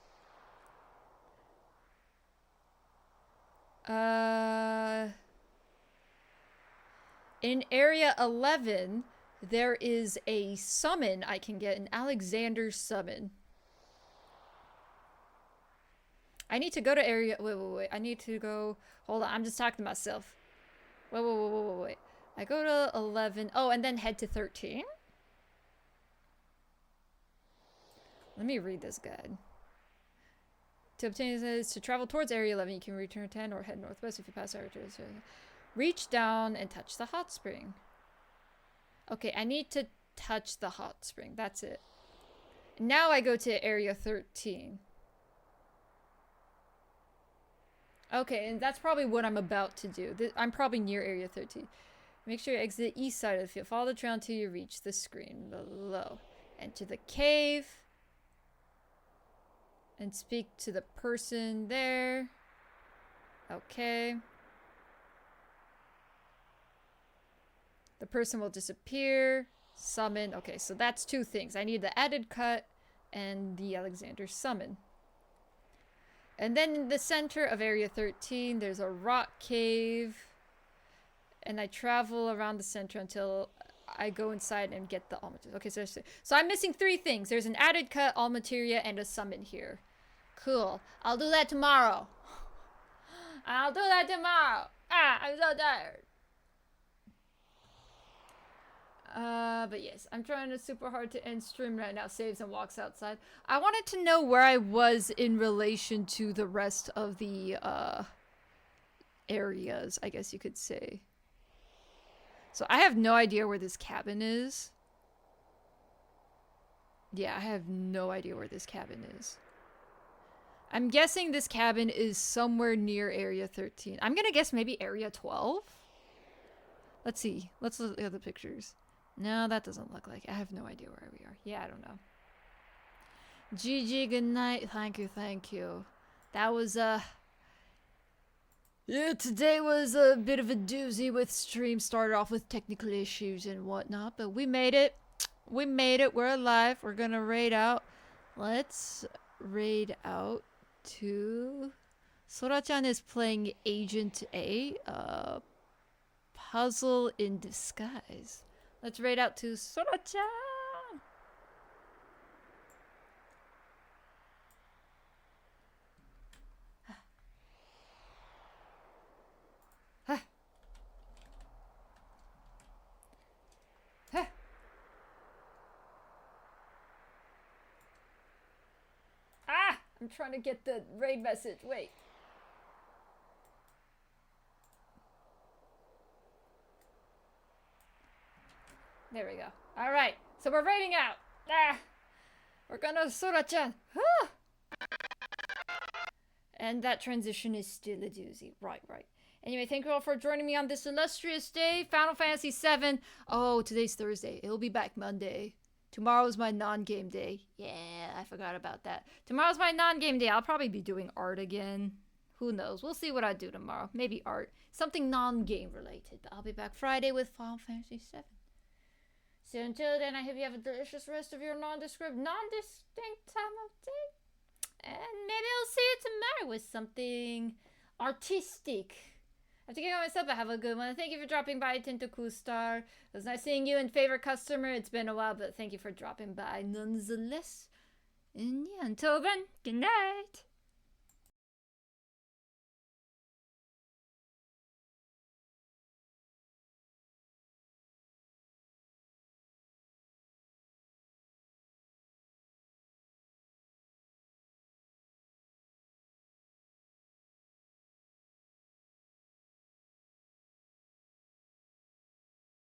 A: In area 11, there is a summon I can get, an Alexander summon. I need to go to area... Wait. I need to go... Hold on, I'm just talking to myself. Wait. I go to 11... Oh, and then head to 13? Let me read this guide. To obtain this, to travel towards Area 11, you can return 10 or head northwest if you pass Area 2. Reach down and touch the hot spring. Okay, I need to touch the hot spring. That's it. Now I go to Area 13. Okay, and that's probably what I'm about to do. I'm probably near Area 13. Make sure you exit the east side of the field. Follow the trail until you reach the screen below. Enter the cave. And speak to the person there. Okay. The person will disappear. Summon. Okay, so that's two things. I need the added cut and the Alexander summon. And then in the center of Area 13, there's a rock cave. And I travel around the center until I go inside and get the all materia. Okay, so I'm missing three things. There's an added cut, all materia, and a summon here. Cool. I'll do that tomorrow. I'll do that tomorrow. I'm so tired. But yes, I'm trying to super hard to end stream right now. Saves and walks outside. I wanted to know where I was in relation to the rest of the areas, I guess you could say. So I have no idea where this cabin is. Yeah, I have no idea where this cabin is. I'm guessing this cabin is somewhere near Area 13. I'm gonna guess maybe Area 12? Let's see. Let's look at the pictures. No, that doesn't look like it. I have no idea where we are. Yeah, I don't know. GG, good night. Thank you. That was, yeah, today was a bit of a doozy with stream. Started off with technical issues and whatnot, but we made it. We made it. We're alive. We're gonna raid out. Let's raid out to... Sora-chan is playing Agent A. Puzzle in disguise. Let's raid out to Sora-chan. I'm trying to get the raid message. Wait. There we go. All right, so we're raiding out. We're gonna Sora-chan. And that transition is still a doozy. Right. Anyway, thank you all for joining me on this illustrious day. Final Fantasy VII. Oh, today's Thursday. It'll be back Monday. Tomorrow's my non-game day. Yeah, I forgot about that. Tomorrow's my non-game day. I'll probably be doing art again. Who knows? We'll see what I do tomorrow. Maybe art. Something non-game related. But I'll be back Friday with Final Fantasy VII. So until then, I hope you have a delicious rest of your non-distinct time of day. And maybe I'll see you tomorrow with something artistic. I have to get on myself, but have a good one. Thank you for dropping by, Tentaku Star. It was nice seeing you and favorite customer. It's been a while, but thank you for dropping by nonetheless. And yeah, until then, good night.